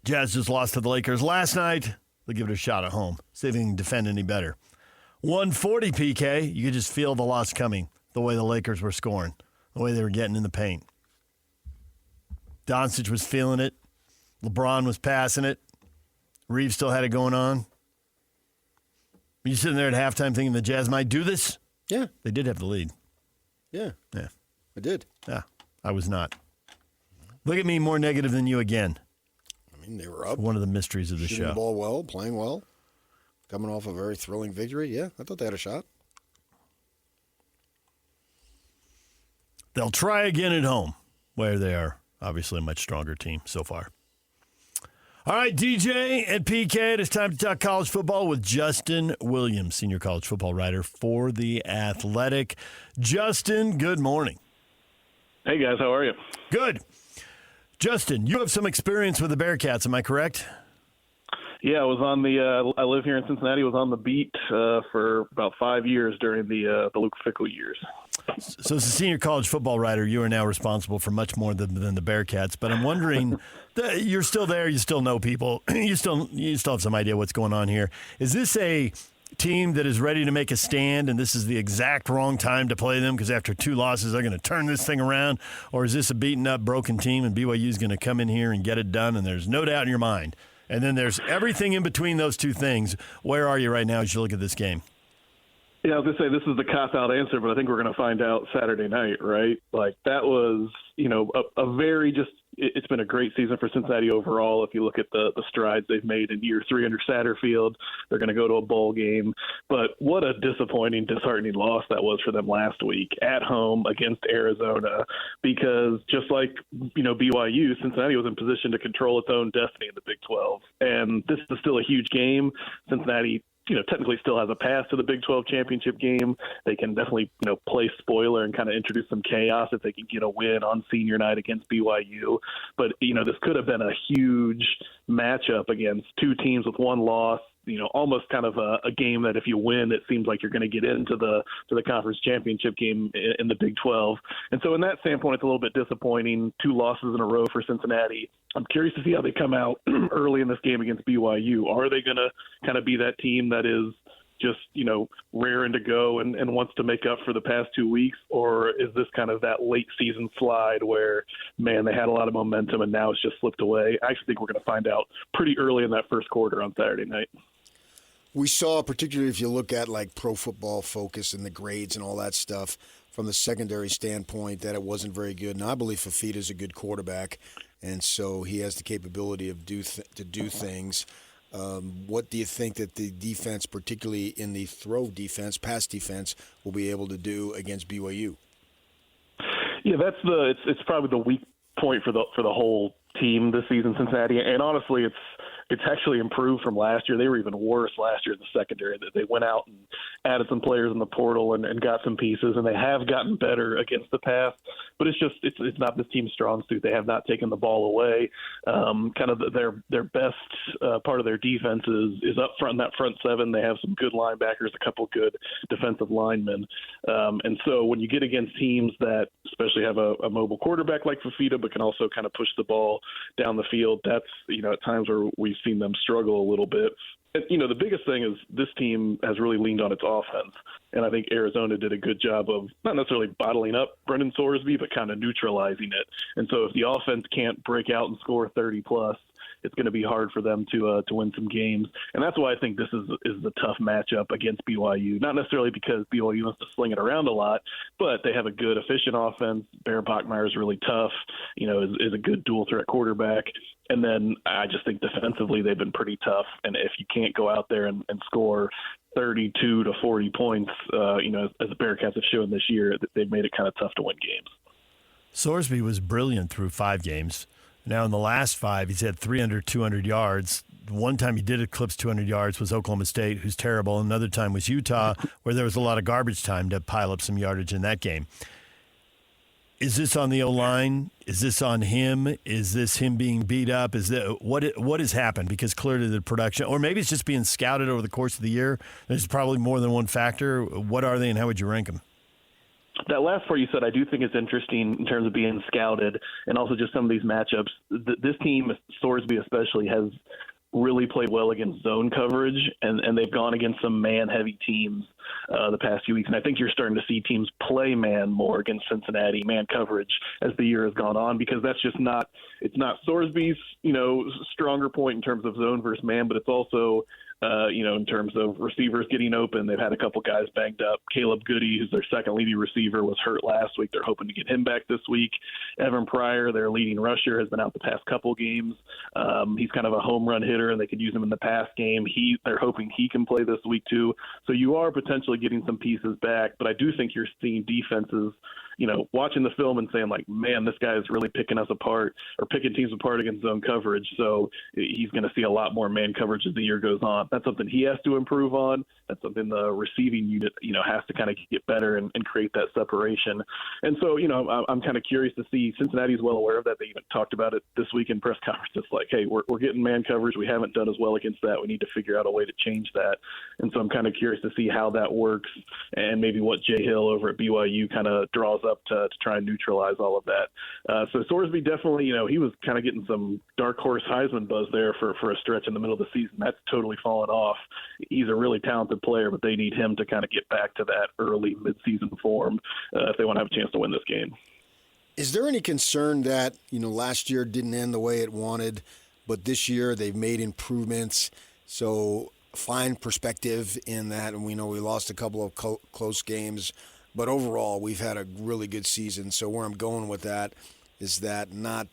S1: Jazz just lost to the Lakers last night. They'll give it a shot at home. See if they can defend any better. 140 PK. You could just feel the loss coming, the way the Lakers were scoring, the way they were getting in the paint. Doncic was feeling it. LeBron was passing it. Reeves still had it going on. Were you sitting there at halftime thinking the Jazz might do this?
S9: Yeah.
S1: They did have the lead.
S9: Yeah.
S1: Yeah.
S9: I did.
S1: Yeah. I was not. Look at me, more negative than you again.
S9: I mean, they were up.
S1: It's one of the mysteries of the
S9: Shooting
S1: show.
S9: the ball well, playing well, coming off a very thrilling victory. Yeah, I thought they had a shot.
S1: They'll try again at home, where they are obviously a much stronger team so far. All right, DJ and PK, it is time to talk college football with Justin Williams, senior college football writer for The Athletic. Justin, good morning.
S6: Hey, guys. How are you?
S1: Good. Justin, you have some experience with the Bearcats, am I correct?
S6: Yeah, I was on I live here in Cincinnati. I was on the beat for about 5 years during the Luke Fickell years.
S1: So as a senior college football writer, you are now responsible for much more than the Bearcats. But I'm wondering, you're still there. You still know people. You still have some idea what's going on here. Is this a team that is ready to make a stand, and this is the exact wrong time to play them because after 2 losses they're going to turn this thing around? Or is this a beaten up, broken team, and BYU is going to come in here and get it done, and there's no doubt in your mind? And then there's everything in between those two things. Where are you right now as you look at this game?
S6: Yeah, I was going to say this is the cop-out answer, but I think we're going to find out Saturday night, right? Like, that was, a very it's been a great season for Cincinnati overall. If you look at the strides they've made in year 3 under Satterfield, they're going to go to a bowl game. But what a disappointing, disheartening loss that was for them last week at home against Arizona, because just like, BYU, Cincinnati was in position to control its own destiny in the Big 12. And this is still a huge game. Cincinnati technically still has a path to the Big 12 championship game. They can definitely, play spoiler and kind of introduce some chaos if they can get a win on senior night against BYU. But, this could have been a huge matchup against 2 teams with 1 loss. Almost kind of a game that if you win, it seems like you're going to get into the conference championship game in the Big 12. And so in that standpoint, it's a little bit disappointing. 2 losses in a row for Cincinnati. I'm curious to see how they come out early in this game against BYU. Are they going to kind of be that team that is just, raring to go and wants to make up for the past 2 weeks? Or is this kind of that late season slide where, man, they had a lot of momentum and now it's just slipped away? I actually think we're going to find out pretty early in that first quarter on Saturday night.
S9: We saw, particularly if you look at like Pro Football Focus and the grades and all that stuff from the secondary standpoint, that it wasn't very good. And I believe Fafita's a good quarterback, and so he has the capability of to do things. What do you think that the defense, particularly in the throw defense, pass defense, will be able to do against BYU?
S6: Yeah, it's probably the weak point for the whole team this season, Cincinnati. And honestly, it's actually improved from last year. They were even worse last year in the secondary. They went out added some players in the portal and got some pieces, and they have gotten better against the pass. But it's not this team's strong suit. They have not taken the ball away. Kind of their best part of their defense is up front in that front seven. They have some good linebackers, a couple good defensive linemen. And so when you get against teams that especially have a mobile quarterback like Fafita, but can also kind of push the ball down the field, that's, at times where we've seen them struggle a little bit. And, the biggest thing is this team has really leaned on its offense. And I think Arizona did a good job of not necessarily bottling up Brendan Sorsby, but kind of neutralizing it. And so if the offense can't break out and score 30-plus, it's going to be hard for them to win some games. And that's why I think this is a tough matchup against BYU. Not necessarily because BYU wants to sling it around a lot, but they have a good, efficient offense. Bear Bachmeier is really tough, is a good dual-threat quarterback. And then I just think defensively they've been pretty tough. And if you can't go out there and score 32 to 40 points, as the Bearcats have shown this year, they've made it kind of tough to win games.
S1: Sorsby was brilliant through 5 games. Now in the last 5, he's had 300, 200 yards. One time he did eclipse 200 yards was Oklahoma State, who's terrible. Another time was Utah, where there was a lot of garbage time to pile up some yardage in that game. Is this on the O-line? Is this on him? Is this him being beat up? What has happened? Because clearly the production, or maybe it's just being scouted over the course of the year. There's probably more than one factor. What are they, and how would you rank them?
S6: That last part you said, I do think is interesting in terms of being scouted, and also just some of these matchups. This team, Sorsby especially, has really played well against zone coverage, and they've gone against some man-heavy teams the past few weeks. And I think you're starting to see teams play man more against Cincinnati, man coverage, as the year has gone on, because that's just not – it's not Sorsby's, stronger point in terms of zone versus man, but it's also – in terms of receivers getting open. They've had a couple guys banged up. Caleb Goody, who's their second leading receiver, was hurt last week. They're hoping to get him back this week. Evan Pryor, their leading rusher, has been out the past couple games. He's kind of a home run hitter, and they could use him in the pass game. They're hoping he can play this week too. So you are potentially getting some pieces back, but I do think you're seeing defenses watching the film and saying, like, man, this guy is really picking us apart or picking teams apart against zone coverage. So he's going to see a lot more man coverage as the year goes on. That's something he has to improve on. That's something the receiving unit, has to kind of get better and create that separation. And so, I'm kind of curious to see. Cincinnati's well aware of that. They even talked about it this week in press conference. It's like, hey, we're getting man coverage. We haven't done as well against that. We need to figure out a way to change that. And so I'm kind of curious to see how that works and maybe what Jay Hill over at BYU kind of draws up to try and neutralize all of that. So Sorsby definitely, he was kind of getting some dark horse Heisman buzz there for a stretch in the middle of the season. That's totally fallen off. He's a really talented player, but they need him to kind of get back to that early midseason form if they want to have a chance to win this game.
S9: Is there any concern that, last year didn't end the way it wanted, but this year they've made improvements? So find perspective in that, and we know we lost a couple of close games, but overall we've had a really good season. So where I'm going with that is that not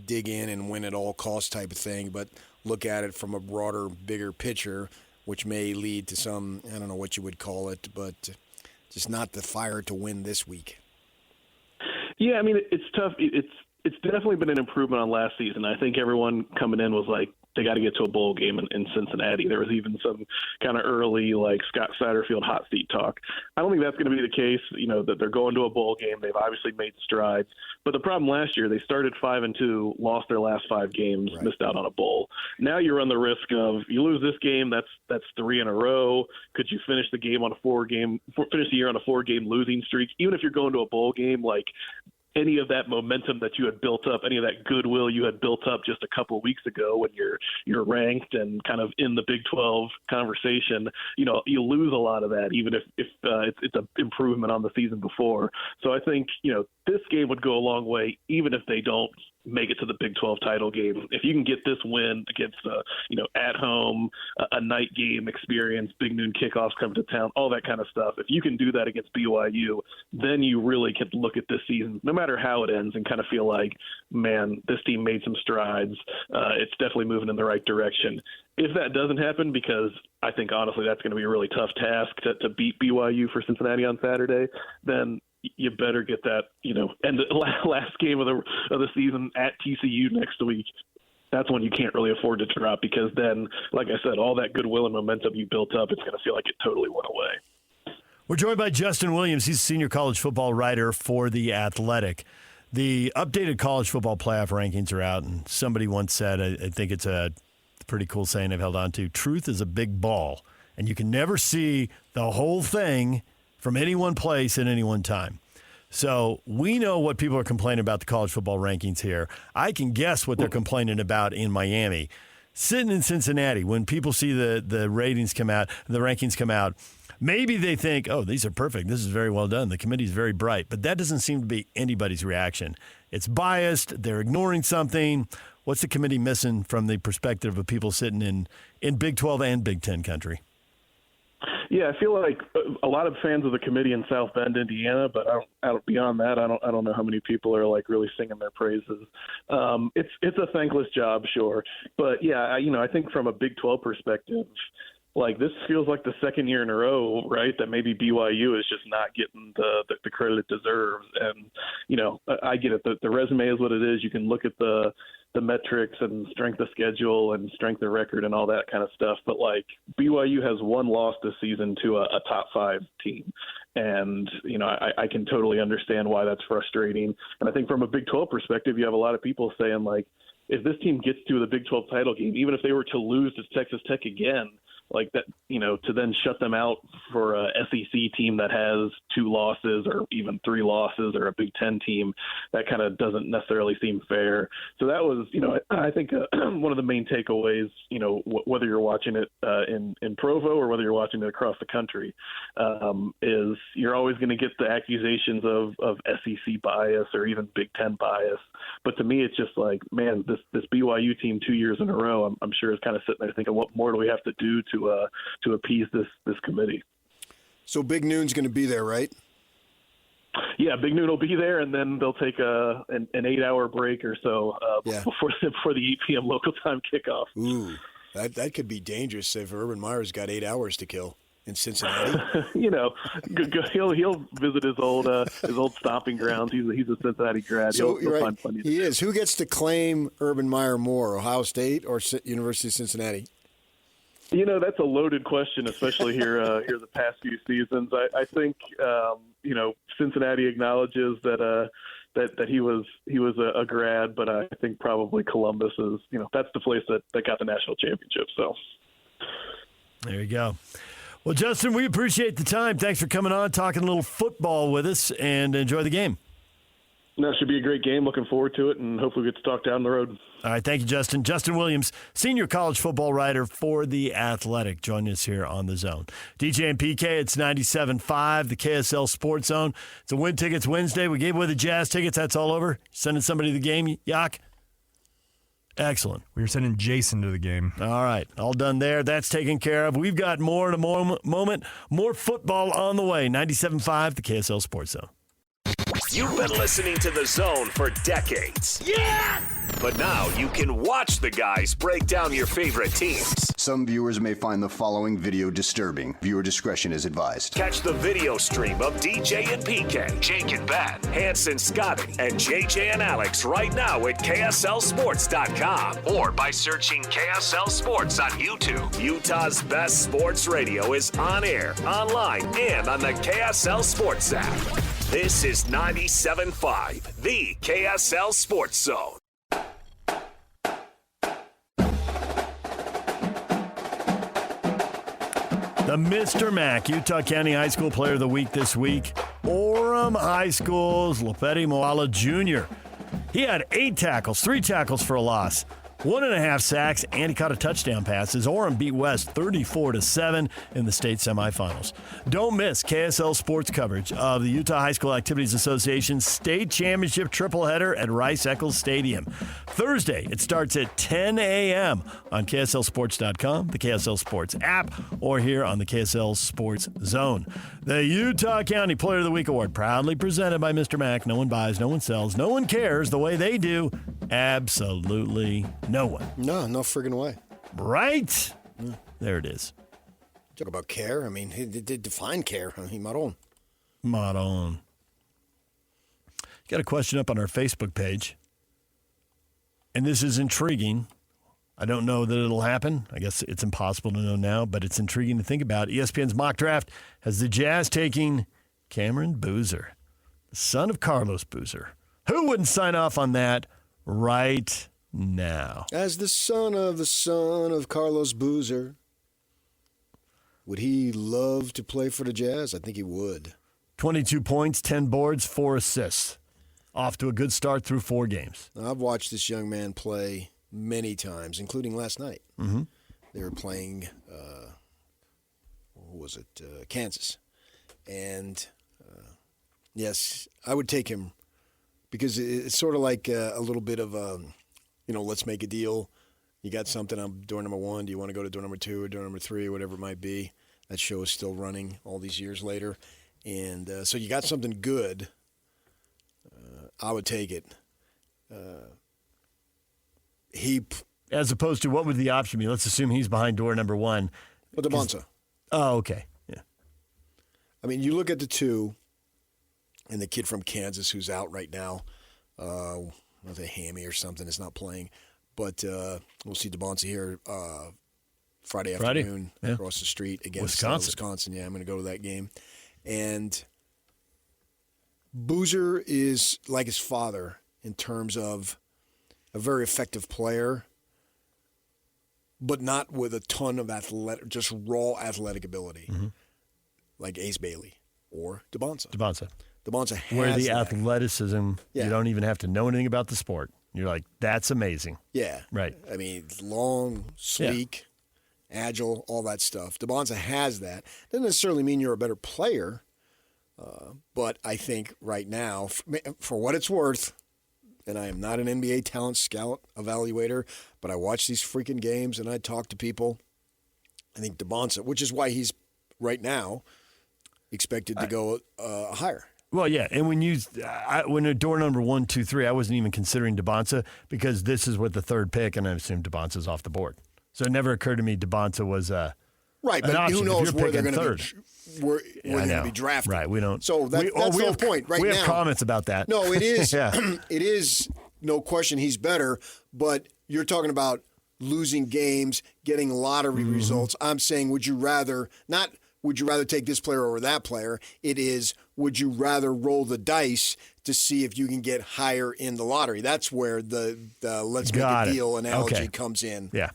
S9: dig in and win at all costs type of thing, but look at it from a broader, bigger picture, which may lead to some, I don't know what you would call it, but just not the fire to win this week.
S6: Yeah, I mean, it's tough. It's definitely been an improvement on last season. I think everyone coming in was like, they got to get to a bowl game in Cincinnati. There was even some kind of early, like, Scott Satterfield hot seat talk. I don't think that's going to be the case, that they're going to a bowl game. They've obviously made strides. But the problem last year, they started 5-2, lost their last 5 games, right, missed out on a bowl. Now you run the risk of, you lose this game, that's 3 in a row. Could you finish the year on a 4-game losing streak? Even if you're going to a bowl game, like, any of that momentum that you had built up, any of that goodwill you had built up just a couple of weeks ago when you're ranked and kind of in the Big 12 conversation, you lose a lot of that, even if it's an improvement on the season before. So I think, this game would go a long way, even if they don't make it to the Big 12 title game. If you can get this win against, at home, a night game experience, big noon kickoffs coming to town, all that kind of stuff. If you can do that against BYU, then you really can look at this season, no matter how it ends, and kind of feel like, man, this team made some strides. It's definitely moving in the right direction. If that doesn't happen, because I think honestly that's going to be a really tough task to beat BYU for Cincinnati on Saturday, then you better get that, end last game of the season at TCU next week. That's when you can't really afford to drop, because then, like I said, all that goodwill and momentum you built up, it's going to feel like it totally went away.
S1: We're joined by Justin Williams. He's a senior college football writer for The Athletic. The updated college football playoff rankings are out, and somebody once said, I think it's a pretty cool saying I've held on to, truth is a big ball, and you can never see the whole thing from any one place at any one time. So we know what people are complaining about the college football rankings here. I can guess what they're complaining about in Miami. Sitting in Cincinnati, when people see the ratings come out, the rankings come out, maybe they think, oh, these are perfect. This is very well done. The committee's very bright. But that doesn't seem to be anybody's reaction. It's biased. They're ignoring something. What's the committee missing from the perspective of people sitting in Big 12 and Big 10 country?
S6: Yeah, I feel like a lot of fans of the committee in South Bend, Indiana, but beyond that, I don't know how many people are like really singing their praises. It's a thankless job, sure, but yeah, I think from a Big 12 perspective, like this feels like the second year in a row, right, that maybe BYU is just not getting the credit it deserves. And I get it. The resume is what it is. You can look at the metrics and strength of schedule and strength of record and all that kind of stuff. But like BYU has one loss this season to a top 5 team. And, I can totally understand why that's frustrating. And I think from a Big 12 perspective, you have a lot of people saying like, if this team gets to the Big 12 title game, even if they were to lose to Texas Tech again, like that, to then shut them out for a SEC team that has 2 losses or even 3 losses, or a Big 10 team, that kind of doesn't necessarily seem fair. So that was, I think one of the main takeaways, whether you're watching it in Provo or whether you're watching it across the country, is you're always going to get the accusations of SEC bias or even Big 10 bias. But to me, it's just like, man, this BYU team 2 years in a row, I'm sure is kind of sitting there thinking, what more do we have to do to appease this committee? So Big Noon's going to be there, right? Yeah, Big Noon will be there, and then they'll take an 8-hour break or so before the 8 p.m. local time kickoff.
S1: Ooh, that could be dangerous if Urban Meyer's got 8 hours to kill in Cincinnati. He'll visit his old stomping grounds. He's a Cincinnati grad.
S9: So
S1: he'll find plenty.
S9: He is. Who gets to claim Urban Meyer more, Ohio State or University of Cincinnati?
S6: That's a loaded question, especially here the past few seasons. I think Cincinnati acknowledges that he was a grad, but I think probably Columbus is that's the place that got the national championship. So
S1: there you go. Well, Justin, we appreciate the time. Thanks for coming on, talking a little football with us, and enjoy the game.
S6: That should be a great game. Looking forward to it, and hopefully we get to talk down the road.
S1: All right, thank you, Justin. Justin Williams, senior college football writer for The Athletic, joining us here on The Zone. DJ and PK, it's 97.5, the KSL Sports Zone. It's a Win Tickets Wednesday. We gave away the Jazz tickets. That's all over. Sending somebody to the game, Yak? Excellent.
S20: We were sending Jason to the game.
S1: All right, all done there. That's taken care of. We've got more in a moment. More football on the way. 97.5, the KSL Sports Zone.
S11: You've been listening to The Zone for decades. Yes! But now you can watch the guys break down your favorite teams.
S4: Some viewers may find the following video disturbing. Viewer discretion is advised.
S11: Catch the video stream of DJ and PK, Jake and Ben, Hanson, Scotty, and JJ and Alex right now at KSLSports.com or by searching KSL Sports on YouTube. Utah's best sports radio is on air, online, and on the KSL Sports app. This is 97.5, the KSL Sports Zone.
S1: The Mr. Mac, Utah County High School Player of the Week this week, Orem High School's Lopeti Moala Jr. He had 8 tackles, 3 tackles for a loss, 1.5 sacks, and he caught a touchdown pass as Orem beat West 34-7 in the state semifinals. Don't miss KSL Sports coverage of the Utah High School Activities Association's state championship tripleheader at Rice-Eccles Stadium. Thursday, it starts at 10 a.m. on KSLSports.com, the KSL Sports app, or here on the KSL Sports Zone. The Utah County Player of the Week Award, proudly presented by Mr. Mac. No one buys, no one sells, no one cares the way they do. Absolutely no one.
S9: No friggin' way.
S1: Right? There it is.
S9: Talk about care. I mean, he did define care. Maron.
S1: Got a question up on our Facebook page. And this is intriguing. I don't know that it'll happen. I guess it's impossible to know now, but it's intriguing to think about. ESPN's mock draft has the Jazz taking Cameron Boozer, the son of Carlos Boozer. Who wouldn't sign off on that right now?
S9: As the son of Carlos Boozer, would he love to play for the Jazz? I think he would.
S1: 22 points, 10 boards, 4 assists. Off to a good start through 4 games.
S9: Now, I've watched this young man play many times, including last night.
S1: Mm-hmm.
S9: They were playing, Kansas. And, yes, I would take him because it's sort of like a little bit of, let's make a deal. You got something on door number 1. Do you want to go to door number 2 or door number 3 or whatever it might be? That show is still running all these years later. And so you got something good. I would take it.
S1: As opposed to what would the option be? Let's assume he's behind door number 1.
S9: Well, Bonza.
S1: Oh, okay. Yeah.
S9: I mean, you look at the 2, and the kid from Kansas who's out right now, with a hammy or something, is not playing. But we'll see DeBonza here Friday afternoon across the street against Wisconsin. Yeah, I'm going to go to that game. And Boozer is like his father in terms of a very effective player, but not with a ton of just raw athletic ability, like Ace Bailey or DeBonza. DeBonza has
S1: where the
S9: that.
S1: athleticism, you don't even have to know anything about the sport. You're like, that's amazing.
S9: Yeah.
S1: Right.
S9: I mean, long, sleek, agile, all that stuff. DeBonza has that. Doesn't necessarily mean you're a better player, but I think right now, for what it's worth, and I am not an NBA talent scout evaluator, but I watch these freaking games and I talk to people. I think DeBonza, which is why he's right now expected to go higher.
S1: Well, yeah, and when a door number 1, 2, 3, I wasn't even considering DeBonza because this is with the 3rd pick, and I assumed DeBonza's off the board. So it never occurred to me DeBonza was
S9: right, but
S1: option.
S9: Who knows where they're going to be? Where they're going to be drafted?
S1: Right, we don't.
S9: So that's the whole point. Right now,
S1: we have comments about that.
S9: No, it is. It is no question he's better, but you're talking about losing games, getting lottery results. I'm saying, would you rather take this player over that player? It is, would you rather roll the dice to see if you can get higher in the lottery? That's where the let's make a deal analogy comes in.
S1: Yeah.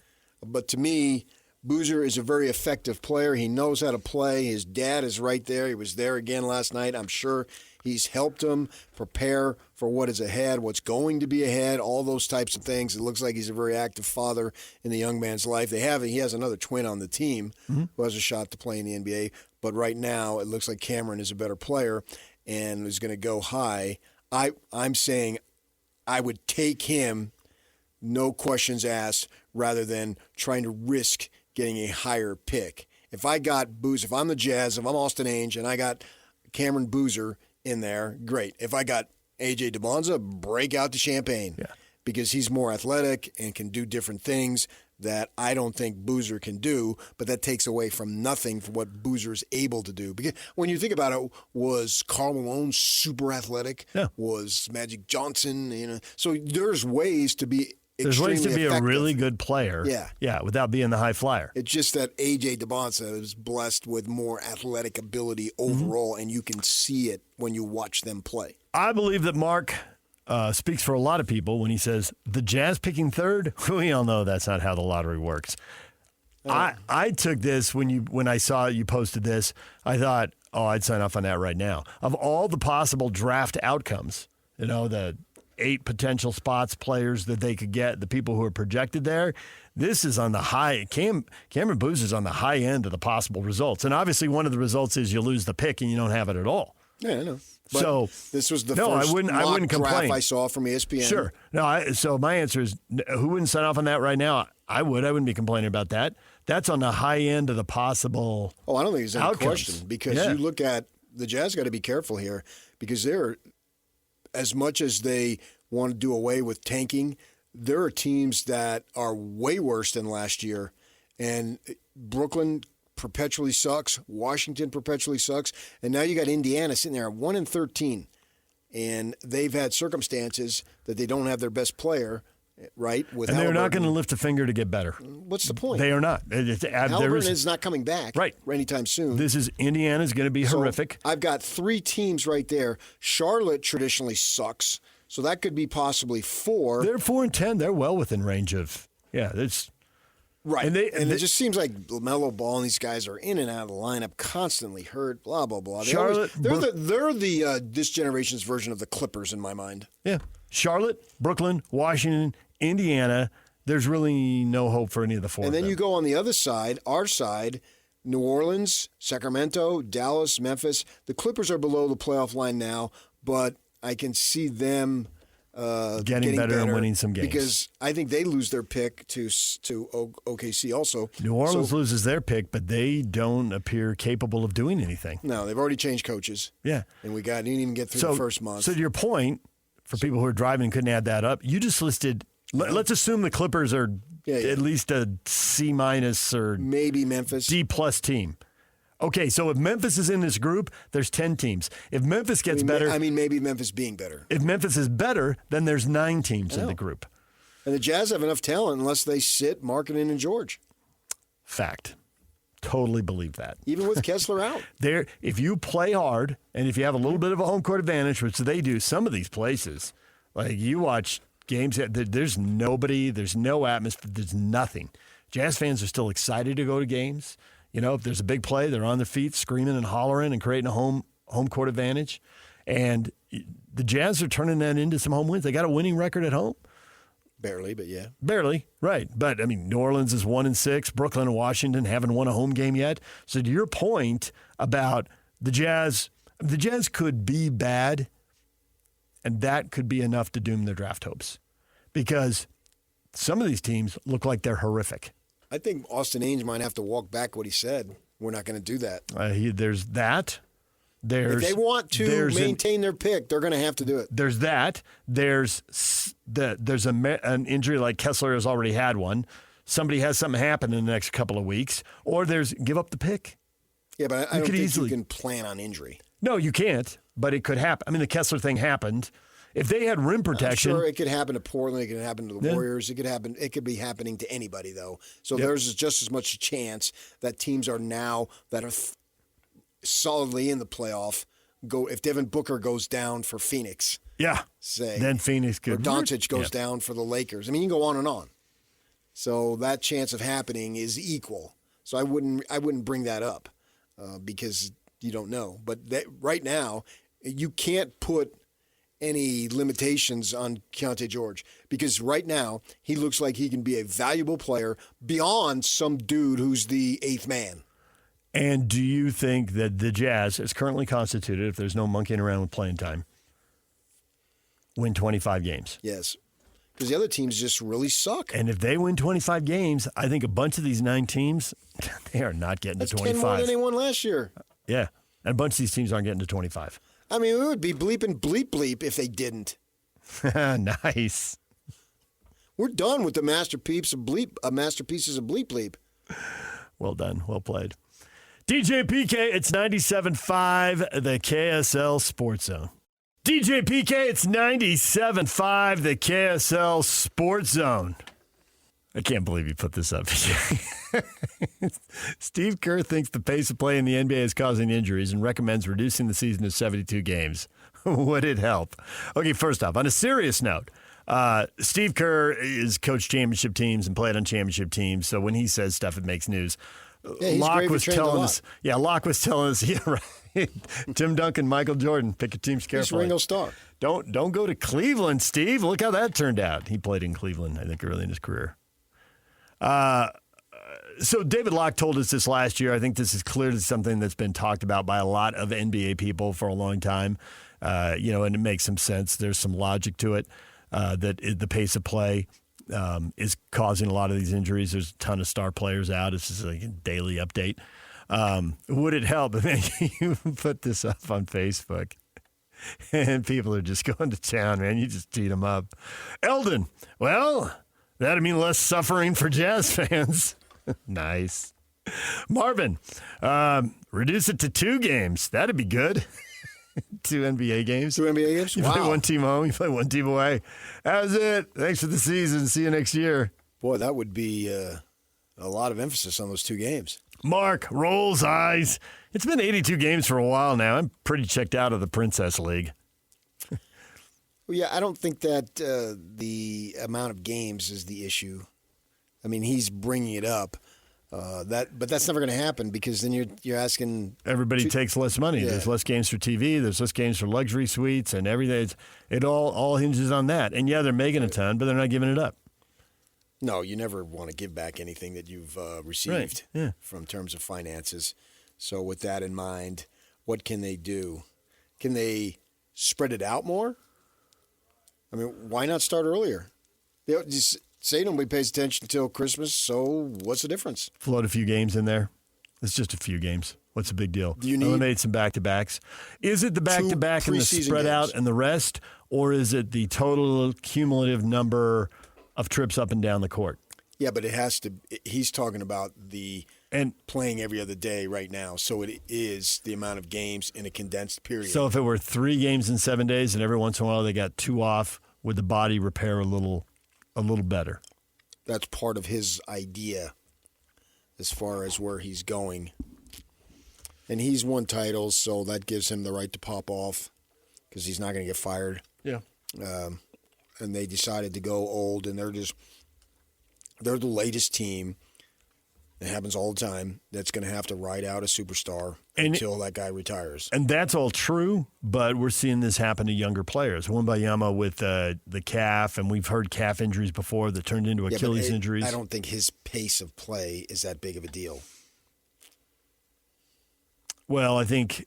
S9: But to me, Boozer is a very effective player. He knows how to play. His dad is right there. He was there again last night. I'm sure he's helped him prepare for what is ahead, what's going to be ahead, all those types of things. It looks like he's a very active father in the young man's life. He has another twin on the team who has a shot to play in the NBA. But right now, it looks like Cameron is a better player and is going to go high. I'm saying I would take him, no questions asked, rather than trying to risk getting a higher pick. If I got Boozer, if I'm the Jazz, if I'm Austin Ainge, and I got Cameron Boozer in there, great. If I got A.J. DeBonza, break out the champagne because he's more athletic and can do different things that I don't think Boozer can do, but that takes away from nothing from what Boozer is able to do. Because when you think about it, was Karl Malone super athletic?
S1: Yeah.
S9: Was Magic Johnson? So there's ways to be
S1: There's ways to be
S9: effective.
S1: a really good player. Yeah, without being the high flyer.
S9: It's just that A.J. DeBonza is blessed with more athletic ability overall, and you can see it when you watch them play.
S1: I believe that Mark speaks for a lot of people when he says the Jazz picking 3rd. We all know that's not how the lottery works. I took this when I saw you posted this. I thought, I'd sign off on that right now. Of all the possible draft outcomes, the 8 potential spots, players that they could get, the people who are projected there, this is on the high. Cameron Boozer is on the high end of the possible results. And obviously one of the results is you lose the pick and you don't have it at all.
S9: Yeah, I know.
S1: But so
S9: this was the
S1: first
S9: I
S1: wouldn't
S9: draft
S1: complain.
S9: I saw from ESPN.
S1: Sure. No, so my answer is who wouldn't sign off on that right now? I would. I wouldn't be complaining about that. That's on the high end of the possible
S9: I don't think there's any
S1: outcomes.
S9: question because you look at the Jazz got to be careful here because they're, as much as they want to do away with tanking, there are teams that are way worse than last year. And Brooklyn perpetually sucks. Washington perpetually sucks. And now you got Indiana sitting there at 1-13. And they've had circumstances that they don't have their best player. right? With
S1: and they're not
S9: Halliburton.
S1: going to lift a finger to get better.
S9: What's the point?
S1: They are not.
S9: Halliburton is not coming back
S1: right
S9: anytime soon.
S1: This is Indiana's going to be horrific.
S9: I've got 3 teams right there. Charlotte traditionally sucks, so that could be possibly 4.
S1: They're 4-10. They're well within range of That's
S9: right. And it just seems like LaMelo Ball and these guys are in and out of the lineup, constantly hurt. Blah blah blah. They're this generation's version of the Clippers in my mind.
S1: Yeah, Charlotte, Brooklyn, Washington, Indiana. There's really no hope for any of the 4.
S9: And then you go on the other side, our side, New Orleans, Sacramento, Dallas, Memphis. The Clippers are below the playoff line now, but I can see them
S1: getting better and winning some games.
S9: Because I think they lose their pick to OKC also.
S1: New Orleans loses their pick, but they don't appear capable of doing anything.
S9: No, they've already changed coaches.
S1: Yeah.
S9: And didn't even get through the first month.
S1: So to your point, for people who are driving and couldn't add that up, you just listed let's assume the Clippers are at least a C- or
S9: maybe Memphis
S1: D+ team. Okay, so if Memphis is in this group, there's 10 teams. If Memphis gets better,
S9: maybe Memphis being better.
S1: If Memphis is better, then there's 9 teams in the group.
S9: And the Jazz have enough talent unless they sit Markkanen and George.
S1: Fact. Totally believe that.
S9: Even with Kessler out.
S1: If you play hard and if you have a little bit of a home court advantage, which they do, some of these places, like you watch games, there's nobody, there's no atmosphere, there's nothing. Jazz fans are still excited to go to games. You know, if there's a big play, they're on their feet screaming and hollering and creating a home court advantage. And the Jazz are turning that into some home wins. They got a winning record at home.
S9: Barely, but yeah.
S1: Barely, right. But, I mean, New Orleans is 1-6. Brooklyn and Washington haven't won a home game yet. So to your point about the Jazz could be bad, and that could be enough to doom their draft hopes. Because some of these teams look like they're horrific.
S9: I think Austin Ames might have to walk back what he said. We're not going to do that.
S1: There's that.
S9: If they want to maintain their pick, they're going to have to do it.
S1: There's that. There's an injury like Kessler has already had one. Somebody has something happen in the next couple of weeks. Or there's give up the pick.
S9: Yeah, but I don't think you can plan on injury.
S1: No, you can't, but it could happen. I mean, the Kessler thing happened. If they had rim protection,
S9: I'm sure it could happen to Portland. It could happen to the Warriors. It could happen. It could be happening to anybody, though. So there's just as much chance that teams are now that are solidly in the playoff. If Devin Booker goes down for Phoenix,
S1: then Phoenix could.
S9: Or Doncic goes down for the Lakers. I mean, you can go on and on. So that chance of happening is equal. So I wouldn't bring that up because you don't know. But right now, you can't put any limitations on Keontae George because right now he looks like he can be a valuable player beyond some dude who's the 8th man.
S1: And do you think that the Jazz, as currently constituted, if there's no monkeying around with playing time, win 25 games?
S9: Yes, because the other teams just really suck.
S1: And if they win 25 games, I think a bunch of these 9 teams, they are not getting to 25.
S9: That's 10 more than they won last year.
S1: Yeah, and a bunch of these teams aren't getting to 25.
S9: I mean, it would be bleeping bleep bleep if they didn't.
S1: Nice.
S9: We're done with the masterpieces of bleep bleep.
S1: Well done. Well played. DJ PK, it's 97.5, the KSL Sports Zone. DJ PK, it's 97.5, the KSL Sports Zone. I can't believe you put this up. Steve Kerr thinks the pace of play in the NBA is causing injuries and recommends reducing the season to 72 games. Would it help? Okay, first off, on a serious note, Steve Kerr has coached championship teams and played on championship teams, so when he says stuff, it makes news. Locke was telling us, yeah, right. Tim Duncan, Michael Jordan, pick your teams carefully.
S9: He's Ringo Starr.
S1: Don't go to Cleveland, Steve. Look how that turned out. He played in Cleveland, I think, early in his career. So David Locke told us this last year. I think this is clearly something that's been talked about by a lot of NBA people for a long time. And it makes some sense. There's some logic to it, that the pace of play is causing a lot of these injuries. There's a ton of star players out. This is like a daily update. Would it help if you put this up on Facebook? And people are just going to town, man. You just teed them up. Eldon, well, that'd mean less suffering for Jazz fans. Nice. Marvin, reduce it to 2 games. That'd be good. 2 NBA games.
S9: 2 NBA games?
S1: You play one team home, you play one team away. That's it. Thanks for the season. See you next year.
S9: Boy, that would be a lot of emphasis on those 2 games.
S1: Mark rolls eyes. It's been 82 games for a while now. I'm pretty checked out of the Princess League.
S9: Well, yeah, I don't think that the amount of games is the issue. I mean, he's bringing it up. But that's never going to happen because then you're asking.
S1: Everybody takes less money.
S9: Yeah.
S1: There's less games for TV. There's less games for luxury suites and everything. It all hinges on that. And yeah, they're making a ton, but they're not giving it up.
S9: No, you never want to give back anything that you've received from terms of finances. So with that in mind, what can they do? Can they spread it out more? I mean, why not start earlier? They'll just say nobody pays attention until Christmas, so what's the difference?
S1: Float a few games in there. It's just a few games. What's the big deal?
S9: Do you need
S1: eliminate some back-to-backs? Is it the back-to-back and the spread out and the rest, or is it the total cumulative number of trips up and down the court?
S9: Yeah, but it has to. He's talking about playing every other day right now, so it is the amount of games in a condensed period.
S1: So if it were 3 games in 7 days, and every once in a while they got 2 off, would the body repair a little better?
S9: That's part of his idea as far as where he's going. And he's won titles, so that gives him the right to pop off because he's not going to get fired.
S1: Yeah.
S9: And they decided to go old, and they're the latest team. It happens all the time. That's going to have to ride out a superstar until that guy retires.
S1: And that's all true, but we're seeing this happen to younger players. Wembayama with the calf, and we've heard calf injuries before that turned into Achilles injuries.
S9: I don't think his pace of play is that big of a deal.
S1: Well, I think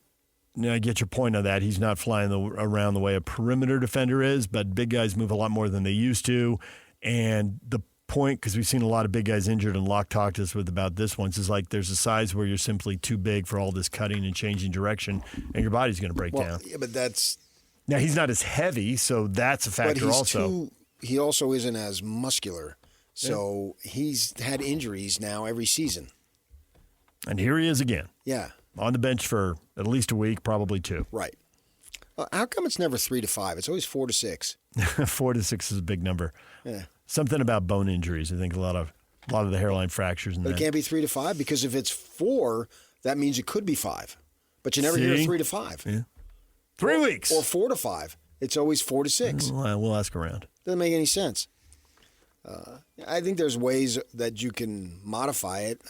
S1: I get your point on that. He's not flying around the way a perimeter defender is, but big guys move a lot more than they used to. And the point, because we've seen a lot of big guys injured, and Locke talked to us about this once, is like there's a size where you're simply too big for all this cutting and changing direction, and your body's going to break down.
S9: Yeah, but that's...
S1: Now, he's not as heavy, so that's a factor also.
S9: He also isn't as muscular, so he's had injuries now every season.
S1: And here he is again.
S9: Yeah.
S1: On the bench for at least a week, probably 2.
S9: Right. How come it's never 3 to 5? It's always 4 to 6.
S1: 4 to 6 is a big number.
S9: Yeah.
S1: Something about bone injuries. I think a lot of the hairline fractures.
S9: But it can't be 3 to 5 because if it's 4, that means it could be 5. But you never hear 3 to 5.
S1: Yeah. 3 weeks.
S9: Or 4 to 5. It's always 4 to 6.
S1: We'll ask around.
S9: Doesn't make any sense. I think there's ways that you can modify it.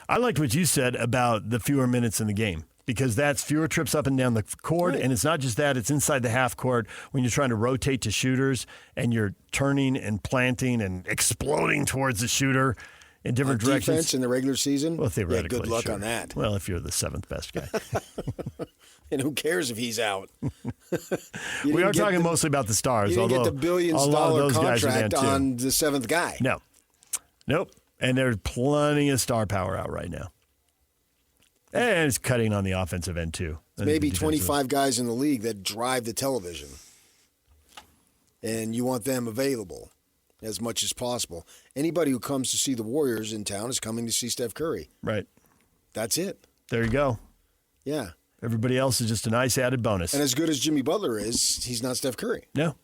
S1: I liked what you said about the fewer minutes in the game, because that's fewer trips up and down the court, and it's not just that, it's inside the half court when you're trying to rotate to shooters and you're turning and planting and exploding towards the shooter in different directions.
S9: Defense in the regular season?
S1: Well, theoretically,
S9: yeah, good luck
S1: sure.
S9: on that.
S1: Well, if you're the 7th best guy.
S9: And who cares if he's out?
S1: We are talking mostly about the stars.
S9: You didn't get the billions-dollar contract on the 7th guy.
S1: No. Nope. And there's plenty of star power out right now. And it's cutting on the offensive end, too.
S9: Maybe 25 guys in the league that drive the television. And you want them available as much as possible. Anybody who comes to see the Warriors in town is coming to see Steph Curry.
S1: Right.
S9: That's it.
S1: There you go.
S9: Yeah.
S1: Everybody else is just a nice added bonus.
S9: And as good as Jimmy Butler is, he's not Steph Curry.
S1: No.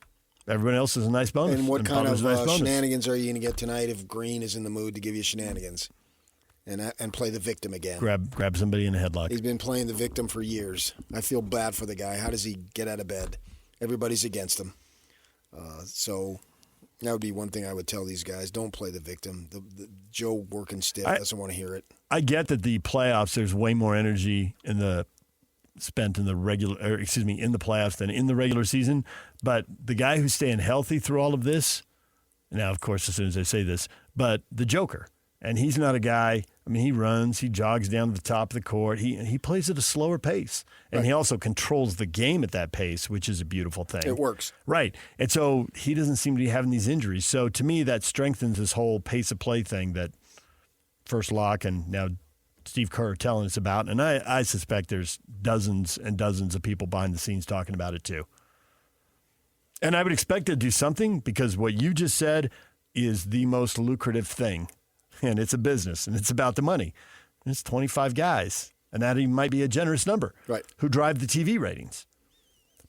S1: Everyone else is a nice bonus.
S9: And what kind of shenanigans are you going to get tonight if Green is in the mood to give you shenanigans and play the victim again?
S1: Grab somebody in a headlock.
S9: He's been playing the victim for years. I feel bad for the guy. How does he get out of bed? Everybody's against him. So that would be one thing I would tell these guys. Don't play the victim. The Joe working stiff doesn't want to hear it.
S1: I get that the playoffs, there's way more energy spent in the in the playoffs than in the regular season. But the guy who's staying healthy through all of this, now, of course, as soon as I say this, but the Joker, and he's not a guy, I mean, he runs, he jogs down to the top of the court, he plays at a slower pace, and he also controls the game at that pace, which is a beautiful thing.
S9: It works.
S1: Right, and so he doesn't seem to be having these injuries. So to me, that strengthens this whole pace of play thing that first Locke and now Steve Kerr are telling us about, and I suspect there's dozens and dozens of people behind the scenes talking about it too. And I would expect to do something, because what you just said is the most lucrative thing, and it's a business, and it's about the money. And it's 25 guys. and that even might be a generous number,
S9: right,
S1: who drive the TV ratings.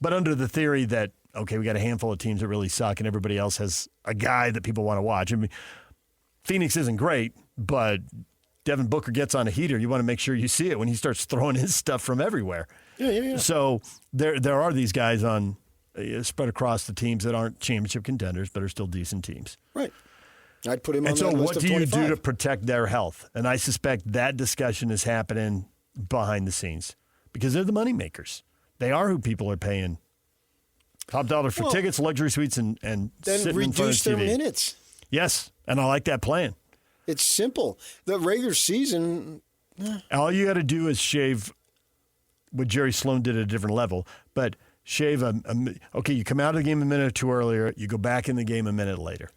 S1: But under the theory that, okay, we got a handful of teams that really suck and everybody else has a guy that people want to watch. I mean, Phoenix isn't great, but Devin Booker gets on a heater. You want to make sure you see it when he starts throwing his stuff from everywhere.
S9: Yeah.
S1: So there are these guys on spread across the teams that aren't championship contenders but are still decent teams.
S9: Right. I'd put him on
S1: and so
S9: that list
S1: what
S9: of
S1: do
S9: 25.
S1: you do to protect their health? And I suspect that discussion is happening behind the scenes because they're the money makers. They are who people are paying top dollar for tickets, luxury suites, and
S9: then
S1: sitting in front of
S9: reduce their
S1: TV.
S9: minutes.
S1: Yes, and I like that plan.
S9: It's simple. The regular season.
S1: All you got to do is shave what Jerry Sloan did at a different level, but shave okay, you come out of the game a minute or two earlier, you go back in the game a minute later.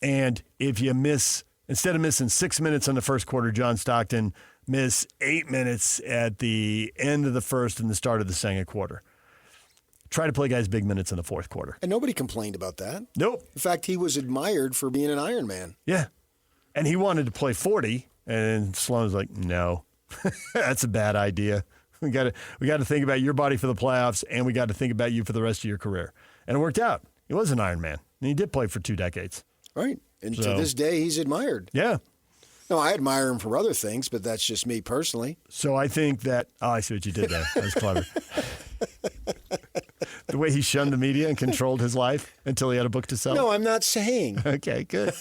S1: And if you miss, instead of missing 6 minutes in the first quarter, John Stockton miss 8 minutes at the end of the first and the start of the second quarter. Try to play guys big minutes in the fourth quarter.
S9: And nobody complained about that.
S1: Nope.
S9: In fact, he was admired for being an Iron Man.
S1: Yeah. And he wanted to play 40, and Sloan's like, no, that's a bad idea. We got to think about your body for the playoffs, and we got to think about you for the rest of your career. And it worked out. He was an Iron Man, and he did play for 2 decades.
S9: Right. And to this day, he's admired.
S1: Yeah.
S9: No, I admire him for other things, but that's just me personally.
S1: So I think that I see what you did there. That was clever. The way he shunned the media and controlled his life until he had a book to sell.
S9: No, I'm not saying.
S1: Okay, good.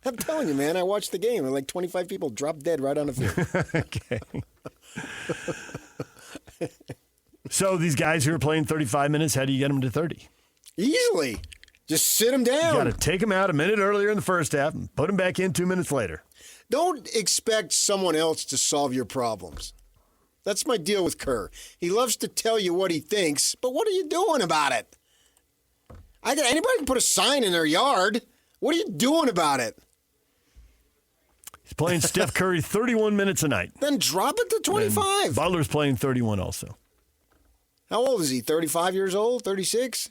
S9: I'm telling you, man, I watched the game and like 25 people dropped dead right on the field.
S1: Okay. So these guys who are playing 35 minutes, how do you get them to 30?
S9: Easily. Just sit them down.
S1: You got to take them out a minute earlier in the first half and put them back in 2 minutes later.
S9: Don't expect someone else to solve your problems. That's my deal with Kerr. He loves to tell you what he thinks, but what are you doing about it? Anybody can put a sign in their yard. What are you doing about it?
S1: He's playing Steph Curry 31 minutes a night.
S9: Then drop it to 25.
S1: And Butler's playing 31 also.
S9: How old is he? 35 years old? 36?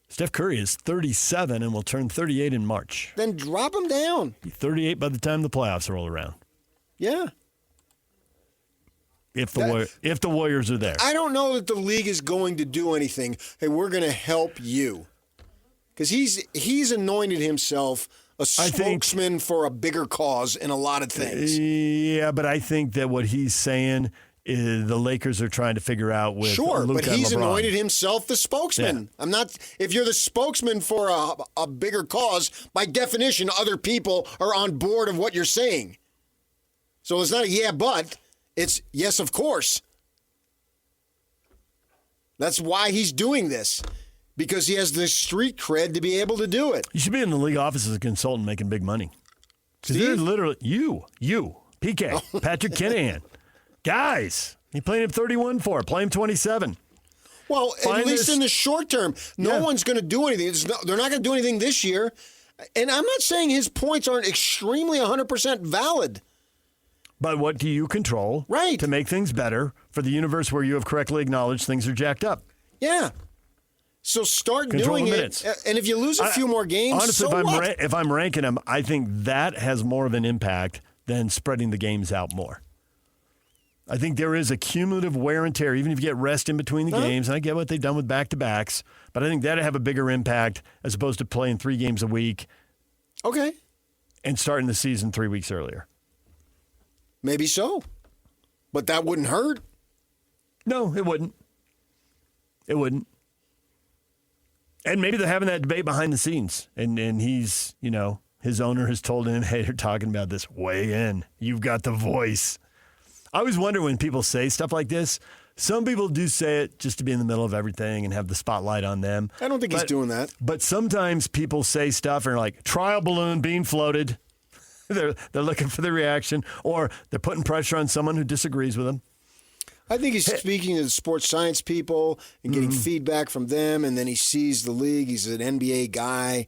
S1: Steph Curry is 37 and will turn 38 in March.
S9: Then drop him down.
S1: He's 38 by the time the playoffs roll around.
S9: Yeah.
S1: If the Warriors are there.
S9: I don't know that the league is going to do anything. Hey, we're going to help you. Because he's anointed himself a spokesman for a bigger cause in a lot of things.
S1: Yeah, but I think that what he's saying is the Lakers are trying to figure out with
S9: Sure,
S1: Luka
S9: but he's
S1: and LeBron.
S9: anointed himself the spokesman.
S1: Yeah.
S9: I'm not. If you're the spokesman for a bigger cause, by definition, other people are on board of what you're saying. So it's not a yeah, but. It's yes, of course. That's why he's doing this. Because he has the street cred to be able to do it.
S1: You should be in the league office as a consultant making big money. Because
S9: Steve?
S1: there's literally you, PK, Patrick Kinahan. Guys, you playing him 31 for, play him 27.
S9: Well, at least in the short term, no one's going to do anything. They're not going to do anything this year. And I'm not saying his points aren't extremely 100% valid.
S1: But what do you control to make things better for the universe where you have correctly acknowledged things are jacked up?
S9: Yeah. So start
S1: Control
S9: doing
S1: the
S9: it.
S1: minutes.
S9: And if you lose a few more games,
S1: honestly,
S9: so what?
S1: if I'm ranking them, I think that has more of an impact than spreading the games out more. I think there is a cumulative wear and tear, even if you get rest in between the games, and I get what they've done with back-to-backs, but I think that would have a bigger impact as opposed to playing 3 games a week.
S9: Okay.
S1: And starting the season 3 weeks earlier.
S9: Maybe so. But that wouldn't hurt.
S1: No, it wouldn't. It wouldn't. And maybe they're having that debate behind the scenes. And he's, his owner has told him, hey, they're talking about this. Weigh in. You've got the voice. I always wonder when people say stuff like this. Some people do say it just to be in the middle of everything and have the spotlight on them.
S9: I don't think he's doing that.
S1: But sometimes people say stuff and are like, trial balloon being floated. They're looking for the reaction, or they're putting pressure on someone who disagrees with them.
S9: I think he's speaking to the sports science people and getting feedback from them, and then he sees the league. He's an NBA guy,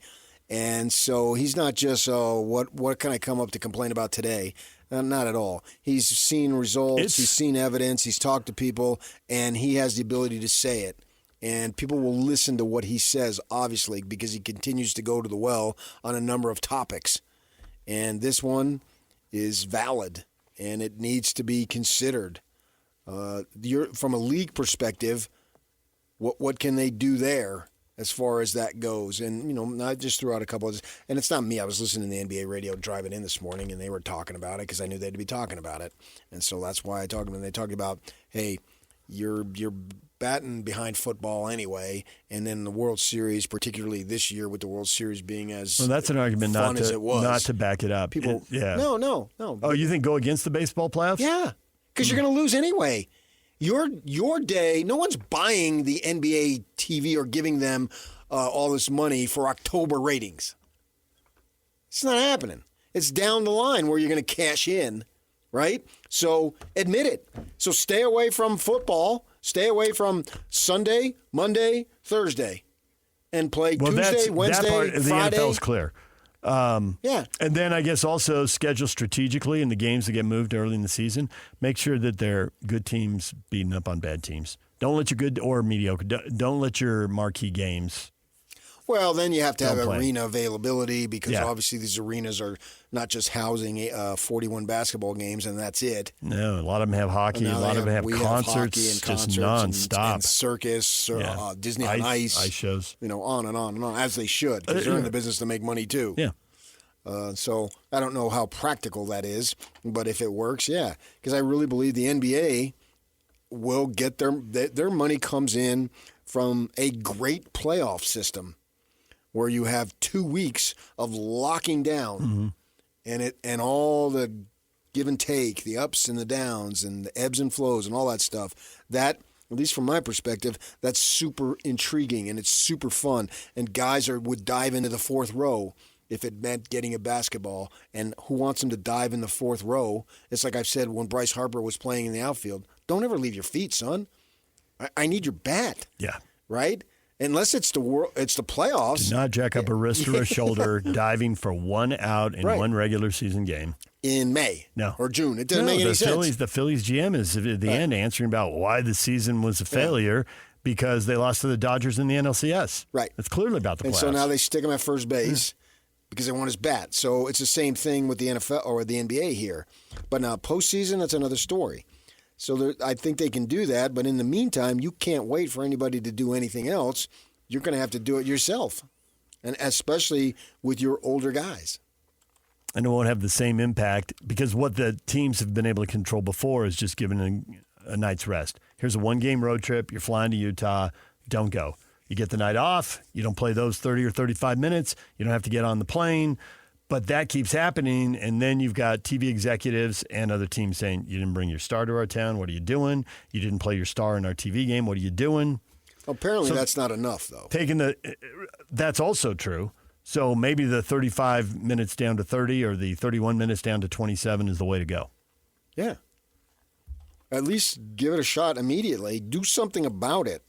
S9: and so he's not just, what can I come up to complain about today? Not at all. He's seen results. He's seen evidence. He's talked to people, and he has the ability to say it. And people will listen to what he says, obviously, because he continues to go to the well on a number of topics. And this one is valid. and it needs to be considered. From a league perspective, what can they do there as far as that goes? And, I just threw out a couple of, and it's not me. I was listening to the NBA radio driving in this morning, and they were talking about it because I knew they'd be talking about it. And so that's why I talked to them. They talked about, hey, you're batting behind football anyway, and then the World Series, particularly this year with the World Series being as
S1: that's an argument
S9: fun as it was.
S1: Not to back it up.
S9: People,
S1: yeah.
S9: No.
S1: Oh, you think go against the baseball playoffs?
S9: Yeah, because you're going to lose anyway. Your day, no one's buying the NBA TV or giving them all this money for October ratings. It's not happening. It's down the line where you're going to cash in, right? So admit it. So stay away from football. Stay away from Sunday, Monday, Thursday, and play Tuesday, Wednesday,
S1: that part of
S9: Friday.
S1: The NFL's clear.
S9: Yeah.
S1: And then I guess also schedule strategically in the games that get moved early in the season. Make sure that they're good teams beating up on bad teams. Don't let your good or mediocre. Don't let your marquee games.
S9: Well, then you have to have
S1: play.
S9: arena availability because obviously these arenas are not just housing 41 basketball games and that's it.
S1: No, a lot of them have hockey. A lot of them have concerts, just nonstop.
S9: And circus, or Disney on Ice.
S1: Ice shows.
S9: On and on and on, as they should, because they're in the business to make money too.
S1: Yeah.
S9: So I don't know how practical that is, but if it works, yeah. Because I really believe the NBA will get their money comes in from a great playoff system where you have 2 weeks of locking down and all the give and take, the ups and the downs and the ebbs and flows and all that stuff. That, at least from my perspective, that's super intriguing and it's super fun. And guys would dive into the fourth row if it meant getting a basketball. And who wants them to dive in the fourth row? It's like I've said when Bryce Harper was playing in the outfield. Don't ever leave your feet, son. I need your bat.
S1: Yeah.
S9: Right? Unless it's the playoffs.
S1: Do not jack up a wrist or a shoulder diving for 1 out in one regular season game.
S9: In May.
S1: No.
S9: Or June. It doesn't make any sense.
S1: The Phillies GM is at the end answering about why the season was a failure because they lost to the Dodgers in the NLCS.
S9: Right.
S1: It's clearly about the playoffs.
S9: And so now they stick him at first base because they want his bat. So it's the same thing with the NFL or the NBA here. But now postseason, that's another story. So I think they can do that, but in the meantime, you can't wait for anybody to do anything else. You're going to have to do it yourself, and especially with your older guys.
S1: And it won't have the same impact because what the teams have been able to control before is just giving a night's rest. Here's a 1-game road trip. You're flying to Utah. Don't go. You get the night off. You don't play those 30 or 35 minutes. You don't have to get on the plane. But that keeps happening, and then you've got TV executives and other teams saying, you didn't bring your star to our town. What are you doing? You didn't play your star in our TV game. What are you doing?
S9: Apparently that's not enough, though.
S1: That's also true. So maybe the 35 minutes down to 30 or the 31 minutes down to 27 is the way to go.
S9: Yeah. At least give it a shot immediately. Do something about it.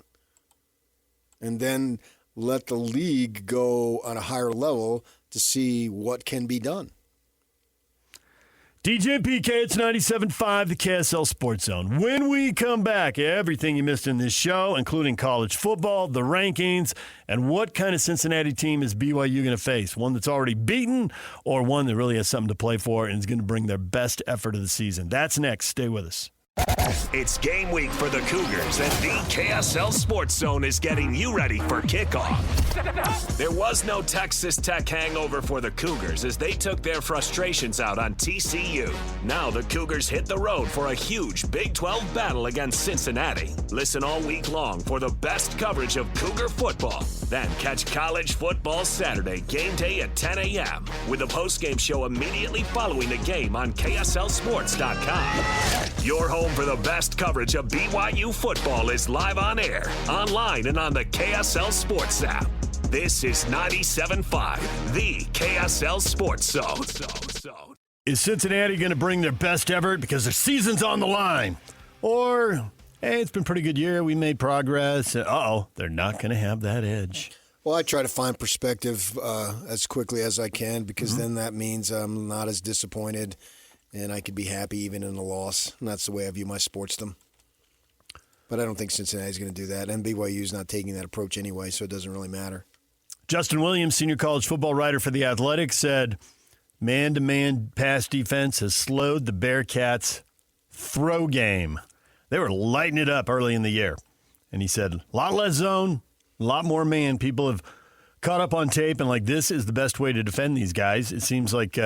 S9: And then let the league go on a higher level to see what can be done.
S1: DJ and PK, it's 97.5, the KSL Sports Zone. When we come back, everything you missed in this show, including college football, the rankings, and what kind of Cincinnati team is BYU going to face? One that's already beaten or one that really has something to play for and is going to bring their best effort of the season? That's next. Stay with us.
S11: It's game week for the Cougars, and the KSL Sports Zone is getting you ready for kickoff. There was no Texas Tech hangover for the Cougars as they took their frustrations out on TCU. Now the Cougars hit the road for a huge Big 12 battle against Cincinnati. Listen all week long for the best coverage of Cougar football. Then catch College Football Saturday game day at 10 a.m. with a postgame show immediately following the game on KSLSports.com. Your home for the best coverage of BYU football is live on air, online, and on the KSL Sports app. This is 97.5, the KSL Sports Zone.
S1: Is Cincinnati going to bring their best effort because their season's on the line? Or, hey, it's been a pretty good year. We made progress. They're not going to have that edge.
S9: Well, I try to find perspective as quickly as I can because then that means I'm not as disappointed and I could be happy even in a loss. And that's the way I view my sportsdom. But I don't think Cincinnati's going to do that. And BYU's not taking that approach anyway, so it doesn't really matter.
S1: Justin Williams, senior college football writer for The Athletic, said man-to-man pass defense has slowed the Bearcats' throw game. They were lighting it up early in the year. And he said, a lot less zone, a lot more man. People have caught up on tape and this is the best way to defend these guys. It seems like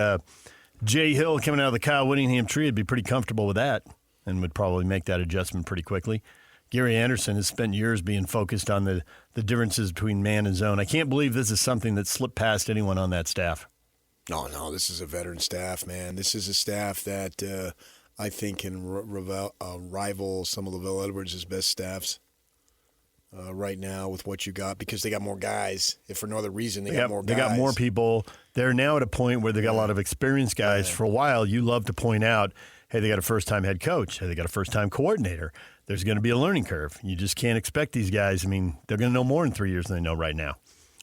S1: Jay Hill coming out of the Kyle Whittingham tree would be pretty comfortable with that and would probably make that adjustment pretty quickly. Gary Anderson has spent years being focused on the differences between man and zone. I can't believe this is something that slipped past anyone on that staff.
S9: No, this is a veteran staff, man. This is a staff that I think can rival some of LaVelle Edwards' best staffs right now with what you got, because they got more guys. If for no other reason, they got more guys.
S1: They got more people. They're now at a point where they got a lot of experienced guys. For a while, you love to point out, hey, they got a first-time head coach. Hey, they got a first-time coordinator. There's going to be a learning curve. You just can't expect these guys. I mean, they're going to know more in 3 years than they know right now.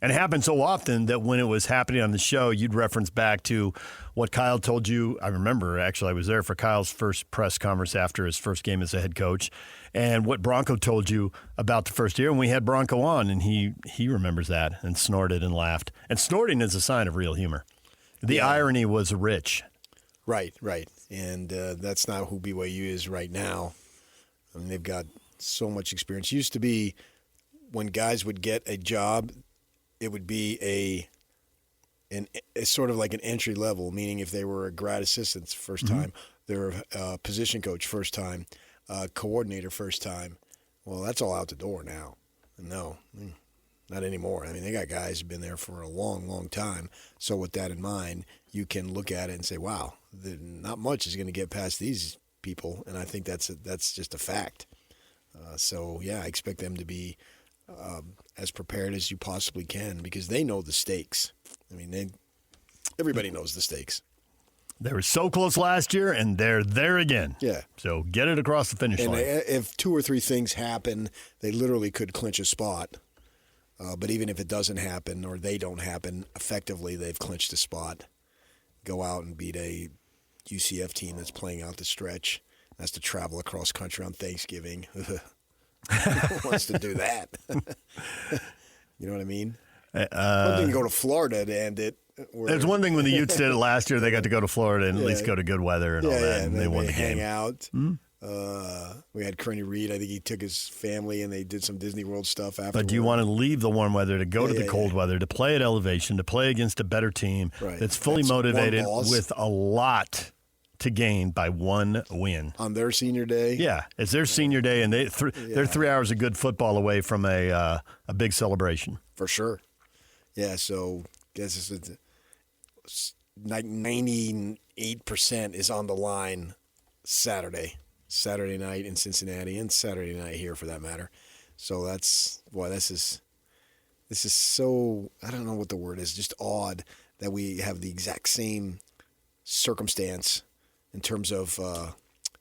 S1: And it happened so often that when it was happening on the show, you'd reference back to what Kyle told you. I remember, actually, I was there for Kyle's first press conference after his first game as a head coach, and what Bronco told you about the first year. And we had Bronco on, and he remembers that and snorted and laughed. And snorting is a sign of real humor. The irony was rich.
S9: Right. And that's not who BYU is right now. I mean, they've got so much experience. Used to be when guys would get a job, it would be a sort of like an entry level, meaning if they were a grad assistant first time, they were a position coach first time, coordinator first time. Well, that's all out the door now. No, not anymore. I mean, they got guys who've been there for a long, long time. So with that in mind, you can look at it and say, wow, not much is going to get past these people, and I think that's just a fact. I expect them to be as prepared as you possibly can, because they know the stakes. I mean, everybody knows the stakes.
S1: They were so close last year, and they're there again.
S9: Yeah.
S1: So get it across the finish line.
S9: If 2 or 3 things happen, they literally could clinch a spot. But even if it doesn't happen or they don't happen, effectively they've clinched a spot. Go out and beat a UCF team that's playing out the stretch. Has to travel across country on Thanksgiving. Who wants to do that? You know what I mean? One thing to go to Florida to end it.
S1: There's one thing when the Utes did it last year, they got to go to Florida and at least go to good weather and all that, and they won the game.
S9: Hang out. We had Kearney Reed. I think he took his family and they did some Disney World stuff after.
S1: But do you want to leave the warm weather to go to the cold weather, to play at elevation, to play against a better team that's fully motivated with a lot to gain by one win
S9: on their senior day?
S1: Yeah, it's their senior day, and they're 3 hours of good football away from a big celebration for sure.
S9: Yeah, so I guess it's 98% is on the line Saturday night in Cincinnati, and Saturday night here for that matter. So this is so, I don't know what the word is, just odd that we have the exact same circumstance in terms of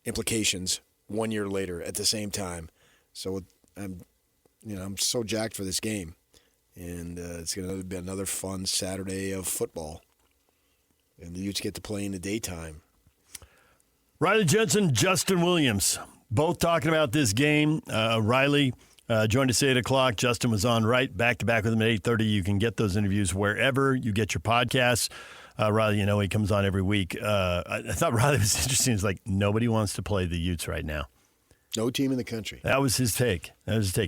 S9: implications 1 year later at the same time. So I'm so jacked for this game, and it's going to be another fun Saturday of football, and the Utes get to play in the daytime.
S1: Riley Jensen, Justin Williams, both talking about this game. Riley joined us at 8 o'clock. Justin was on right back-to-back with him at 8:30. You can get those interviews wherever you get your podcasts. Riley, he comes on every week. I thought Riley was interesting. It's like nobody wants to play the Utes right now.
S9: No team in the country.
S1: That was his take.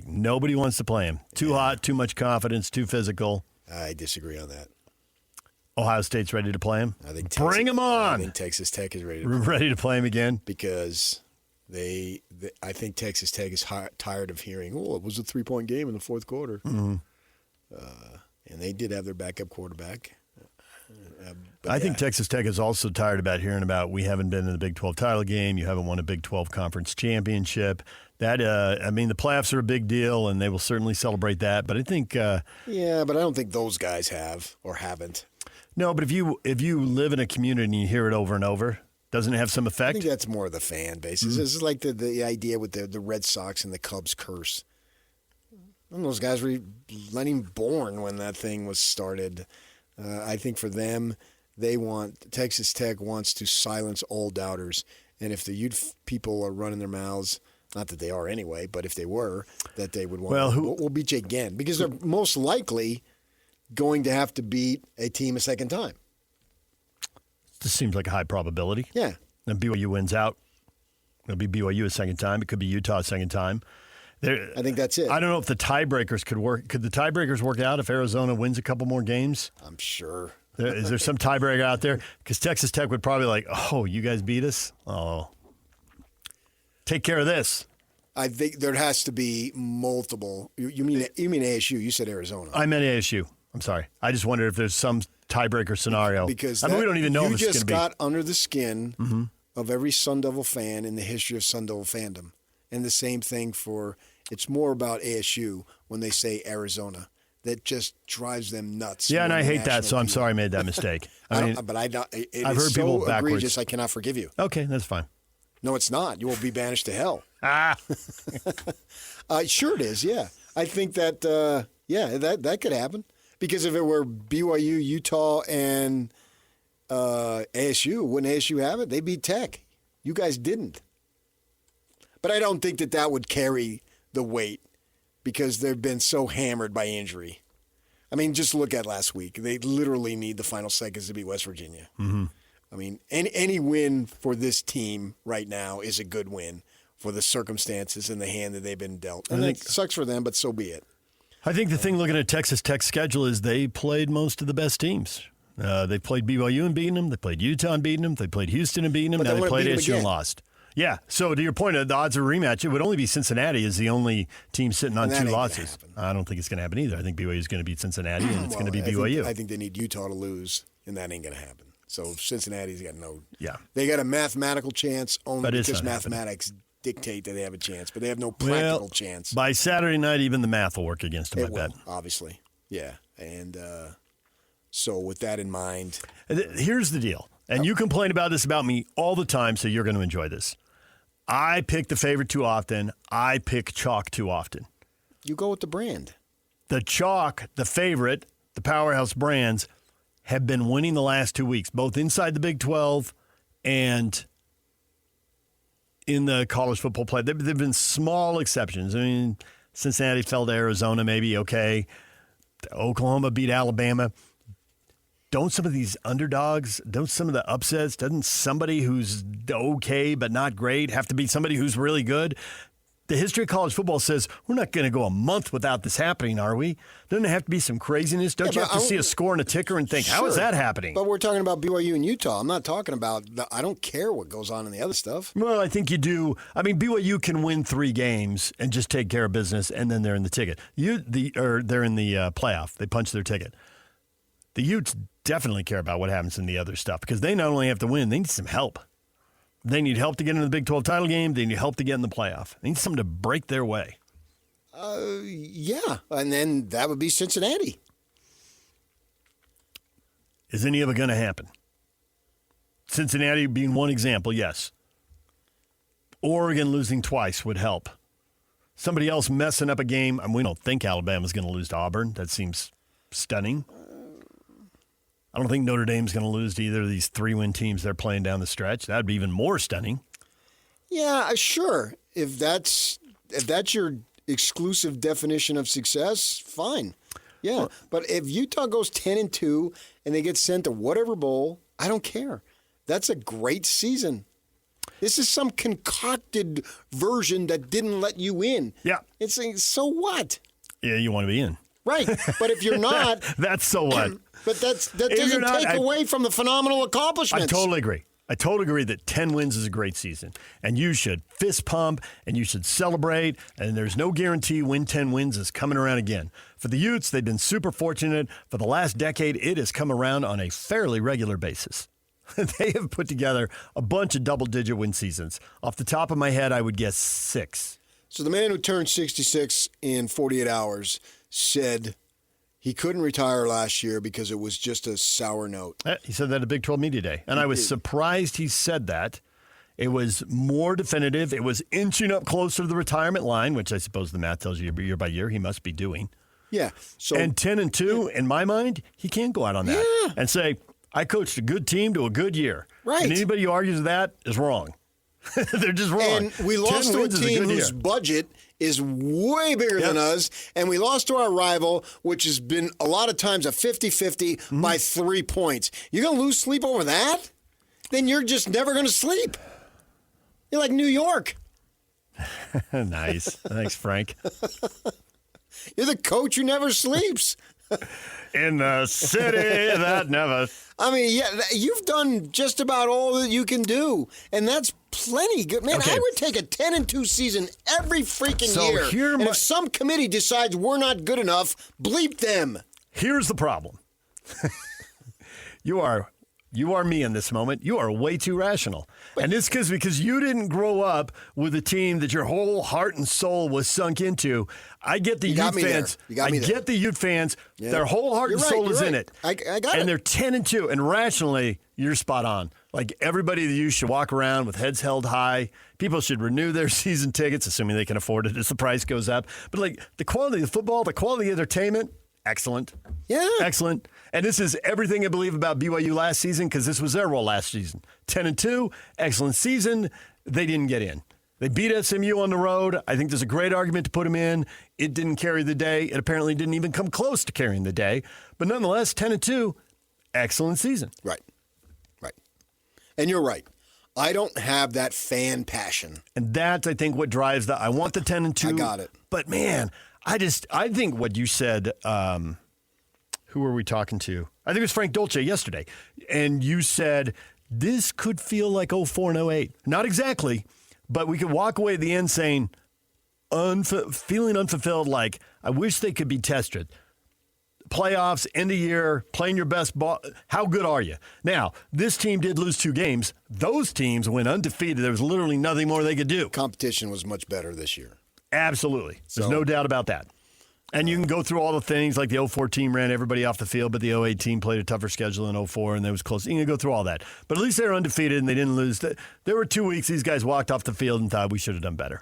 S1: Nobody wants to play him. Too hot, too much confidence, too physical.
S9: I disagree on that.
S1: Ohio State's ready to play him?
S9: I think
S1: Bring him on.
S9: I think Texas Tech is ready
S1: to play him again?
S9: Because I think Texas Tech is tired of hearing, it was a 3-point game in the fourth quarter.
S1: Mm-hmm.
S9: And they did have their backup quarterback.
S1: I think Texas Tech is also tired about hearing about we haven't been in the Big 12 title game. You haven't won a Big 12 conference championship. That the playoffs are a big deal, and they will certainly celebrate that. But I think
S9: but I don't think those guys have or haven't.
S1: No, but if you live in a community and you hear it over and over, doesn't it have some effect?
S9: I think that's more of the fan base. Mm-hmm. This is like the idea with the Red Sox and the Cubs curse. And those guys were not even born when that thing was started. I think for them, Texas Tech wants to silence all doubters. And if the Ute people are running their mouths, not that they are anyway, but if they were, that they would want we'll beat you again. Because they're most likely going to have to beat a team a second time.
S1: This seems like a high probability.
S9: Yeah.
S1: And BYU wins out. It'll be BYU a second time. It could be Utah a second time.
S9: I think that's it.
S1: I don't know if the tiebreakers could work. Could the tiebreakers work out if Arizona wins a couple more games?
S9: I'm sure.
S1: Is there some tiebreaker out there? Because Texas Tech would probably like, oh, you guys beat us? Oh. Take care of this.
S9: I think there has to be multiple. You mean ASU? You said Arizona.
S1: I meant ASU. I'm sorry. I just wondered if there's some tiebreaker scenario.
S9: Because
S1: we don't even know if
S9: you
S1: it's going to
S9: just
S1: be.
S9: got under the skin of every Sun Devil fan in the history of Sun Devil fandom. And the same thing it's more about ASU when they say Arizona. That just drives them nuts.
S1: Yeah, and I hate that, so I'm sorry I made that mistake.
S9: I've heard
S1: people backwards.
S9: Egregious, I cannot forgive you.
S1: Okay, that's fine.
S9: No, it's not. You will be banished to hell. Sure it is, yeah. I think that, that could happen. Because if it were BYU, Utah, and ASU, wouldn't ASU have it? They beat Tech. You guys didn't. But I don't think that would carry the weight because they've been so hammered by injury. I mean, just look at last week. They literally need the final seconds to beat West Virginia.
S1: Mm-hmm.
S9: I mean, any win for this team right now is a good win for the circumstances and the hand that they've been dealt. And it sucks for them, but so be it.
S1: I think the thing looking at Texas Tech's schedule is they played most of the best teams. They played BYU and beaten them. They played Utah and beaten them. They played Houston and beaten them. Now they played ASU and lost. Yeah, so to your point, the odds of a rematch, it would only be Cincinnati is the only team sitting on 2 losses. I don't think it's going to happen either. I think BYU is going to beat Cincinnati, and it's going to be BYU.
S9: I think they need Utah to lose, and that ain't going to happen. So Cincinnati's got no –
S1: yeah.
S9: They got a mathematical chance only because mathematics dictate that they have a chance, but they have no practical chance.
S1: By Saturday night, even the math will work against them, I bet.
S9: Obviously, yeah. And so with that in mind –
S1: here's the deal, and you complain about this about me all the time, so you're going to enjoy this. I pick the favorite too often. I pick chalk too often.
S9: You go with the brand.
S1: The chalk, the favorite, the powerhouse brands have been winning the last 2 weeks, both inside the Big 12 and in the college football play. There have been small exceptions. I mean, Cincinnati fell to Arizona, maybe, okay. Oklahoma beat Alabama. Don't some of these underdogs, don't some of the upsets, doesn't somebody who's okay but not great have to be somebody who's really good? The history of college football says we're not going to go a month without this happening, are we? Doesn't it have to be some craziness? Don't you have to see a score and a ticker and think, how is that happening?
S9: But we're talking about BYU and Utah. I'm not talking about I don't care what goes on in the other stuff.
S1: Well, I think you do. I mean, BYU can win 3 games and just take care of business, and then they're in the ticket. They're in the playoff. They punch their ticket. The Utes definitely care about what happens in the other stuff because they not only have to win, they need some help. They need help to get into the Big 12 title game. They need help to get in the playoff. They need something to break their way.
S9: Yeah, and then that would be Cincinnati.
S1: Is any of it going to happen? Cincinnati being one example, yes. Oregon losing twice would help. Somebody else messing up a game, and we don't think Alabama's going to lose to Auburn. That seems stunning. I don't think Notre Dame's going to lose to either of these 3-win teams they're playing down the stretch. That would be even more stunning.
S9: Yeah, sure. If that's your exclusive definition of success, fine. Yeah, but if Utah goes 10-2 and they get sent to whatever bowl, I don't care. That's a great season. This is some concocted version that didn't let you in.
S1: Yeah.
S9: It's like, so what?
S1: Yeah, you want to be in.
S9: Right, but if you're not...
S1: That's so what?
S9: But that doesn't take away from the phenomenal accomplishments.
S1: I totally agree. I totally agree that 10 wins is a great season. And you should fist pump and you should celebrate. And there's no guarantee win 10 wins is coming around again. For the Utes, they've been super fortunate. For the last decade, it has come around on a fairly regular basis. They have put together a bunch of double-digit win seasons. Off the top of my head, I would guess 6.
S9: So the man who turned 66 in 48 hours said he couldn't retire last year because it was just a sour note.
S1: He said that at Big 12 Media Day. And I was surprised he said that. It was more definitive. It was inching up closer to the retirement line, which I suppose the math tells you year by year he must be doing.
S9: Yeah. So
S1: and 10-2, in my mind, he can't go out on that and say, I coached a good team to a good year.
S9: Right.
S1: And anybody who argues that is wrong. They're just wrong.
S9: And we lost to a team whose budget is way bigger than us, and we lost to our rival, which has been a lot of times a 50-50 by 3 points. You're going to lose sleep over that? then you're just never going to sleep. You're like New York.
S1: Nice. Thanks, Frank.
S9: You're the coach who never sleeps.
S1: In the city that never.
S9: I mean, yeah, you've done just about all that you can do, and that's plenty good. Man,
S1: Okay.
S9: I would take a 10-2 season every freaking
S1: So
S9: year. And if some committee decides we're not good enough, bleep them.
S1: Here's the problem. You are me in this moment. You are way too rational. And it's because you didn't grow up with a team that your whole heart and soul was sunk into. I get the Ute fans. I get the Ute fans.
S9: Yeah.
S1: Their whole heart and soul is in it.
S9: I got it.
S1: And they're 10-2. And rationally, you're spot on. Like everybody that you should walk around with heads held high. People should renew their season tickets, assuming they can afford it as the price goes up. But like the quality of football, the quality of entertainment, excellent.
S9: Yeah.
S1: Excellent. And this is everything I believe about BYU last season because this was their role last season. 10-2, excellent season. They didn't get in. They beat SMU on the road. I think there's a great argument to put them in. It didn't carry the day. It apparently didn't even come close to carrying the day. But nonetheless, 10-2, excellent season.
S9: Right. And you're right. I don't have that fan passion.
S1: And that's, I think, what drives the. I want the 10-2.
S9: I got it.
S1: But, man, I think what you said, who were we talking to? I think it was Frank Dolce yesterday. And you said, this could feel like 04 and 08. Not exactly, but we could walk away at the end saying, feeling unfulfilled, like, I wish they could be tested. Playoffs, end of year, playing your best ball. How good are you? Now, this team did lose 2 games. Those teams went undefeated. There was literally nothing more they could do.
S9: Competition was much better this year.
S1: Absolutely. There's no doubt about that. And you can go through all the things like the 04 team ran everybody off the field, but the 08 team played a tougher schedule in 04, and that was close. You can go through all that. But at least they were undefeated, and they didn't lose. There were 2 weeks these guys walked off the field and thought we should have done better.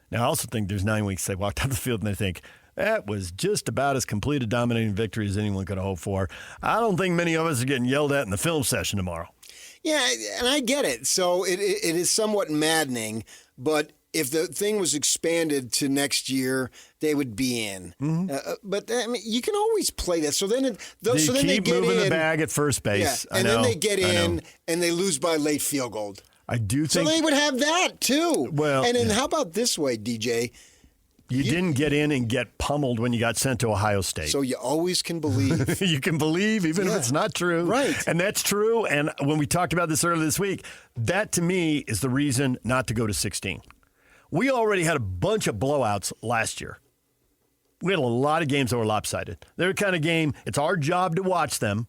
S1: Now, I also think there's 9 weeks they walked off the field and they think, that was just about as complete a dominating victory as anyone could hope for. I don't think many of us are getting yelled at in the film session tomorrow.
S9: Yeah, and I get it. So it is somewhat maddening, but if the thing was expanded to next year, they would be in.
S1: Mm-hmm.
S9: But I mean, you can always play that. So then,
S1: They keep
S9: get
S1: moving
S9: in,
S1: the bag at first base.
S9: Yeah, and then they get in and they lose by a late field goal.
S1: I do think
S9: so. They would have that too.
S1: Well,
S9: and then how about this way, DJ?
S1: You didn't get in and get pummeled when you got sent to Ohio State.
S9: So you always can believe.
S1: You can believe even if it's not true.
S9: Right.
S1: And that's true. And when we talked about this earlier this week, that to me is the reason not to go to 16. We already had a bunch of blowouts last year. We had a lot of games that were lopsided. They're the kind of game, it's our job to watch them,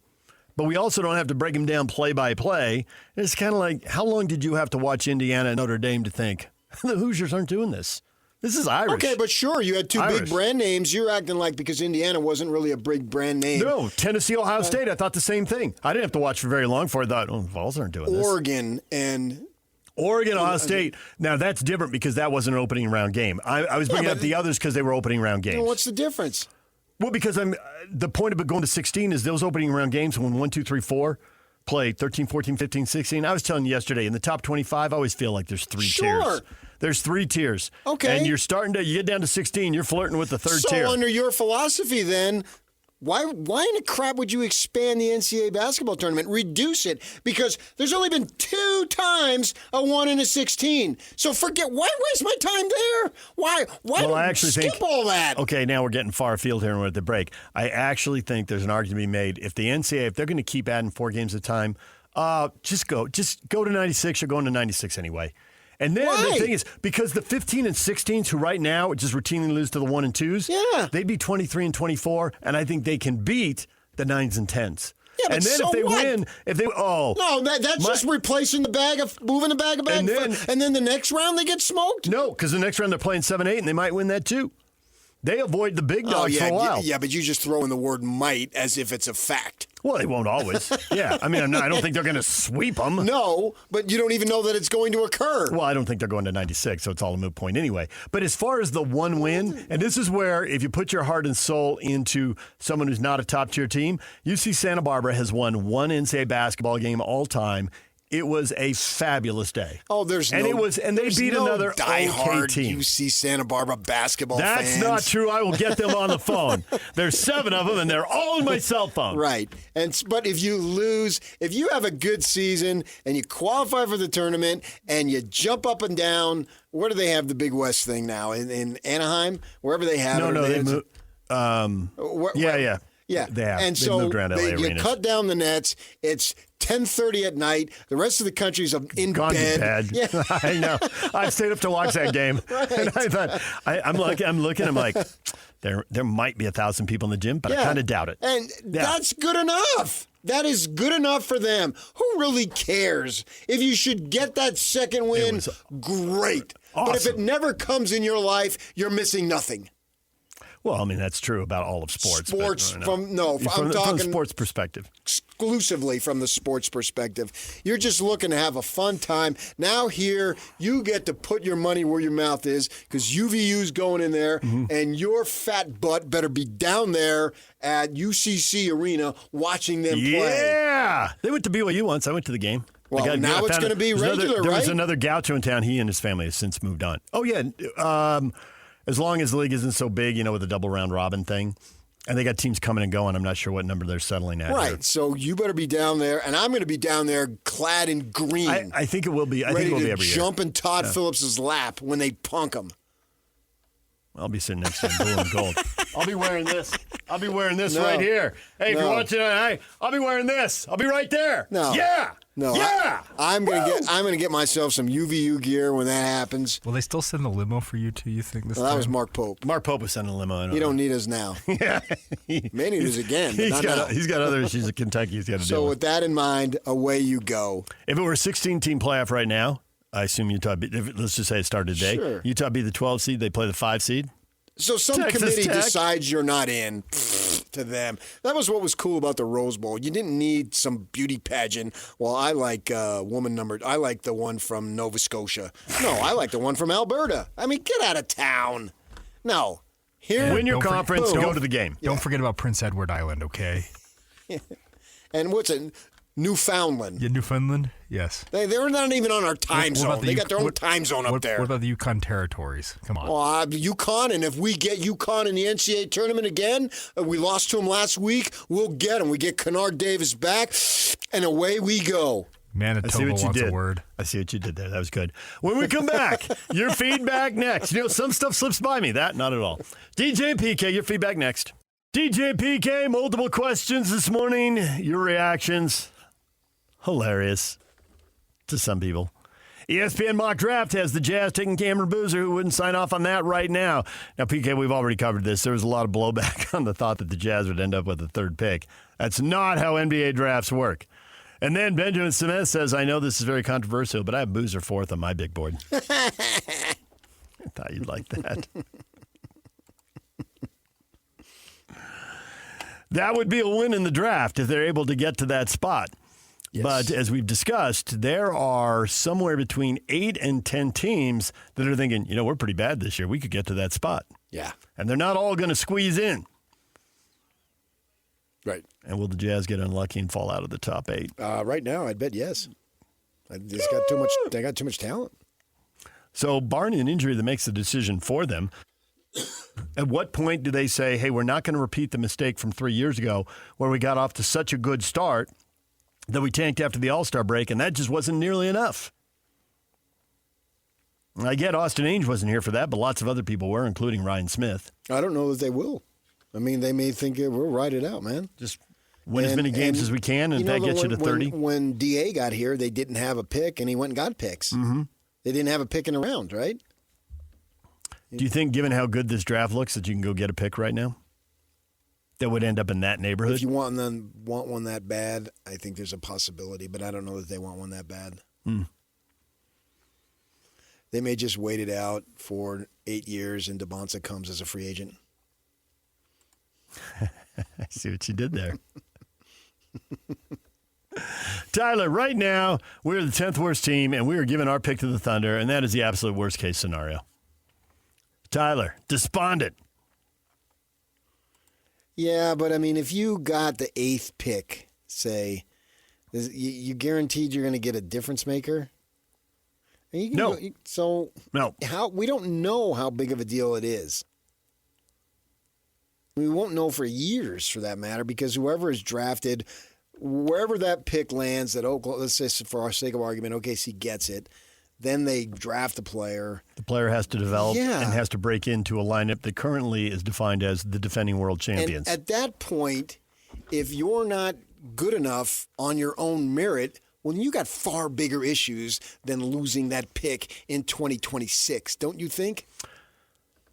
S1: but we also don't have to break them down play by play. It's kind of like, how long did you have to watch Indiana and Notre Dame to think, the Hoosiers aren't doing this? This is Irish.
S9: Okay, but sure, you had 2 big brand names. You're acting like because Indiana wasn't really a big brand name.
S1: No, Tennessee, Ohio State, I thought the same thing. I didn't have to watch for very long before I thought, the Vols aren't doing this.
S9: Oregon,
S1: Ohio State. Now, that's different because that wasn't an opening round game. I was bringing up the others because they were opening round games.
S9: What's the difference?
S1: Well, because the point of going to 16 is those opening round games when 1, 2, 3, 4 play 13, 14, 15, 16. I was telling you yesterday, in the top 25, I always feel like there's 3 tiers. There's 3 tiers.
S9: Okay.
S1: And you get down to 16, you're flirting with the third tier.
S9: So under your philosophy then, why in the crap would you expand the NCAA basketball tournament? Reduce it because there's only been 2 times a 1 and a 16. So why waste my time there? Why skip all that?
S1: Okay, now we're getting far afield here and we're at the break. I actually think there's an argument to be made. If the NCAA, if they're going to keep adding 4 games at a time, just go to 96. You're going to 96 anyway. And then the thing is, because the 15 and 16s who right now just routinely lose to the 1 and 2s, they'd be 23 and 24, and I think they can beat the 9s and 10s.
S9: Yeah, but
S1: and then
S9: so
S1: if they
S9: what?
S1: win,
S9: that's just replacing the bag of moving the bag of bags. And then the next round they get smoked.
S1: No, because the next round they're playing 7-8, and they might win that too. They avoid the big dogs for a while.
S9: Yeah, but you just throw in the word might as if it's a fact.
S1: Well, they won't always. Yeah, I mean, I don't think they're going to sweep them.
S9: No, but you don't even know that it's going to occur.
S1: Well, I don't think they're going to 96, so it's all a moot point anyway. But as far as the one win, and this is where if you put your heart and soul into someone who's not a top-tier team, UC Santa Barbara has won 1 NCAA basketball game all time it was a fabulous day.
S9: Oh,
S1: they beat another
S9: diehard
S1: okay team.
S9: UC Santa Barbara basketball
S1: That's
S9: fans.
S1: not true. I will get them on the phone. There's 7 of them, and they're all on my cell phone.
S9: Right. But if you lose, if you have a good season and you qualify for the tournament and you jump up and down, where do they have the Big West thing now? In Anaheim? Wherever they have it?
S1: No, they moved. Yeah.
S9: Yeah,
S1: they have.
S9: And
S1: They've
S9: so
S1: moved around LA
S9: you
S1: arenas.
S9: cut down the nets. It's 10:30 at night. The rest of the country's in
S1: Gone
S9: bed.
S1: to bed. Yeah. I know. I stayed up to watch that game.
S9: Right.
S1: And I thought, I'm looking, I'm like, there might be 1,000 people in the gym, but I kind of doubt it.
S9: And that's good enough. That is good enough for them. Who really cares? If you should get that second win, great.
S1: Awesome.
S9: But if it never comes in your life, you're missing nothing.
S1: Well, I mean, that's true about all of sports.
S9: I'm
S1: from
S9: talking
S1: the sports perspective.
S9: Exclusively from the sports perspective. You're just looking to have a fun time. Now here, you get to put your money where your mouth is because UVU's going in there, and your fat butt better be down there at UCC Arena watching them play.
S1: Yeah. They went to BYU once. I went to the game.
S9: Well, now it's going to be regular,
S1: There
S9: right?
S1: was another gaucho in town. He and his family have since moved on. Oh, yeah. As long as the league isn't so big, with the double round robin thing. And they got teams coming and going. I'm not sure what number they're settling at.
S9: Right.
S1: Here.
S9: So you better be down there, and I'm going to be down there clad in green.
S1: I think it will be. I think it will be every year.
S9: Jump in Todd Phillips's lap when they punk him.
S1: I'll be sitting next to him, blue and gold. I'll be wearing this. I'll be wearing this
S9: No.
S1: right here. Hey, if
S9: No.
S1: you're watching tonight, I'll be wearing this. I'll be right there.
S9: No.
S1: Yeah.
S9: No.
S1: Yeah.
S9: I'm gonna get myself some UVU gear when that happens.
S20: Will they still send the limo for you two, you think, this
S9: Well, that
S20: time?
S9: was Mark Pope.
S1: Mark Pope was sending a limo.
S9: He don't need us now.
S1: Yeah.
S9: May need us again, but not now.
S1: He's got other issues at Kentucky he's got to deal
S9: So
S1: with.
S9: with that in mind, away you go.
S1: If it were a 16-team playoff right now, I assume Utah, let's just say it started today.
S9: Sure.
S1: Utah be the 12 seed, they play the 5 seed.
S9: So some
S1: Texas
S9: committee
S1: Tech.
S9: decides you're not in. To them, that was what was cool about the Rose Bowl. You didn't need some beauty pageant. Well, I like I like the one from Nova Scotia. No, I like the one from Alberta. I mean, get out of town. No, here.
S1: Win your conference, go to the game.
S20: Don't forget about Prince Edward Island, okay?
S9: And what's it? Newfoundland.
S20: Yeah, Newfoundland? Yes.
S9: They're not even on our time
S20: What
S9: zone.
S20: about the
S9: They got their own time zone up there.
S20: What about the Yukon Territories? Come on.
S9: Well, Yukon, and if we get Yukon in the NCAA tournament again, we lost to them last week, we'll get them. We get Kennard Davis back, and away we go.
S20: Manitoba wants a word.
S1: I see what you did there. That was good. When we come back, your feedback next. Some stuff slips by me. That, not at all. DJ PK, your feedback next. DJ PK, multiple questions this morning. Your reactions. Hilarious to some people. ESPN Mock Draft has the Jazz taking Cameron Boozer, who wouldn't sign off on that right now. Now, PK, we've already covered this. There was a lot of blowback on the thought that the Jazz would end up with the 3rd pick. That's not how NBA drafts work. And then Benjamin Smith says, I know this is very controversial, but I have Boozer 4th on my big board. I thought you'd like that. That would be a win in the draft if they're able to get to that spot. Yes. But as we've discussed, there are somewhere between 8 and 10 teams that are thinking, we're pretty bad this year. We could get to that spot.
S9: Yeah.
S1: And they're not all going to squeeze in.
S9: Right.
S1: And will the Jazz get unlucky and fall out of the top 8?
S9: Right now, I'd bet yes. They got too much talent.
S1: So barring an injury that makes the decision for them, at what point do they say, hey, we're not going to repeat the mistake from 3 years ago where we got off to such a good start that we tanked after the All-Star break, and that just wasn't nearly enough? I get Austin Ainge wasn't here for that, but lots of other people were, including Ryan Smith.
S9: I don't know that they will. I mean, they may think we'll ride it out, man.
S1: Just win as many games as we can, and if that gets you to 30.
S9: When DA got here, they didn't have a pick, and he went and got picks.
S1: Mm-hmm.
S9: They didn't have a pick in a round, right?
S1: Do you think, given how good this draft looks, that you can go get a pick right now that would end up in that neighborhood?
S9: If you want one that bad, I think there's a possibility, but I don't know that they want one that bad. They may just wait it out for 8 years, and DeBonsa comes as a free agent.
S1: I see what you did there. Tyler, right now, we're the 10th worst team, and we are giving our pick to the Thunder, and that is the absolute worst-case scenario. Tyler, despondent.
S9: Yeah, but I mean, if you got the 8th pick, say, You guaranteed you're going to get a difference maker?
S1: No.
S9: No. We don't know how big of a deal it is. We won't know for years, for that matter, because whoever is drafted, wherever that pick lands, that Oklahoma, let's say for our sake of argument, OKC gets it, then they draft a player.
S1: The player has to develop and has to break into a lineup that currently is defined as the defending world champions.
S9: And at that point, if you're not good enough on your own merit, well, you got far bigger issues than losing that pick in 2026, don't you think?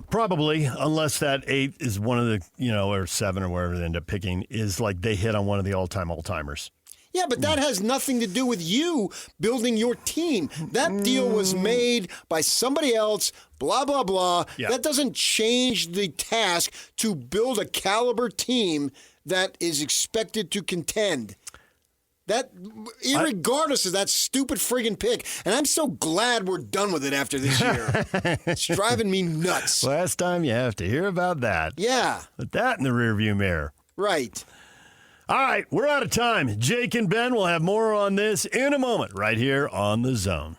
S1: Probably, unless that 8 is one of the, or 7 or wherever they end up picking, is like they hit on one of the all-timers.
S9: Yeah, but that has nothing to do with you building your team. That deal was made by somebody else, blah, blah, blah. Yeah. That doesn't change the task to build a caliber team that is expected to contend. That, irregardless of that stupid friggin' pick. And I'm so glad we're done with it after this year. It's driving me nuts.
S1: Last time you have to hear about that.
S9: Yeah.
S1: Put that in the rearview mirror.
S9: Right.
S1: All right, we're out of time. Jake and Ben will have more on this in a moment right here on The Zone.